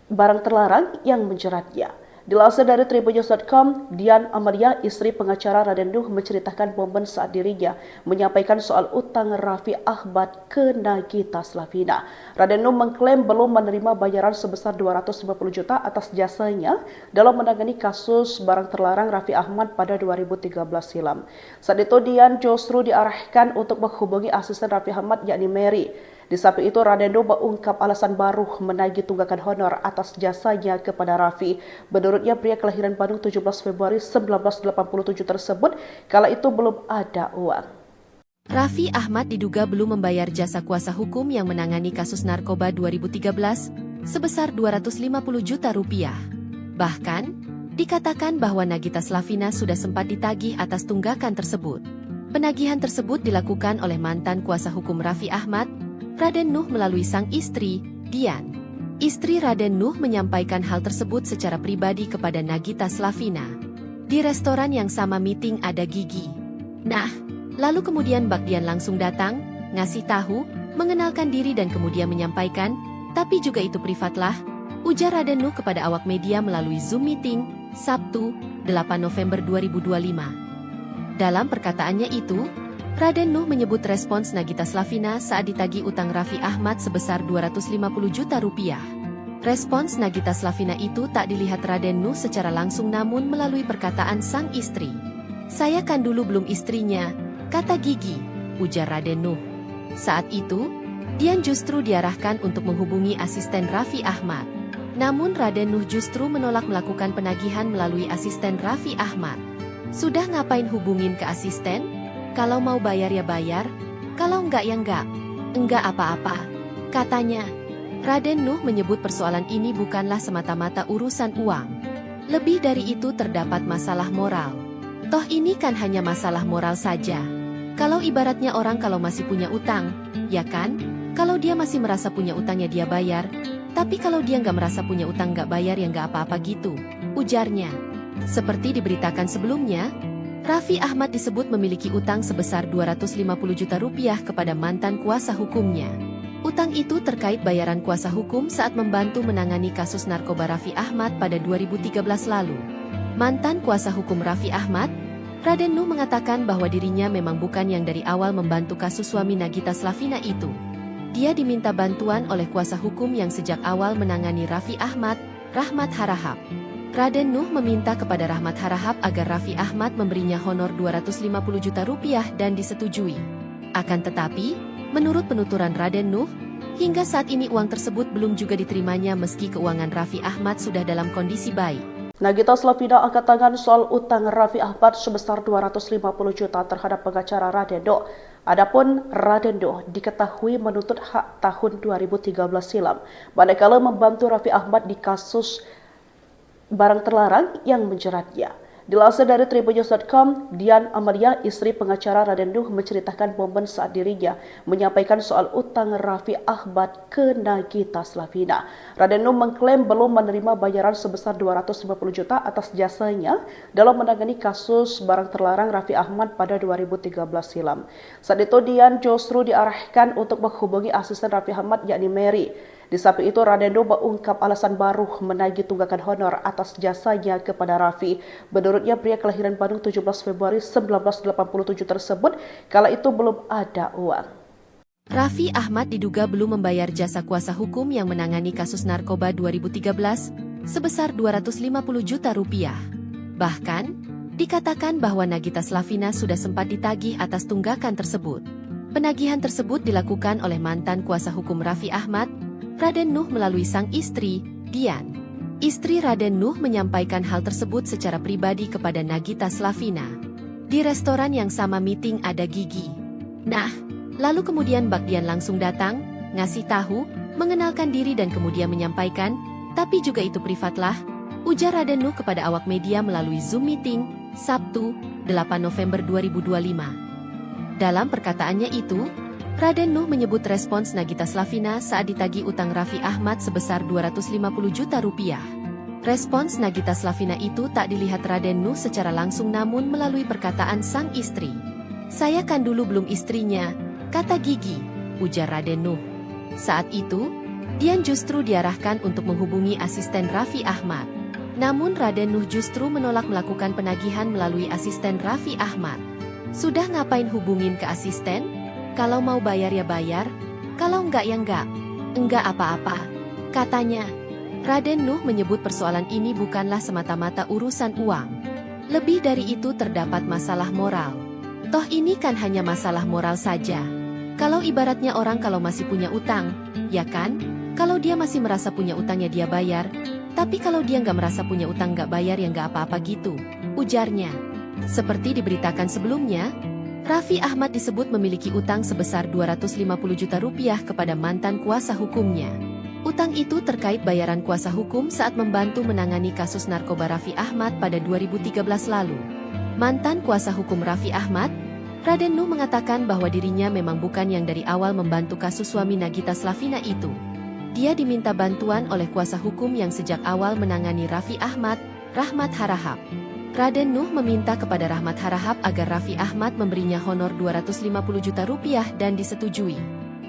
barang terlarang yang menjeratnya. Dilansir dari tribunnews.com, Dian Amalia, istri pengacara Raden Nuh, menceritakan momen saat dirinya menyampaikan soal utang Raffi Ahmad ke Nagita Slavina. Raden Nuh mengklaim belum menerima bayaran sebesar 250 juta atas jasanya dalam menangani kasus barang terlarang Raffi Ahmad pada 2013 silam. Saat itu Dian justru diarahkan untuk menghubungi asisten Raffi Ahmad yakni Mary. Di samping itu, Raden Nuh mengungkap alasan baru menagih tunggakan honor atas jasanya kepada Raffi. Menurutnya, pria kelahiran Bandung 17 Februari 1987 tersebut kala itu belum ada uang. Raffi Ahmad diduga belum membayar jasa kuasa hukum yang menangani kasus narkoba 2013 sebesar 250 juta rupiah. Bahkan, dikatakan bahwa Nagita Slavina sudah sempat ditagih atas tunggakan tersebut. Penagihan tersebut dilakukan oleh mantan kuasa hukum Raffi Ahmad, Raden Nuh, melalui sang istri, Dian. Istri Raden Nuh menyampaikan hal tersebut secara pribadi kepada Nagita Slavina. Di restoran yang sama meeting ada Gigi. Nah, lalu kemudian Mbak Dian langsung datang, ngasih tahu, mengenalkan diri dan kemudian menyampaikan, tapi juga itu privatlah, ujar Raden Nuh kepada awak media melalui Zoom meeting, Sabtu, 8 November 2025. Dalam perkataannya itu, Raden Nuh menyebut respons Nagita Slavina saat ditagih utang Raffi Ahmad sebesar 250 juta rupiah. Respons Nagita Slavina itu tak dilihat Raden Nuh secara langsung namun melalui perkataan sang istri. "Saya kan dulu belum istrinya," kata Gigi, ujar Raden Nuh. Saat itu, Dian justru diarahkan untuk menghubungi asisten Raffi Ahmad. Namun Raden Nuh justru menolak melakukan penagihan melalui asisten Raffi Ahmad. "Sudah ngapain hubungin ke asisten? Kalau mau bayar ya bayar, kalau enggak ya enggak. Enggak apa-apa," katanya. Raden Nuh menyebut persoalan ini bukanlah semata-mata urusan uang. Lebih dari itu terdapat masalah moral. Toh ini kan hanya masalah moral saja. Kalau ibaratnya orang kalau masih punya utang, ya kan? Kalau dia masih merasa punya utangnya dia bayar, tapi kalau dia nggak merasa punya utang nggak bayar ya nggak apa-apa gitu, ujarnya. Seperti diberitakan sebelumnya, Raffi Ahmad disebut memiliki utang sebesar 250 juta rupiah kepada mantan kuasa hukumnya. Utang itu terkait bayaran kuasa hukum saat membantu menangani kasus narkoba Raffi Ahmad pada 2013 lalu. Mantan kuasa hukum Raffi Ahmad, Raden Nuh mengatakan bahwa dirinya memang bukan yang dari awal membantu kasus suami Nagita Slavina itu. Dia diminta bantuan oleh kuasa hukum yang sejak awal menangani Raffi Ahmad, Rahmat Harahap. Raden Nuh meminta kepada Rahmat Harahap agar Raffi Ahmad memberinya honor 250 juta rupiah dan disetujui. Akan tetapi, menurut penuturan Raden Nuh, hingga saat ini uang tersebut belum juga diterimanya meski keuangan Raffi Ahmad sudah dalam kondisi baik. Nagita Slavina angkat tangan soal utang Raffi Ahmad sebesar 250 juta terhadap pengacara Raden Nuh. Adapun Raden Nuh diketahui menuntut hak tahun 2013 silam, manakala membantu Raffi Ahmad di kasus barang terlarang yang menjeratnya. Dilansir dari tribunnews.com, Dian Amalia, istri pengacara Raden Nuh, menceritakan momen saat dirinya menyampaikan soal utang Raffi Ahmad ke Nagita Slavina. Raden Nuh mengklaim belum menerima bayaran sebesar 250 juta atas jasanya dalam menangani kasus barang terlarang Raffi Ahmad pada 2013 silam. Saat itu Dian justru diarahkan untuk menghubungi asisten Raffi Ahmad yakni Mary. Di samping itu, Raden Nuh mengungkap alasan baru menagih tunggakan honor atas jasanya kepada Raffi. Menurutnya, pria kelahiran Bandung 17 Februari 1987 tersebut kala itu belum ada uang. Raffi Ahmad diduga belum membayar jasa kuasa hukum yang menangani kasus narkoba 2013 sebesar 250 juta rupiah. Bahkan, dikatakan bahwa Nagita Slavina sudah sempat ditagih atas tunggakan tersebut. Penagihan tersebut dilakukan oleh mantan kuasa hukum Raffi Ahmad, Raden Nuh, melalui sang istri, Dian. Istri Raden Nuh menyampaikan hal tersebut secara pribadi kepada Nagita Slavina. Di restoran yang sama meeting ada Gigi. Nah, lalu kemudian Mbak Dian langsung datang, ngasih tahu, mengenalkan diri dan kemudian menyampaikan, tapi juga itu privatlah, ujar Raden Nuh kepada awak media melalui Zoom meeting, Sabtu, 8 November 2025. Dalam perkataannya itu, Raden Nuh menyebut respons Nagita Slavina saat ditagih utang Raffi Ahmad sebesar 250 juta rupiah. Respons Nagita Slavina itu tak dilihat Raden Nuh secara langsung namun melalui perkataan sang istri. "Saya kan dulu belum istrinya," kata Gigi, ujar Raden Nuh. Saat itu, Dian justru diarahkan untuk menghubungi asisten Raffi Ahmad. Namun Raden Nuh justru menolak melakukan penagihan melalui asisten Raffi Ahmad. Sudah ngapain hubungin ke asisten? Kalau mau bayar ya bayar, kalau enggak ya enggak. Enggak apa-apa, katanya. Raden Nuh menyebut persoalan ini bukanlah semata-mata urusan uang. Lebih dari itu terdapat masalah moral. Toh ini kan hanya masalah moral saja. Kalau ibaratnya orang kalau masih punya utang, ya kan? Kalau dia masih merasa punya utang ya dia bayar. Tapi kalau dia nggak merasa punya utang nggak bayar ya nggak apa-apa gitu, ujarnya. Seperti diberitakan sebelumnya, Raffi Ahmad disebut memiliki utang sebesar 250 juta rupiah kepada mantan kuasa hukumnya. Utang itu terkait bayaran kuasa hukum saat membantu menangani kasus narkoba Raffi Ahmad pada 2013 lalu. Mantan kuasa hukum Raffi Ahmad, Raden Nuh mengatakan bahwa dirinya memang bukan yang dari awal membantu kasus suami Nagita Slavina itu. Dia diminta bantuan oleh kuasa hukum yang sejak awal menangani Raffi Ahmad, Rahmat Harahap. Raden Nuh meminta kepada Rahmat Harahap agar Raffi Ahmad memberinya honor 250 juta rupiah dan disetujui.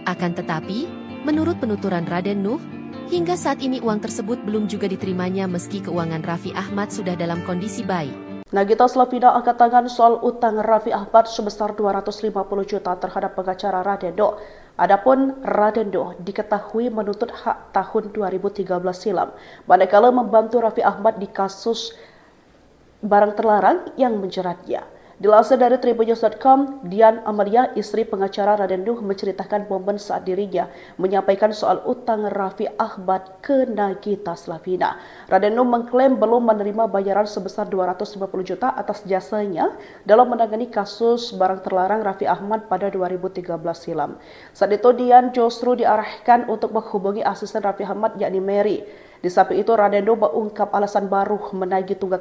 Akan tetapi, menurut penuturan Raden Nuh, hingga saat ini uang tersebut belum juga diterimanya meski keuangan Raffi Ahmad sudah dalam kondisi baik. Nagita Slavina angkat tangan soal utang Raffi Ahmad sebesar 250 juta terhadap pengacara Raden Nuh. Adapun Raden Nuh diketahui menuntut hak tahun 2013 silam, manakala membantu Raffi Ahmad di kasus barang terlarang yang menjeratnya. Dilansir dari tribunnews.com, Dian Amalia, istri pengacara Raden Nuh, menceritakan momen saat dirinya menyampaikan soal utang Raffi Ahmad ke Nagita Slavina. Raden Nuh mengklaim belum menerima bayaran sebesar 250 juta atas jasanya dalam menangani kasus barang terlarang Raffi Ahmad pada 2013 silam. Saat itu Dian justru diarahkan untuk menghubungi asisten Raffi Ahmad yakni Mary. Di samping itu Raden Nuh mengungkap alasan baru menagih tunggakan